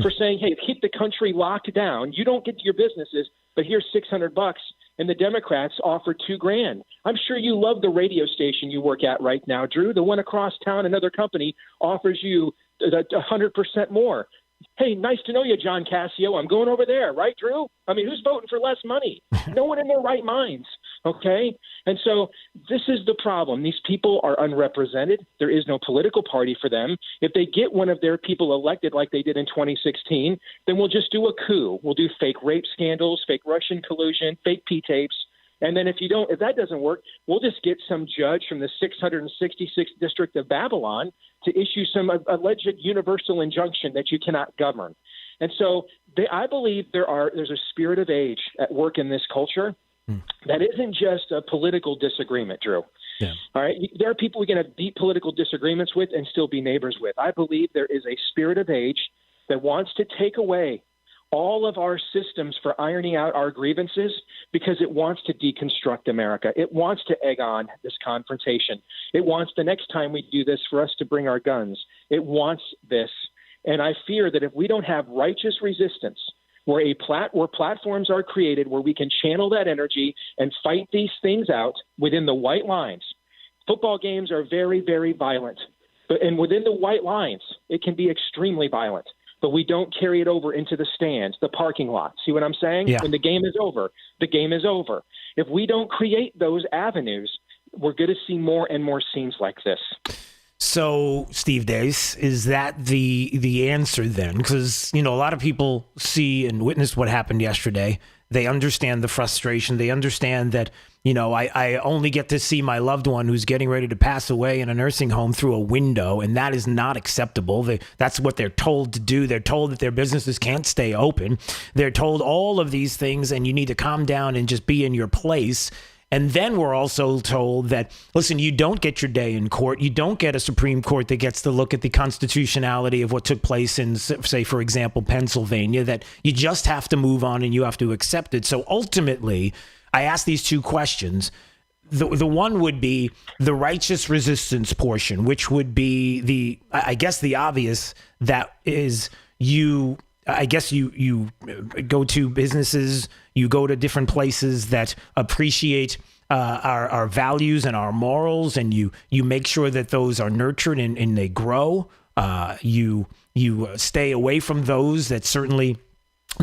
for saying, hey, keep the country locked down. You don't get to your businesses, but here's $600. And the Democrats offer $2,000. I'm sure you love the radio station you work at right now, Drew. The one across town, another company, offers you 100% more. Hey, nice to know you, John Cassio. I'm going over there, right, Drew? I mean, who's voting for less money? No one in their right minds, okay? And so this is the problem. These people are unrepresented. There is no political party for them. If they get one of their people elected like they did in 2016, then we'll just do a coup. We'll do fake rape scandals, fake Russian collusion, fake P-tapes. And then if that doesn't work, we'll just get some judge from the 666th district of Babylon to issue some alleged universal injunction that you cannot govern. And so I believe there's a spirit of age at work in this culture that isn't just a political disagreement, Drew. Yeah. All right. There are people we can have deep political disagreements with and still be neighbors with. I believe there is a spirit of age that wants to take away all of our systems for ironing out our grievances because it wants to deconstruct America. It wants to egg on this confrontation. It wants the next time we do this for us to bring our guns. It wants this. And I fear that if we don't have righteous resistance, where platforms are created where we can channel that energy and fight these things out within the white lines. Football games are very, very violent. And within the white lines, it can be extremely violent. But we don't carry it over into the stands, the parking lot. See what I'm saying? Yeah. When the game is over, the game is over. If we don't create those avenues, we're going to see more and more scenes like this. So, Steve Deace, is that the answer then? Because, a lot of people see and witnessed what happened yesterday. They understand the frustration. They understand that, I only get to see my loved one who's getting ready to pass away in a nursing home through a window, and that is not acceptable. That's what they're told to do. They're told that their businesses can't stay open. They're told all of these things, and you need to calm down and just be in your place. And then we're also told that, listen, you don't get your day in court. You don't get a Supreme Court that gets to look at the constitutionality of what took place in, say, for example, Pennsylvania, that you just have to move on and you have to accept it. So ultimately, I ask these two questions. the one would be the righteous resistance portion, which would be the obvious, that is you go to businesses, you go to different places that appreciate our values and our morals, and you make sure that those are nurtured and they grow. You stay away from those that certainly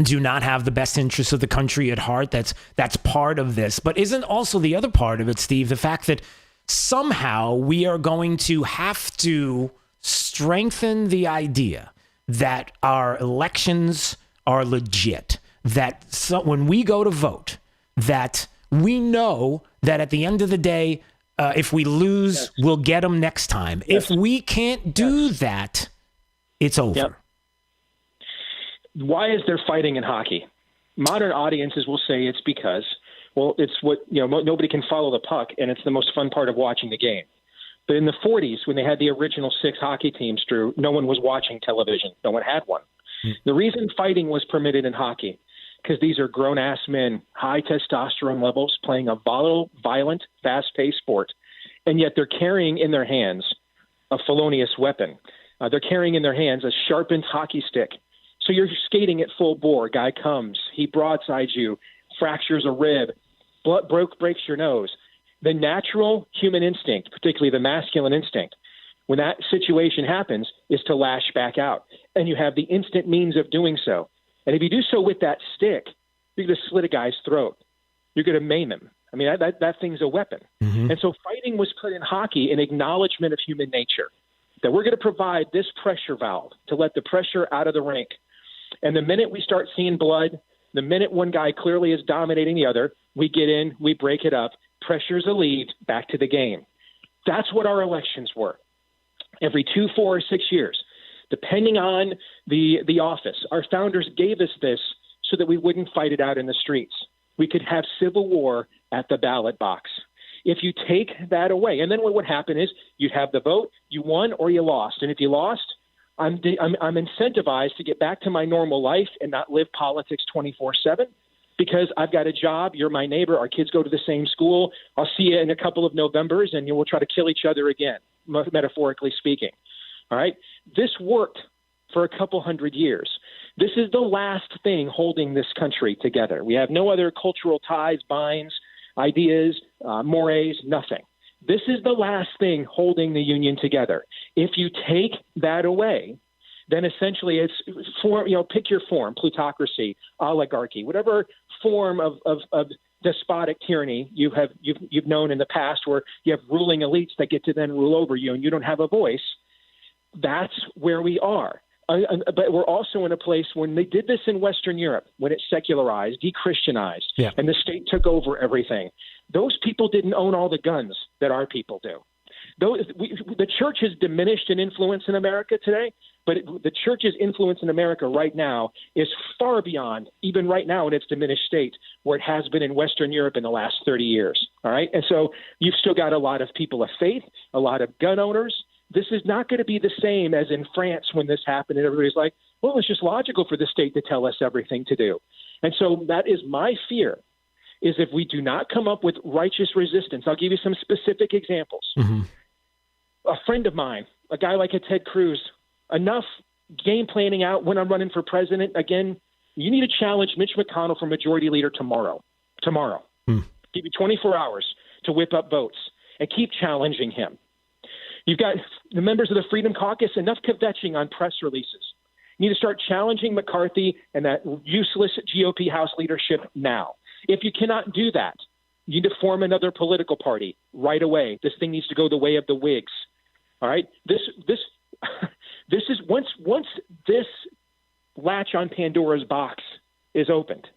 do not have the best interests of the country at heart. That's part of this. But isn't also the other part of it, Steve, the fact that somehow we are going to have to strengthen the idea that our elections are legit, that when we go to vote, that we know that at the end of the day, if we lose, we'll get them next time. If we can't do that, it's over. Yep. Why is there fighting in hockey? Modern audiences will say it's because, well, it's what, nobody can follow the puck, and it's the most fun part of watching the game. But in the 40s, when they had the original 6 hockey teams, Drew, no one was watching television. No one had one. The reason fighting was permitted in hockey, because these are grown-ass men, high testosterone levels, playing a volatile, violent, fast-paced sport, and yet they're carrying in their hands a felonious weapon. They're carrying in their hands a sharpened hockey stick. So you're skating at full bore. Guy comes, he broadsides you, fractures a rib, breaks your nose. The natural human instinct, particularly the masculine instinct, when that situation happens, is to lash back out. And you have the instant means of doing so. And if you do so with that stick, you're going to slit a guy's throat. You're going to maim him. I mean, that thing's a weapon. Mm-hmm. And so fighting was put in hockey in acknowledgement of human nature, that we're going to provide this pressure valve to let the pressure out of the rink. And the minute we start seeing blood, the minute one guy clearly is dominating the other, we get in, we break it up, pressure's alleviated, back to the game. That's what our elections were. Every 2, 4, or 6 years, depending on the office. Our founders gave us this so that we wouldn't fight it out in the streets. We could have civil war at the ballot box. If you take that away, and then what would happen is you'd have the vote, you won or you lost. And if you lost, I'm incentivized to get back to my normal life and not live politics 24/7 because I've got a job. You're my neighbor. Our kids go to the same school. I'll see you in a couple of Novembers, and we'll try to kill each other again, metaphorically speaking. All right? This worked for a couple hundred years. This is the last thing holding this country together. We have no other cultural ties, binds, ideas, mores, nothing. This is the last thing holding the union together. If you take that away, then essentially it's form. Pick your form: plutocracy, oligarchy, whatever form of despotic tyranny you've known in the past, where you have ruling elites that get to then rule over you, and you don't have a voice. That's where we are. But we're also in a place when they did this in Western Europe, when it secularized, de-Christianized, and the state took over everything. Those people didn't own all the guns that our people do. The church has diminished in influence in America today, but the church's influence in America right now is far beyond, even right now in its diminished state, where it has been in Western Europe in the last 30 years. All right? And so you've still got a lot of people of faith, a lot of gun owners. This is not going to be the same as in France when this happened, and everybody's like, well, it's just logical for the state to tell us everything to do. And so that is my fear, is if we do not come up with righteous resistance. I'll give you some specific examples. Mm-hmm. A friend of mine, a guy like a Ted Cruz, enough game planning out when I'm running for president. Again, you need to challenge Mitch McConnell for majority leader tomorrow. Give you 24 hours to whip up votes and keep challenging him. You've got the members of the Freedom Caucus, enough kvetching on press releases. You need to start challenging McCarthy and that useless GOP House leadership now. If you cannot do that, you need to form another political party right away. This thing needs to go the way of the Whigs. All right? This is once this latch on Pandora's box is opened,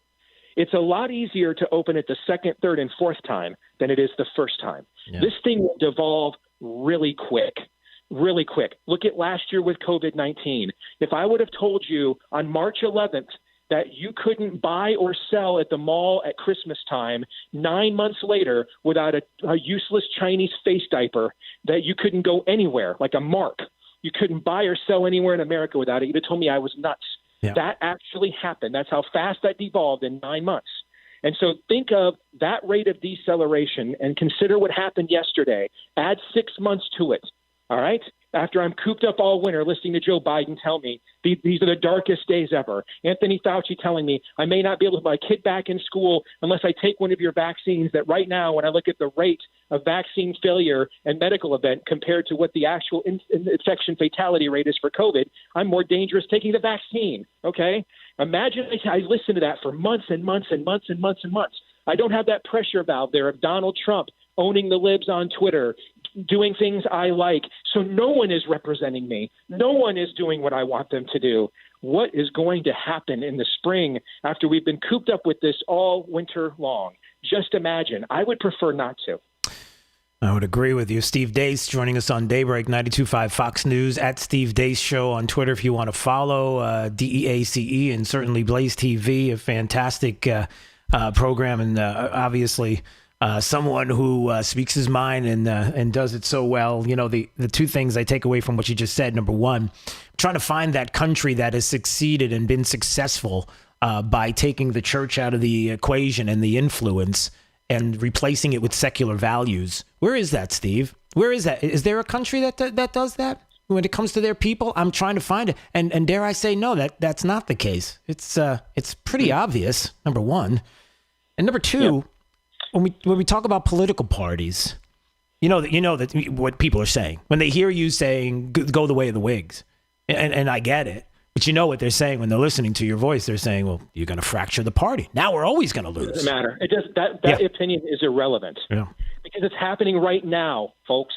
it's a lot easier to open it the second, third, and fourth time than it is the first time. Yeah. This thing will devolve really quick. Look at last year with COVID-19. If I would have told you on March 11th that you couldn't buy or sell at the mall at Christmas time 9 months later without a useless Chinese face diaper, that you couldn't go anywhere, like a mark. You couldn't buy or sell anywhere in America without it. You'd have told me I was nuts. Yeah. That actually happened. That's how fast that devolved in 9 months. And so think of that rate of deceleration and consider what happened yesterday. Add 6 months to it, all right? After I'm cooped up all winter listening to Joe Biden tell me these are the darkest days ever. Anthony Fauci telling me I may not be able to put my kid back in school unless I take one of your vaccines, that right now when I look at the rate of vaccine failure and medical event compared to what the actual infection fatality rate is for COVID, I'm more dangerous taking the vaccine, okay? Imagine I listened to that for months and months and months and months and months. I don't have that pressure valve there of Donald Trump owning the libs on Twitter, doing things I like. So no one is representing me. No one is doing what I want them to do. What is going to happen in the spring after we've been cooped up with this all winter long? Just imagine. I would prefer not to. I would agree with you. Steve Deace joining us on Daybreak 92.5 Fox News, at Steve Deace Show on Twitter if you want to follow, DEACE, and certainly Blaze TV, a fantastic program, and obviously someone who speaks his mind and does it so well. You know, the two things I take away from what you just said: number one, trying to find that country that has succeeded and been successful by taking the church out of the equation and the influence and replacing it with secular values. Where is that, Steve? Where is that? Is there a country that does that when it comes to their people? I'm trying to find it, and dare I say, no, that's not the case. It's pretty obvious. Number one, and number two. Yeah. When we talk about political parties, you know that what people are saying when they hear you saying go the way of the Whigs, and I get it, but you know what they're saying when they're listening to your voice. They're saying, well, you're going to fracture the party. Now we're always going to lose. It doesn't matter. It just that opinion is irrelevant because it's happening right now, folks.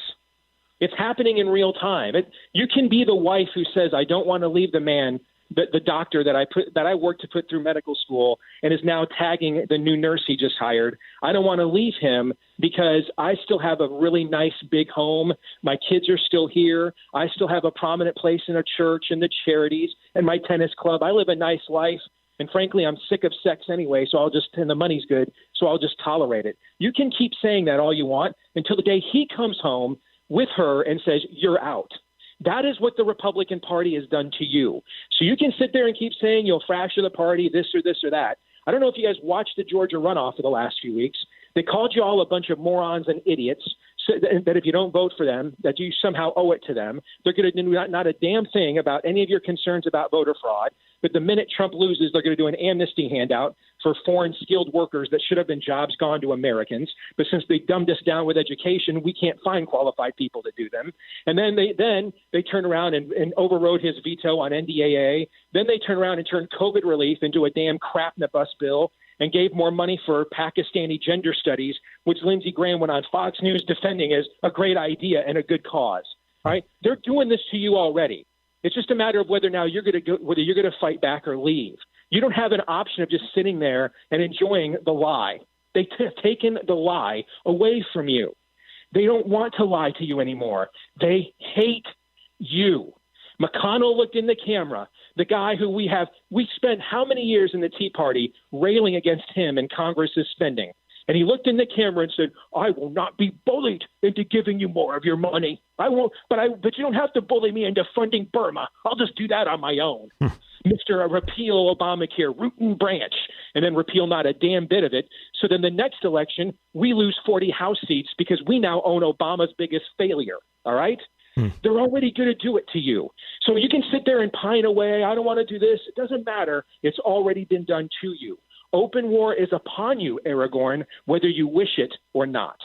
It's happening in real time. You can be the wife who says, I don't want to leave the man, the doctor that I worked to put through medical school and is now tagging the new nurse he just hired. I don't want to leave him because I still have a really nice big home. My kids are still here. I still have a prominent place in a church and the charities and my tennis club. I live a nice life. And frankly, I'm sick of sex anyway, and the money's good, so I'll just tolerate it. You can keep saying that all you want until the day he comes home with her and says, you're out. That is what the Republican Party has done to you. So you can sit there and keep saying you'll fracture the party, this or that. I don't know if you guys watched the Georgia runoff for the last few weeks. They called you all a bunch of morons and idiots, so that if you don't vote for them, that you somehow owe it to them. They're going to do not a damn thing about any of your concerns about voter fraud. But the minute Trump loses, they're going to do an amnesty handout for foreign skilled workers that should have been jobs gone to Americans. But since they dumbed us down with education, we can't find qualified people to do them. And then they turn around and overrode his veto on NDAA. Then they turn around and turn COVID relief into a damn crap-in-a-bus bill and gave more money for Pakistani gender studies, which Lindsey Graham went on Fox News defending as a great idea and a good cause. All right? They're doing this to you already. It's just a matter of whether now you're going to fight back or leave. You don't have an option of just sitting there and enjoying the lie. They've taken the lie away from you. They don't want to lie to you anymore. They hate you. McConnell looked in the camera, the guy who we spent how many years in the Tea Party railing against him and Congress's spending. And he looked in the camera and said, I will not be bullied into giving you more of your money. I won't, but you don't have to bully me into funding Burma. I'll just do that on my own. Mr. Repeal Obamacare, root and branch, and then repeal not a damn bit of it. So then the next election, we lose 40 House seats because we now own Obama's biggest failure. All right? They're already going to do it to you. So you can sit there and pine away. I don't want to do this. It doesn't matter. It's already been done to you. Open war is upon you, Aragorn, whether you wish it or not.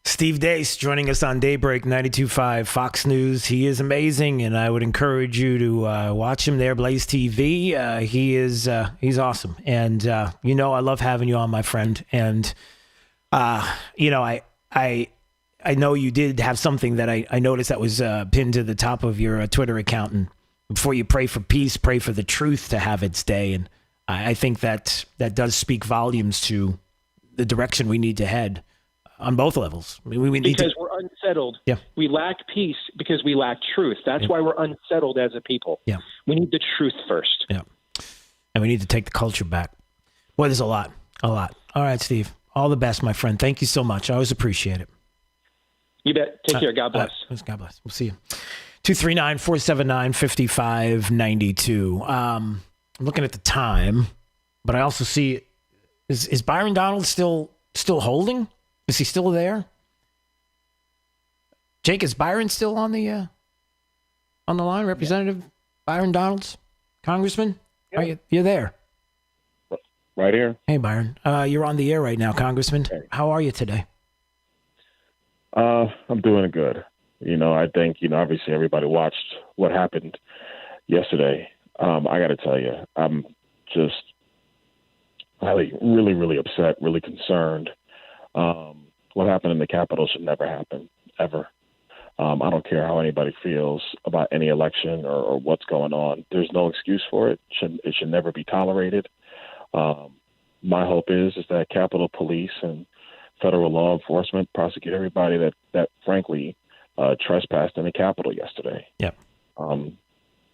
Steve Deace joining us on Daybreak 92.5 Fox News. He is amazing, and I would encourage you to watch him there, Blaze TV. He's awesome. And, I love having you on, my friend. And, I know you did have something that I noticed that was pinned to the top of your Twitter account. And before you pray for peace, pray for the truth to have its day. And I think that does speak volumes to the direction we need to head on both levels. We need because we're unsettled. Yeah. We lack peace because we lack truth. That's why we're unsettled as a people. Yeah. We need the truth first. Yeah. And we need to take the culture back. Boy, there's a lot. All right, Steve. All the best, my friend. Thank you so much. I always appreciate it. You bet. Take care. God bless. God bless. We'll see you. 239-479-5592. I'm looking at the time, but I also see Is Byron Donald still holding? Is he still there? Jake, is Byron still on the line? Representative Byron Donalds, Congressman, are you there? Right here. Hey, Byron, you're on the air right now, Congressman. Hey. How are you today? I'm doing good. I think obviously everybody watched what happened yesterday. I got to tell you, I'm just really, really upset, really concerned. What happened in the Capitol should never happen, ever. I don't care how anybody feels about any election or what's going on. There's no excuse for it. It should never be tolerated. My hope is that Capitol Police and federal law enforcement prosecute everybody that frankly trespassed in the Capitol yesterday. Yeah.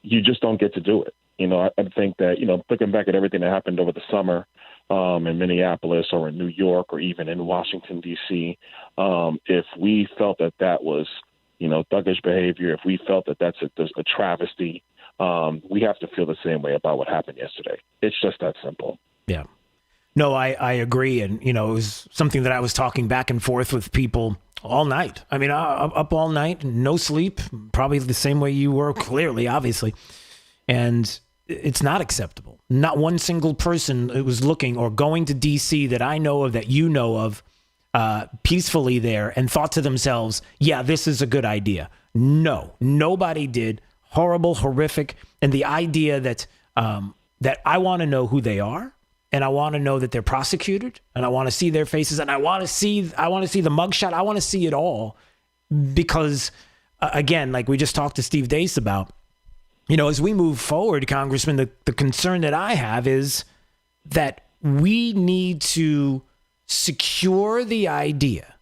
You just don't get to do it. I think that, looking back at everything that happened over the summer in Minneapolis or in New York or even in Washington, D.C., if we felt that was, thuggish behavior, if we felt that that's a travesty, we have to feel the same way about what happened yesterday. It's just that simple. Yeah. No, I agree. And, it was something that I was talking back and forth with people all night. I mean, up all night, no sleep, probably the same way you were, clearly, obviously. And it's not acceptable. Not one single person who was looking or going to D.C. that I know of, that you know of, peacefully there and thought to themselves, yeah, this is a good idea. No, nobody did. Horrible, horrific. And the idea that that I want to know who they are, and I want to know that they're prosecuted, and I want to see their faces, and I want to see the mugshot. I want to see it all because, again, like we just talked to Steve Deace about, as we move forward, Congressman, the concern that I have is that we need to secure the idea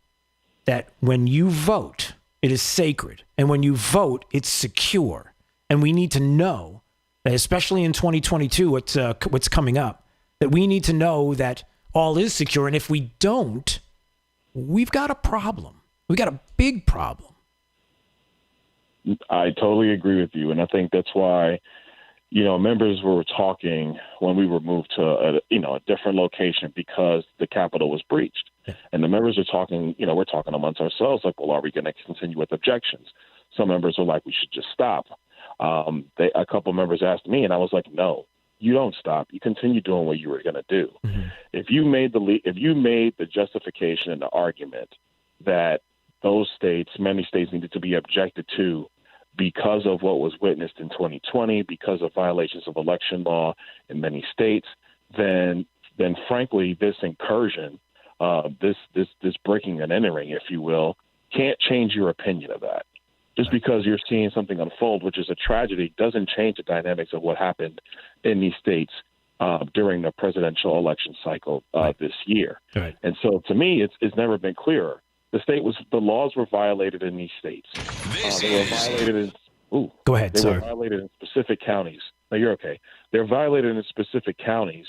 that when you vote, it is sacred, and when you vote, it's secure. And we need to know that, especially in 2022, what's coming up, that we need to know that all is secure. And if we don't, we've got a problem. We've got a big problem. I totally agree with you. And I think that's why, members were talking when we were moved to a different location because the Capitol was breached. Yeah. And the members are talking, we're talking amongst ourselves like, well, are we going to continue with objections? Some members are like, we should just stop. A couple members asked me, and I was like, no. You don't stop. You continue doing what you were going to do. Mm-hmm. If you made the justification and the argument that many states needed to be objected to because of what was witnessed in 2020, because of violations of election law in many states, then frankly, this incursion, this breaking and entering, if you will, can't change your opinion of that. Just because you're seeing something unfold, which is a tragedy, doesn't change the dynamics of what happened in these states during the presidential election cycle this year. Right. And so, to me, it's never been clearer. The laws were violated in these states. They were violated in. Go ahead. They were violated in specific counties. No, you're okay. They're violated in specific counties,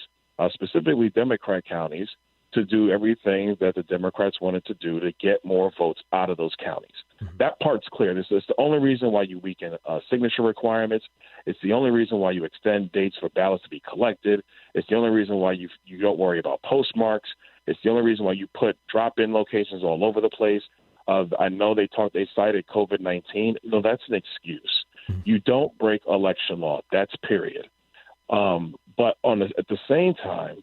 specifically Democrat counties, to do everything that the Democrats wanted to do to get more votes out of those counties. Mm-hmm. That part's clear. This is the only reason why you weaken signature requirements. It's the only reason why you extend dates for ballots to be collected. It's the only reason why you don't worry about postmarks. It's the only reason why you put drop-in locations all over the place. I know they cited COVID-19. No, that's an excuse. Mm-hmm. You don't break election law. That's period. But at the same time,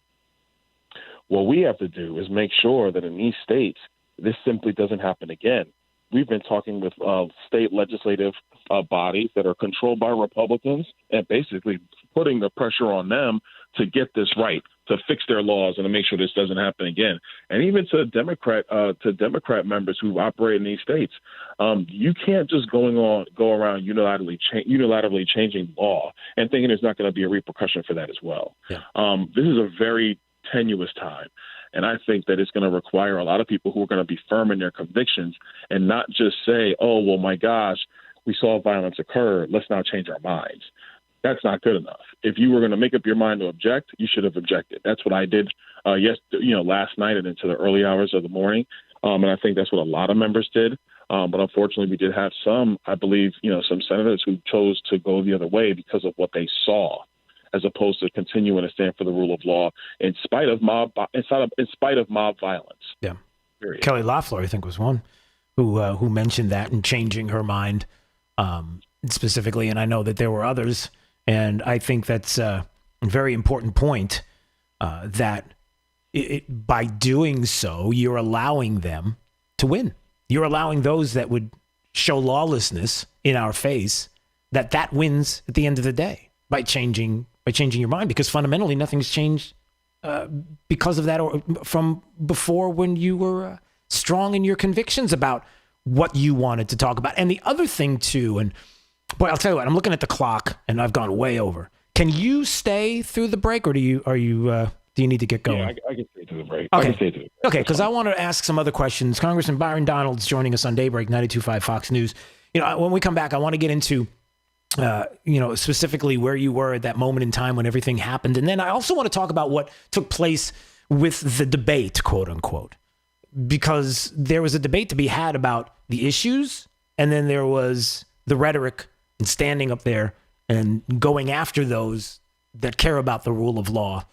what we have to do is make sure that in these states, this simply doesn't happen again. We've been talking with state legislative bodies that are controlled by Republicans and basically putting the pressure on them to get this right, to fix their laws and to make sure this doesn't happen again. And even to Democrat members who operate in these states, you can't just go around unilaterally changing law and thinking there's not going to be a repercussion for that as well. Yeah. This is a very tenuous time. And I think that it's going to require a lot of people who are going to be firm in their convictions and not just say, oh, well, my gosh, we saw violence occur. Let's now change our minds. That's not good enough. If you were going to make up your mind to object, you should have objected. That's what I did last night and into the early hours of the morning. And I think that's what a lot of members did. But unfortunately, we did have some, I believe, some senators who chose to go the other way because of what they saw. as opposed to continuing to stand for the rule of law in spite of mob violence. Yeah. Period. Kelly Loeffler, I think, was one who mentioned that and changing her mind specifically. And I know that there were others. And I think that's a very important point that by doing so, you're allowing them to win. You're allowing those that would show lawlessness in our face that wins at the end of the day by changing your mind, because fundamentally nothing's changed because of that or from before, when you were strong in your convictions about what you wanted to talk about. And the other thing too, and boy, I'll tell you what, I'm looking at the clock and I've gone way over. Can you stay through the break, or do you need to get going? Yeah, I can stay through the break. Okay. I can stay through the break. Okay, because I want to ask some other questions. Congressman Byron Donalds joining us on Daybreak 92.5 Fox News. When we come back, I want to get into specifically where you were at that moment in time when everything happened. And then I also want to talk about what took place with the debate, quote unquote, because there was a debate to be had about the issues. And then there was the rhetoric and standing up there and going after those that care about the rule of law.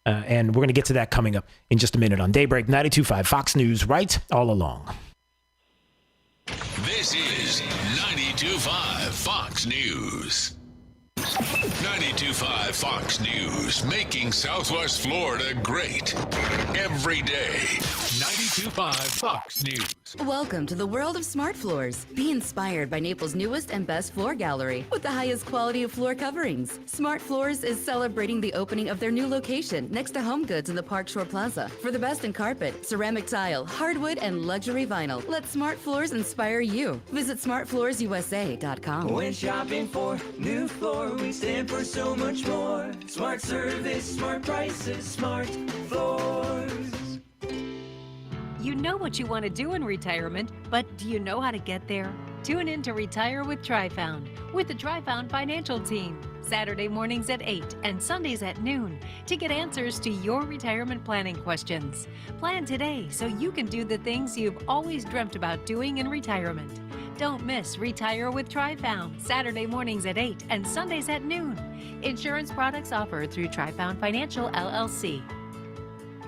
And we're going to get to that coming up in just a minute on Daybreak 92.5 Fox News, right all along. This is 92.5 Fox News. 92.5 Fox News, making Southwest Florida great every day. 92.5 Fox News. Welcome to the world of smart floors. Be inspired by Naples' newest and best floor gallery with the highest quality of floor coverings. Smart Floors is celebrating the opening of their new location next to Home Goods in the Park Shore Plaza. For the best in carpet, ceramic tile, hardwood, and luxury vinyl, let Smart Floors inspire you. Visit smartfloorsusa.com. When shopping for new floor, we stand for so much more. Smart service, smart prices, Smart Floors. You know what you want to do in retirement, but do you know how to get there? Tune in to Retire with TriFound with the TriFound Financial Team. Saturday mornings at 8 and Sundays at noon to get answers to your retirement planning questions. Plan today so you can do the things you've always dreamt about doing in retirement. Don't miss Retire with TriFound, Saturday mornings at 8 and Sundays at noon. Insurance products offered through TriFound Financial, LLC.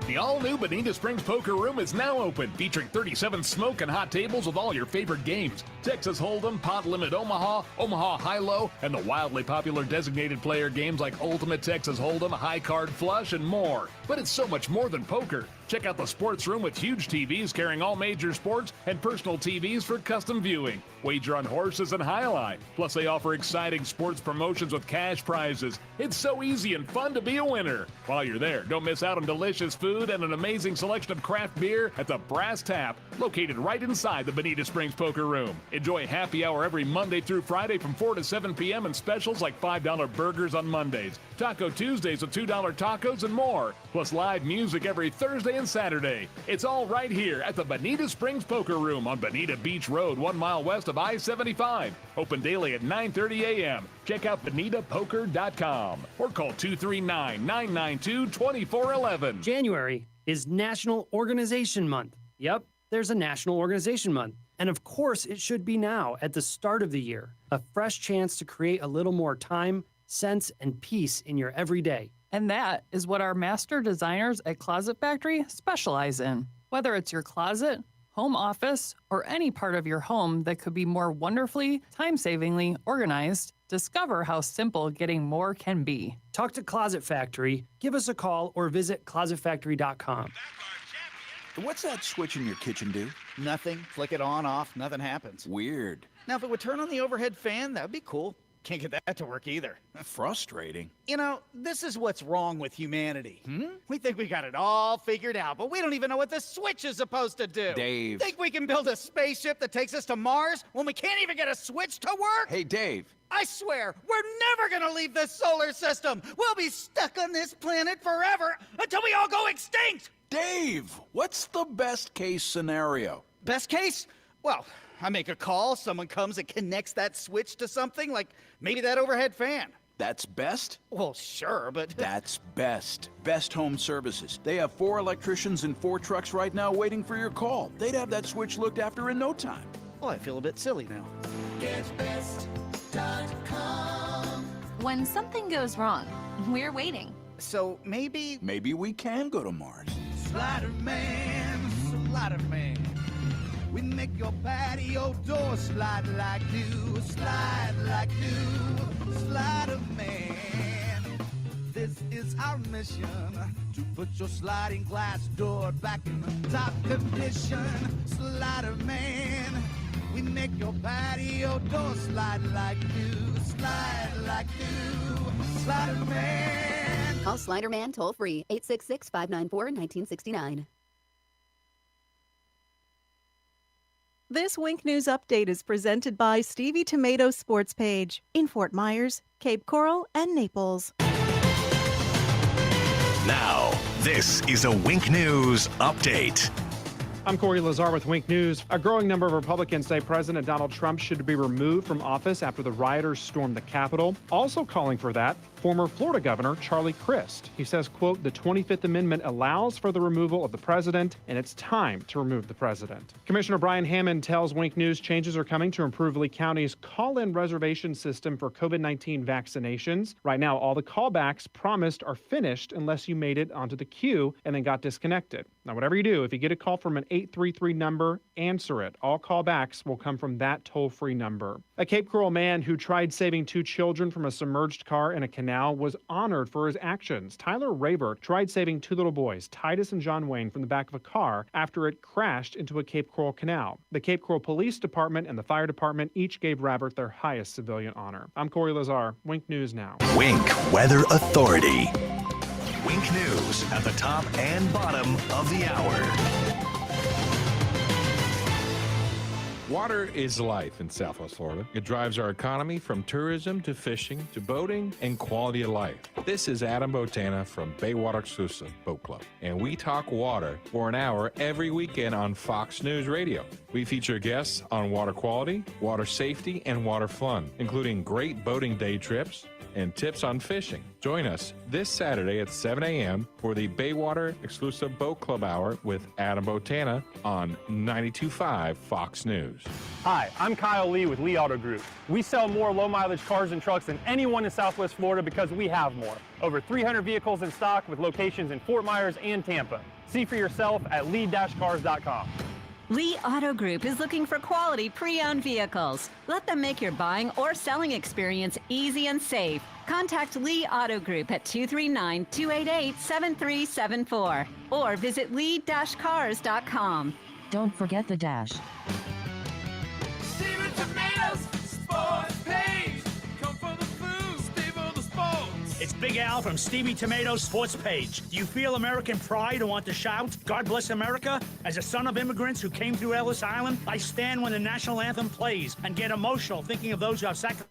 The all-new Bonita Springs Poker Room is now open, featuring 37 smoke and hot tables with all your favorite games. Texas Hold'em, Pot Limit Omaha, Omaha High-Low, and the wildly popular designated player games like Ultimate Texas Hold'em, High Card Flush, and more. But it's so much more than poker. Check out the sports room with huge TVs carrying all major sports and personal TVs for custom viewing. Wager on horses and highlight. Plus, they offer exciting sports promotions with cash prizes. It's so easy and fun to be a winner. While you're there, don't miss out on delicious food and an amazing selection of craft beer at the Brass Tap, located right inside the Bonita Springs Poker Room. Enjoy happy hour every Monday through Friday from 4 to 7 p.m. and specials like $5 burgers on Mondays, Taco Tuesdays with $2 tacos, and more. Plus live music every Thursday and Saturday. It's all right here at the Bonita Springs Poker Room on Bonita Beach Road, 1 mile west of I-75. Open daily at 9:30 a.m. Check out bonitapoker.com or call 239-992-2411. January is National Organization Month. Yep, there's a National Organization Month. And of course, it should be now at the start of the year. A fresh chance to create a little more time, sense, and peace in your everyday. And that is what our master designers at Closet Factory specialize in. Whether it's your closet, home office, or any part of your home that could be more wonderfully, time-savingly organized, discover how simple getting more can be. Talk to Closet Factory, give us a call, or visit closetfactory.com. What's that switch in your kitchen do? Nothing. Flick it on, off, nothing happens. Weird. Now, if it would turn on the overhead fan, that would be cool. Can't get that to work either. Frustrating. You know, this is what's wrong with humanity. We think we got it all figured out, but we don't even know what the switch is supposed to do. Dave. Think we can build a spaceship that takes us to Mars when we can't even get a switch to work? Hey, Dave. I swear, we're never gonna leave this solar system. We'll be stuck on this planet forever until we all go extinct. Dave, what's the best case scenario? Best case? Well, I make a call, someone comes and connects that switch to something, like maybe that overhead fan. That's best? Well, sure, but... That's best. Best Home Services. They have 4 electricians and 4 trucks right now waiting for your call. They'd have that switch looked after in no time. Well, I feel a bit silly now. GetBest.com. When something goes wrong, We're waiting. So maybe we can go to Mars. Slider Man, Slider Man. We make your patio door slide like new, Slider Man. This is our mission, to put your sliding glass door back in top condition. Slider Man, we make your patio door slide like new, Slider Man. Call Slider Man toll free, 866-594-1969. This Wink News Update is presented by Stevie Tomato Sports Page in Fort Myers, Cape Coral, and Naples. Now, this is a Wink News Update. I'm Corey Lazar with Wink News. A growing number of Republicans say President Donald Trump should be removed from office after the rioters stormed the Capitol. Also calling for that, former Florida Governor Charlie Crist. He says, quote, the 25th Amendment allows for the removal of the president, and it's time to remove the president. Commissioner Brian Hammond tells Wink News changes are coming to improve Lee County's call-in reservation system for COVID-19 vaccinations. Right now, all the callbacks promised are finished unless you made it onto the queue and then got disconnected. Now, whatever you do, if you get a call from an 833 number, answer it. All callbacks will come from that toll-free number. A Cape Coral man who tried saving 2 children from a submerged car in a canal was honored for his actions. Tyler Rayberg tried saving 2 little boys, Titus and John Wayne, from the back of a car after it crashed into a Cape Coral canal. The Cape Coral Police Department and the Fire Department each gave Rabbert their highest civilian honor. I'm Corey Lazar. Wink News now. Wink Weather Authority. Wink News at the top and bottom of the hour. Water is life in Southwest Florida. It drives our economy from tourism to fishing to boating and quality of life. This is Adam Botana from Baywater Exclusive Boat Club, and we talk water for an hour every weekend on Fox News Radio. We feature guests on water quality, water safety, and water fun, including great boating day trips and tips on fishing. Join us this Saturday at 7 a.m. for the Baywater Exclusive Boat Club Hour with Adam Botana on 92.5 Fox News. Hi, I'm Kyle Lee with Lee Auto Group. We sell more low-mileage cars and trucks than anyone in Southwest Florida because we have more. Over 300 vehicles in stock with locations in Fort Myers and Tampa. See for yourself at lee-cars.com. Lee Auto Group is looking for quality pre-owned vehicles. Let them make your buying or selling experience easy and safe. Contact Lee Auto Group at 239-288-7374 or visit lee-cars.com. Don't forget the dash. Steven Tomatoes Sports Page. Come for the food, stay for the sports. It's Big Al from Stevie Tomatoes Sports Page. Do you feel American pride and want to shout, God bless America? As a son of immigrants who came through Ellis Island, I stand when the national anthem plays and get emotional thinking of those who have sacrificed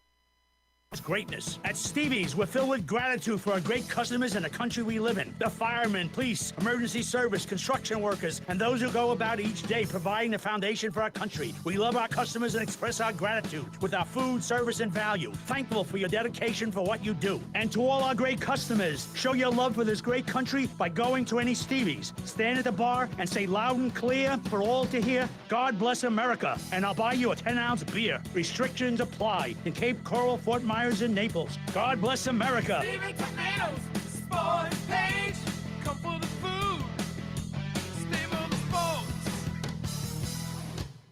greatness. At Stevie's, we're filled with gratitude for our great customers and the country we live in. The firemen, police, emergency service, construction workers, and those who go about each day providing the foundation for our country. We love our customers and express our gratitude with our food, service, and value. Thankful for your dedication for what you do. And to all our great customers, show your love for this great country by going to any Stevie's. Stand at the bar and say loud and clear for all to hear, God bless America, and I'll buy you a 10-ounce beer. Restrictions apply in Cape Coral, Fort Myers, and Naples. God bless America. Steven Tomatoes Sports Page. Come for the food, stay for the sports.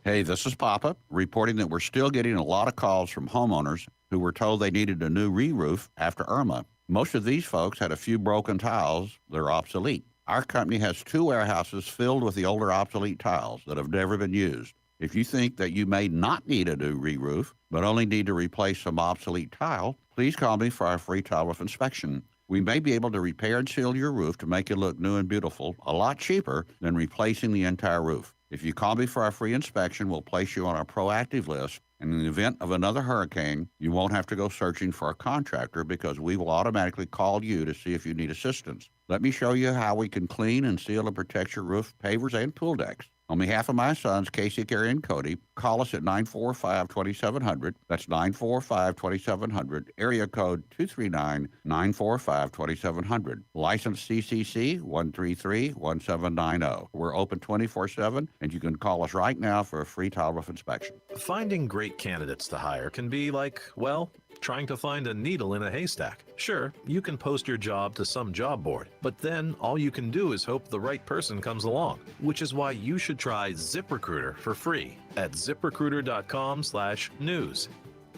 Hey, this is Papa reporting that we're still getting a lot of calls from homeowners who were told they needed a new re-roof after Irma. Most of these folks had a few broken tiles that are obsolete. Our company has 2 warehouses filled with the older obsolete tiles that have never been used. If you think that you may not need a new re-roof, but only need to replace some obsolete tile, please call me for our free tile roof inspection. We may be able to repair and seal your roof to make it look new and beautiful, a lot cheaper than replacing the entire roof. If you call me for our free inspection, we'll place you on our proactive list, and in the event of another hurricane, you won't have to go searching for a contractor because we will automatically call you to see if you need assistance. Let me show you how we can clean and seal and protect your roof, pavers, and pool decks. On behalf of my sons, Casey, Gary, and Cody, call us at 945-2700. That's 945-2700, area code 239-945-2700. License CCC 133-1790. We're open 24/7, and you can call us right now for a free tile roof inspection. Finding great candidates to hire can be like, well, Trying to find a needle in a haystack? Sure, you can post your job to some job board, but then all you can do is hope the right person comes along, which is why you should try ZipRecruiter for free at ziprecruiter.com/news.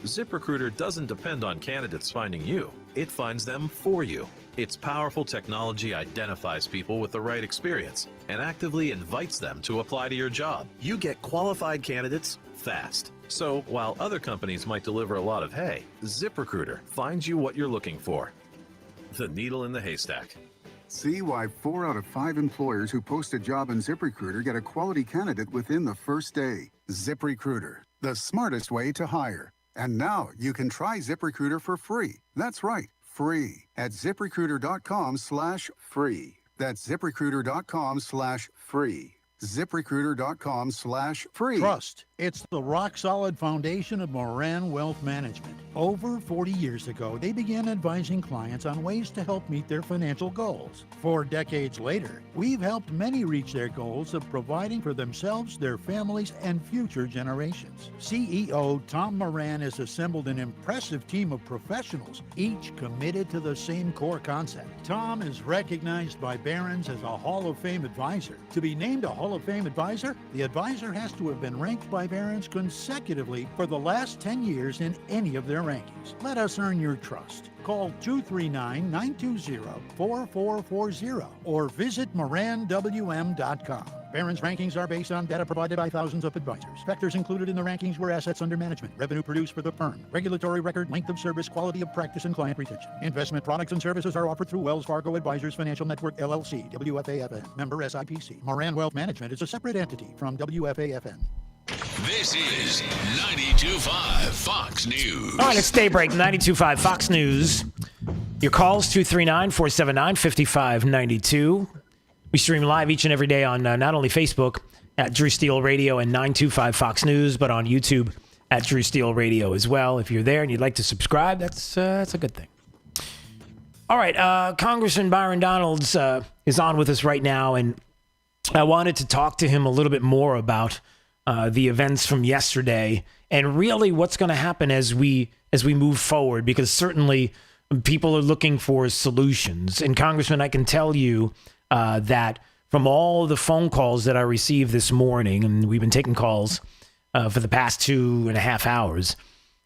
ZipRecruiter doesn't depend on candidates finding you. It finds them for you. Its powerful technology identifies people with the right experience and actively invites them to apply to your job. You get qualified candidates fast. So while other companies might deliver a lot of hay, ZipRecruiter finds you what you're looking for. The needle in the haystack. See why 4 out of 5 employers who post a job in ZipRecruiter get a quality candidate within the first day. ZipRecruiter, the smartest way to hire. And now you can try ZipRecruiter for free. That's right, free at ZipRecruiter.com/free. That's ZipRecruiter.com/free. ZipRecruiter.com/free. Trust. It's the rock-solid foundation of Moran Wealth Management. Over 40 years ago, they began advising clients on ways to help meet their financial goals. 4 decades later, we've helped many reach their goals of providing for themselves, their families, and future generations. CEO Tom Moran has assembled an impressive team of professionals, each committed to the same core concept. Tom is recognized by Barron's as a Hall of Fame advisor. To be named a Hall of Fame advisor, the advisor has to have been ranked by Barron's consecutively for the last 10 years in any of their rankings. Let us earn your trust. Call 239-920-4440 or visit moranwm.com. Barron's rankings are based on data provided by thousands of advisors. Factors included in the rankings were assets under management, revenue produced for the firm, regulatory record, length of service, quality of practice, and client retention. Investment products and services are offered through Wells Fargo Advisors Financial Network, LLC, WFAFN, member SIPC. Moran Wealth Management is a separate entity from WFAFN. This is 92.5 Fox News. All right, it's Daybreak, 92.5 Fox News. Your calls, 239-479-5592. We stream live each and every day on not only Facebook at Drew Steele Radio and 925 Fox News, but on YouTube at Drew Steele Radio as well. If you're there and you'd like to subscribe, that's a good thing. All right, Congressman Byron Donalds is on with us right now, and I wanted to talk to him a little bit more about the events from yesterday and really what's going to happen as we move forward, because certainly people are looking for solutions. And Congressman, I can tell you that from all the phone calls that I received this morning, and we've been taking calls for the past 2.5 hours,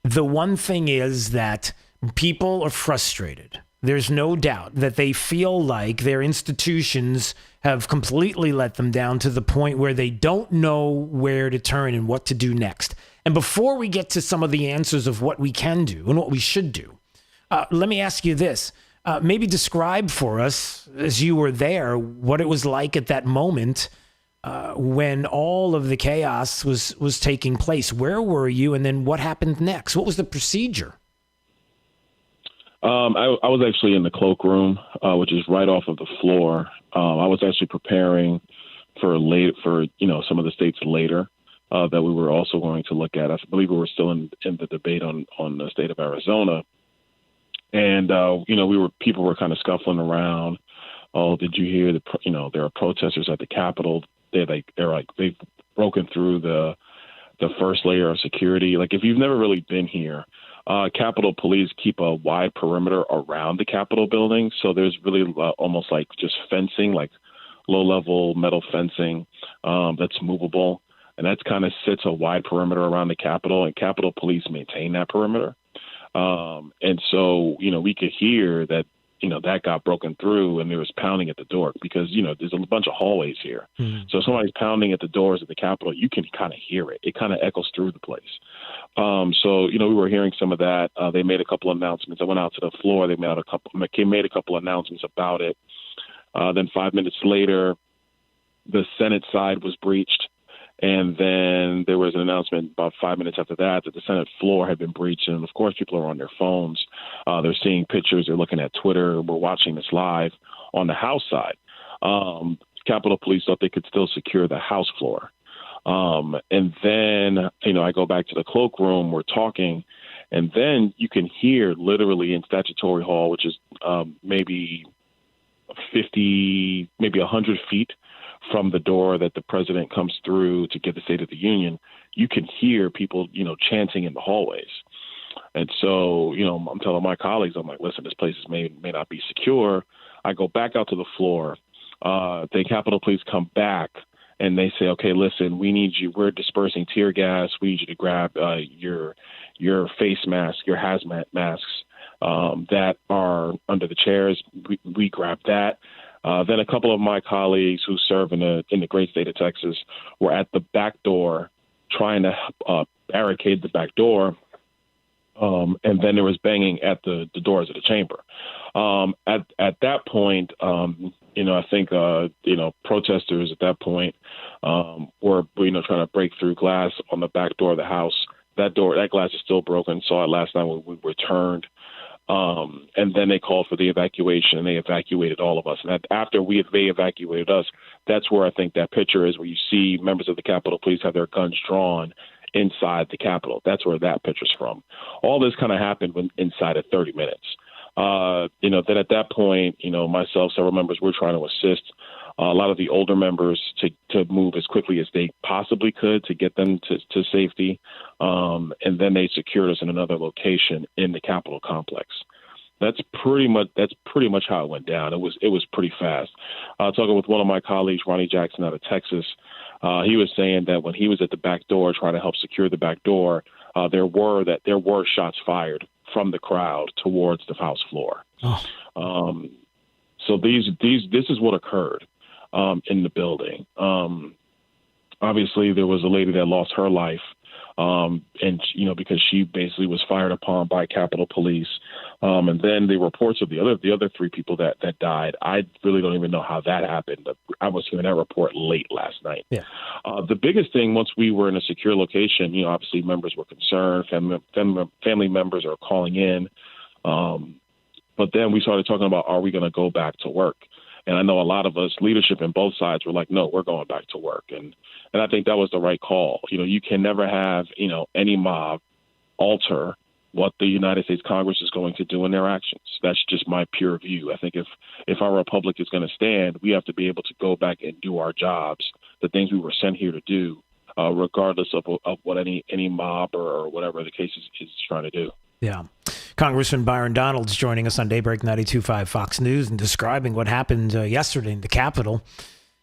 the one thing is that people are frustrated. There's no doubt that they feel like their institutions have completely let them down to the point where they don't know where to turn and what to do next. And before we get to some of the answers of what we can do and what we should do, let me ask you this. Maybe describe for us, as you were there, what it was like at that moment when all of the chaos was taking place. Where were you, and then what happened next? What was the procedure? I was actually in the cloakroom, which is right off of the floor. I was actually preparing for some of the states later that we were also going to look at. I believe we were still in the debate on the state of Arizona, and people were kind of scuffling around. Oh, did you hear there are protesters at the Capitol? They've broken through the first layer of security. Like, if you've never really been here, Capitol Police keep a wide perimeter around the Capitol building. So there's really almost like just fencing, like low-level metal fencing that's movable. And that kind of sits a wide perimeter around the Capitol, and Capitol Police maintain that perimeter. And so, we could hear that, that got broken through, and there was pounding at the door because, there's a bunch of hallways here. So if somebody's pounding at the doors of the Capitol, you can kind of hear it. It kind of echoes through the place. So, we were hearing some of that. They made a couple of announcements. I went out to the floor. They made a couple of announcements about it. Then 5 minutes later, the Senate side was breached. And then there was an announcement about 5 minutes after that the Senate floor had been breached. And, of course, people are on their phones. They're seeing pictures. They're looking at Twitter. We're watching this live on the House side. Capitol Police thought they could still secure the House floor. And then, I go back to the cloakroom. We're talking. And then you can hear literally in Statutory Hall, which is maybe 100 feet from the door that the president comes through to get the State of the Union, you can hear people, chanting in the hallways. And so, I'm telling my colleagues, I'm like, listen, this place may not be secure. I go back out to the floor. The Capitol Police come back and they say, okay, listen, we need you. We're dispersing tear gas. We need you to grab your face mask, your hazmat masks that are under the chairs. We grabbed that. Then a couple of my colleagues who serve in the great state of Texas were at the back door trying to barricade the back door. And then there was banging at the doors of the chamber. At that point, I think, protesters at that point were, trying to break through glass on the back door of the house. That glass is still broken. Saw it last night when we returned. And then they called for the evacuation, and they evacuated all of us. And after they evacuated us, that's where I think that picture is, where you see members of the Capitol Police have their guns drawn inside the Capitol. That's where that picture's from. All this kind of happened inside of 30 minutes. Then at that point, myself, several members, were trying to assist a lot of the older members to move as quickly as they possibly could to get them to safety. And then they secured us in another location in the Capitol complex. That's pretty much how it went down. It was pretty fast. Talking with one of my colleagues, Ronnie Jackson out of Texas, he was saying that when he was at the back door trying to help secure the back door, there were shots fired from the crowd towards the House floor. Oh. So this is what occurred in the building. Obviously, there was a lady that lost her life, and because she basically was fired upon by Capitol Police. And then the reports of the other three people that died, I really don't even know how that happened. I was hearing that report late last night. Yeah. The biggest thing, once we were in a secure location, obviously members were concerned, family members are calling in. But then we started talking about, are we going to go back to work? And I know a lot of us, leadership in both sides, were like, no, we're going back to work. And I think that was the right call. You can never have, any mob alter what the United States Congress is going to do in their actions. That's just my pure view. I think if our republic is going to stand, we have to be able to go back and do our jobs, the things we were sent here to do, regardless of what any mob or whatever the case is trying to do. Yeah. Congressman Byron Donalds joining us on Daybreak 92.5 Fox News and describing what happened yesterday in the Capitol.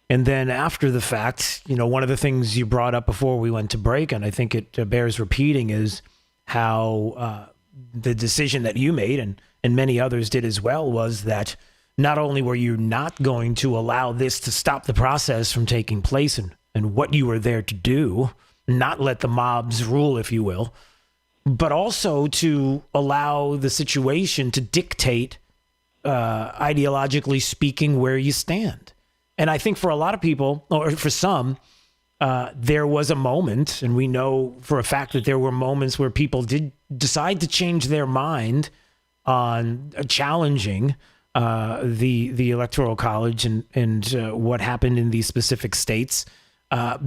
And then after the fact, one of the things you brought up before we went to break, and I think it bears repeating, is how the decision that you made and many others did as well was that not only were you not going to allow this to stop the process from taking place and what you were there to do, not let the mobs rule, if you will, but also to allow the situation to dictate, ideologically speaking, where you stand. And I think for a lot of people, or for some, there was a moment, and we know for a fact that there were moments where people did decide to change their mind on challenging the Electoral College and what happened in these specific states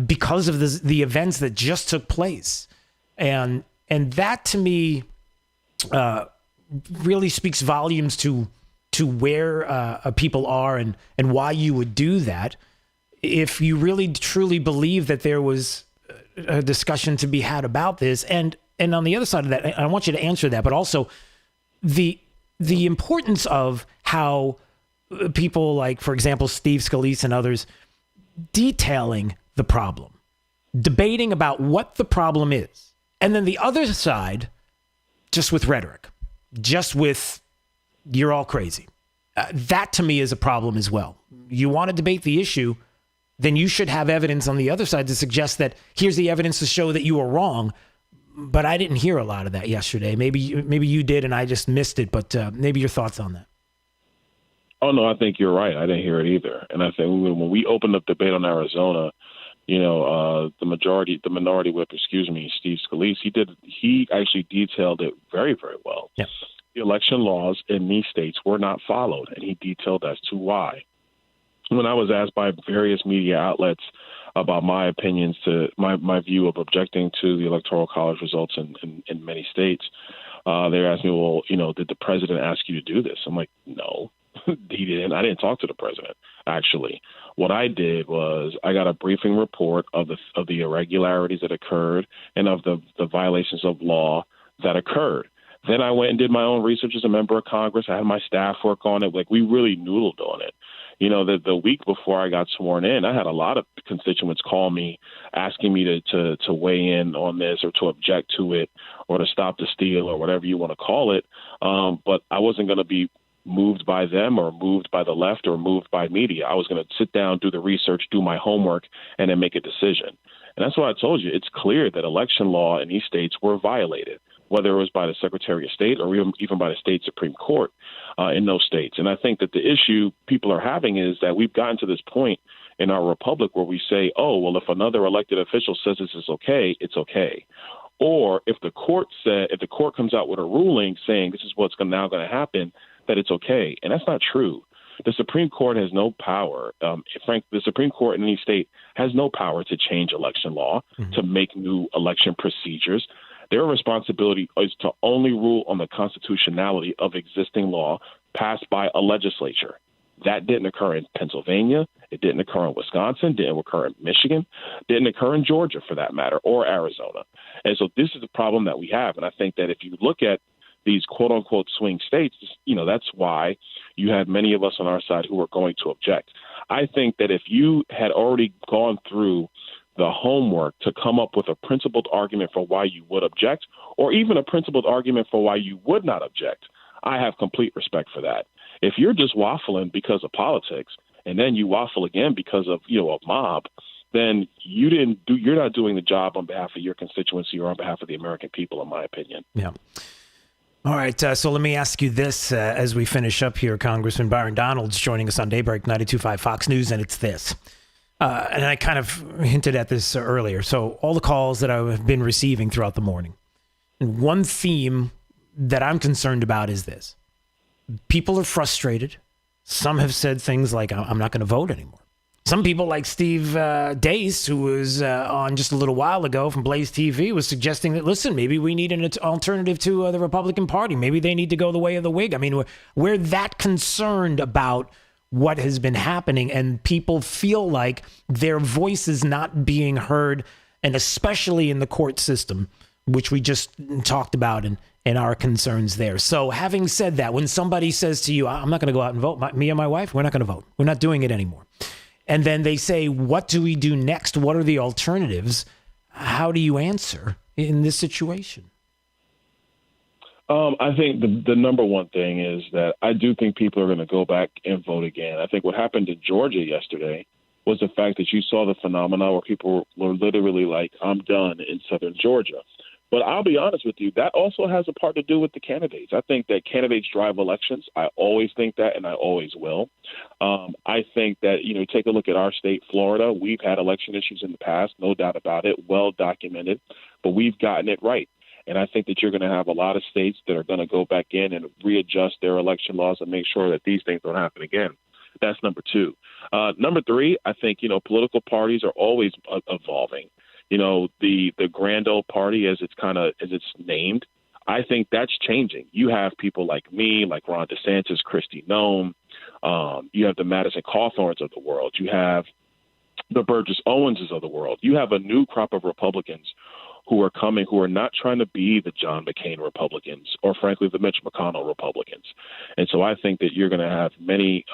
because of the events that just took place. And that, to me, really speaks volumes to where people are and why you would do that. If you really truly believe that there was a discussion to be had about this, and on the other side of that, I want you to answer that, but also the importance of how people like, for example, Steve Scalise and others, detailing the problem, debating about what the problem is. And then the other side, just with rhetoric, just with, you're all crazy. That to me is a problem as well. You want to debate the issue, then you should have evidence on the other side to suggest that here's the evidence to show that you are wrong. But I didn't hear a lot of that yesterday. Maybe you did and I just missed it, but maybe your thoughts on that. Oh, no, I think you're right. I didn't hear it either. And I think when we opened up debate on Arizona, the minority whip, Steve Scalise, he actually detailed it very, very well. Yeah. The election laws in these states were not followed, and he detailed as to why. When I was asked by various media outlets about my opinions to my view of objecting to the Electoral College results in many states, they asked me, well, did the president ask you to do this? I'm like, no, he didn't. I didn't talk to the president, actually. What I did was I got a briefing report of the irregularities that occurred and of the violations of law that occurred. Then I went and did my own research as a member of Congress. I had my staff work on it. Like, we really noodled on it. You know, the week before I got sworn in, I had a lot of constituents call me asking me to weigh in on this or to object to it or to stop the steal or whatever you want to call it. But I wasn't going to be moved by them or moved by the left or moved by media. I was going to sit down, do the research, do my homework, and then make a decision. And that's why I told you it's clear that election law in these states were violated, whether it was by the Secretary of State or even by the state Supreme Court in those states. And I think that the issue people are having is that we've gotten to this point in our republic where we say, oh, well, if another elected official says this is okay, it's okay. Or if the court comes out with a ruling saying this is what's now going to happen, that it's okay. And that's not true. The Supreme Court has no power. The Supreme Court in any state has no power to change election law, to make new election procedures. Their responsibility is to only rule on the constitutionality of existing law passed by a legislature. That didn't occur in Pennsylvania. It didn't occur in Wisconsin. Didn't occur in Michigan. Didn't occur in Georgia, for that matter, or Arizona. And so this is the problem that we have. And I think that if you look at these quote unquote swing states, you know, that's why you had many of us on our side who were going to object. I think that if you had already gone through the homework to come up with a principled argument for why you would object, or even a principled argument for why you would not object, I have complete respect for that. If you're just waffling because of politics, and then you waffle again because of, you know, a mob, then you're not doing the job on behalf of your constituency or on behalf of the American people, in my opinion. Yeah. All right, so let me ask you this as we finish up here. Congressman Byron Donalds joining us on Daybreak 92.5 Fox News, and it's this. And I kind of hinted at this earlier. So all the calls that I've been receiving throughout the morning, and one theme that I'm concerned about is this. People are frustrated. Some have said things like, I'm not going to vote anymore. Some people like Steve Deace, who was on just a little while ago from Blaze TV, was suggesting that, listen, maybe we need an alternative to the Republican Party. Maybe they need to go the way of the Whig. I mean, we're that concerned about what has been happening, and people feel like their voice is not being heard, and especially in the court system, which we just talked about and our concerns there. So having said that, when somebody says to you, I'm not going to go out and vote, me and my wife, we're not going to vote. We're not doing it anymore. And then they say, what do we do next? What are the alternatives? How do you answer in this situation? I think the number one thing is that I do think people are going to go back and vote again. I think what happened in Georgia yesterday was the fact that you saw the phenomena where people were literally like, I'm done in southern Georgia. But I'll be honest with you, that also has a part to do with the candidates. I think that candidates drive elections. I always think that, and I always will. I think that, you know, take a look at our state, Florida. We've had election issues in the past, no doubt about it, well documented, but we've gotten it right. And I think that you're going to have a lot of states that are going to go back in and readjust their election laws and make sure that these things don't happen again. That's number two. Number three, I think, you know, political parties are always evolving. You know, the grand old party, as it's named, I think that's changing. You have people like me, like Ron DeSantis, Kristi Noem. You have the Madison Cawthorns of the world. You have the Burgess Owenses of the world. You have a new crop of Republicans who are coming, who are not trying to be the John McCain Republicans or, frankly, the Mitch McConnell Republicans. And so I think that you're going to have many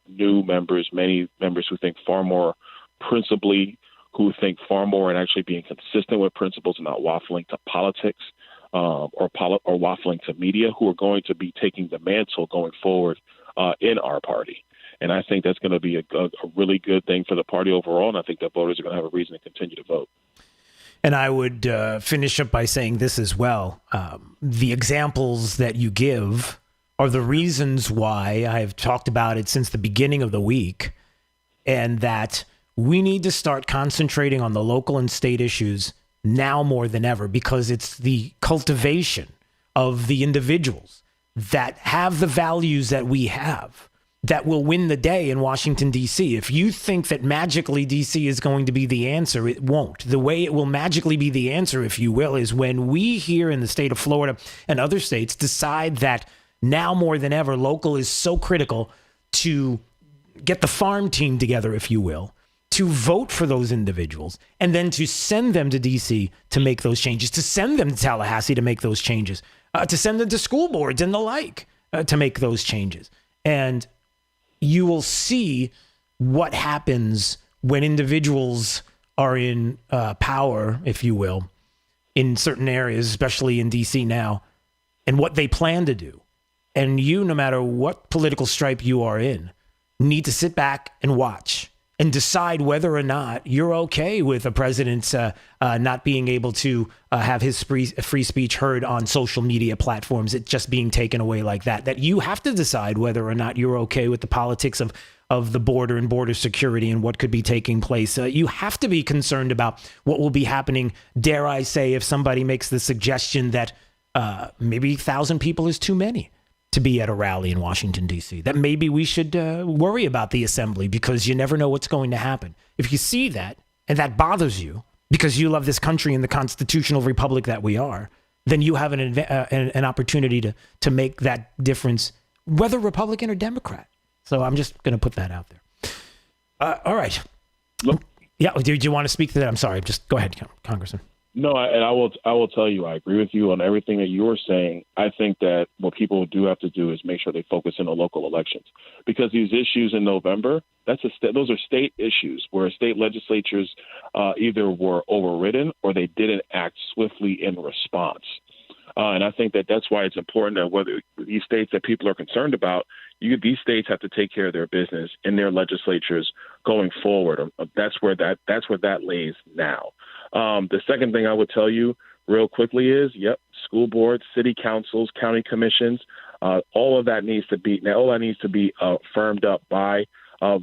new members, many members who think far more principally, who think far more in actually being consistent with principles and not waffling to politics or waffling to media, who are going to be taking the mantle going forward in our party. And I think that's going to be a really good thing for the party overall, and I think that voters are going to have a reason to continue to vote. And I would finish up by saying this as well. The examples that you give are the reasons why I've talked about it since the beginning of the week, and that we need to start concentrating on the local and state issues now more than ever, because it's the cultivation of the individuals that have the values that we have that will win the day in Washington, D.C. If you think that magically D.C. is going to be the answer, it won't. The way it will magically be the answer, if you will, is when we here in the state of Florida and other states decide that now more than ever, local is so critical to get the farm team together, if you will, to vote for those individuals, and then to send them to D.C. to make those changes, to send them to Tallahassee to make those changes. to send them to school boards and the like to make those changes. And you will see what happens when individuals are in power, if you will, in certain areas, especially in D.C. now, and what they plan to do. And you, no matter what political stripe you are in, need to sit back and watch and decide whether or not you're okay with a president not being able to have his free speech heard on social media platforms, it just being taken away like that. That you have to decide whether or not you're okay with the politics of the border and border security and what could be taking place. You have to be concerned about what will be happening, dare I say, if somebody makes the suggestion that maybe 1,000 people is too many to be at a rally in Washington, D.C., that maybe we should worry about the assembly because you never know what's going to happen. If you see that and that bothers you because you love this country and the constitutional republic that we are, then you have an opportunity to make that difference, whether Republican or Democrat. So I'm just going to put that out there. All right. Yeah. Do you want to speak to that? I'm sorry. Just go ahead, Congressman. No, and I will tell you, I agree with you on everything that you were saying. I think that what people do have to do is make sure they focus in on local elections, because these issues in November, those are state issues where state legislatures either were overridden or they didn't act swiftly in response. And I think that that's why it's important that whether these states that people are concerned about, these states have to take care of their business in their legislatures going forward. That's where that lays now. The second thing I would tell you real quickly is, school boards, city councils, county commissions, all of that needs to be firmed up by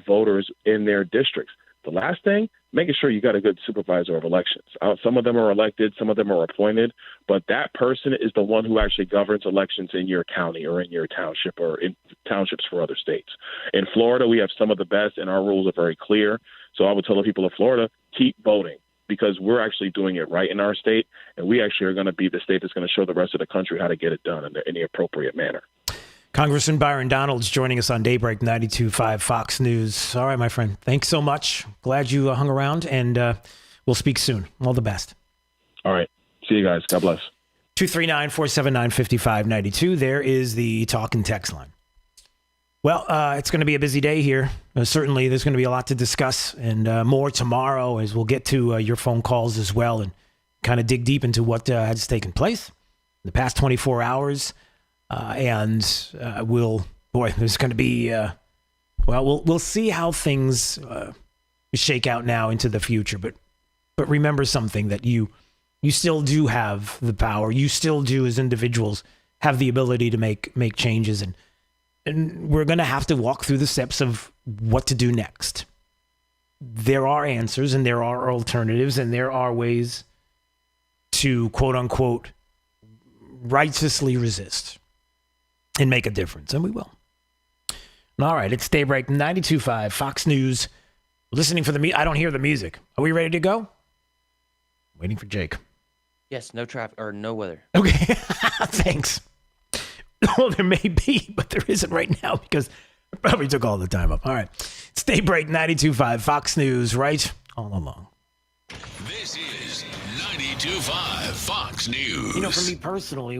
voters in their districts. The last thing, making sure you got a good supervisor of elections. Some of them are elected, some of them are appointed, but that person is the one who actually governs elections in your county or in your township or in townships for other states. In Florida, we have some of the best, and our rules are very clear. So I would tell the people of Florida, keep voting, because we're actually doing it right in our state, and we actually are going to be the state that's going to show the rest of the country how to get it done in the appropriate manner. Congressman Byron Donalds joining us on Daybreak 92.5 Fox News. All right, my friend. Thanks so much. Glad you hung around, and we'll speak soon. All the best. All right. See you guys. God bless. 239-479-5592. There is the talk and text line. Well, it's going to be a busy day here. Certainly, there's going to be a lot to discuss, and more tomorrow as we'll get to your phone calls as well and kind of dig deep into what has taken place in the past 24 hours. There's going to be, we'll see how things shake out now into the future. But remember something, that you still do have the power. You still do, as individuals, have the ability to make changes. And we're going to have to walk through the steps of what to do next. There are answers and there are alternatives and there are ways to, quote unquote, righteously resist and make a difference, and we will. All right, it's Daybreak 92.5 Fox News. Listening for the I don't hear the music. Are we ready to go? Waiting for Jake. Yes, no traffic or no weather. Okay, thanks. Well, there may be, but there isn't right now because I probably took all the time up. All right, it's Daybreak 92.5 Fox News, right all along. This is 92.5 Fox News. You know, for me personally,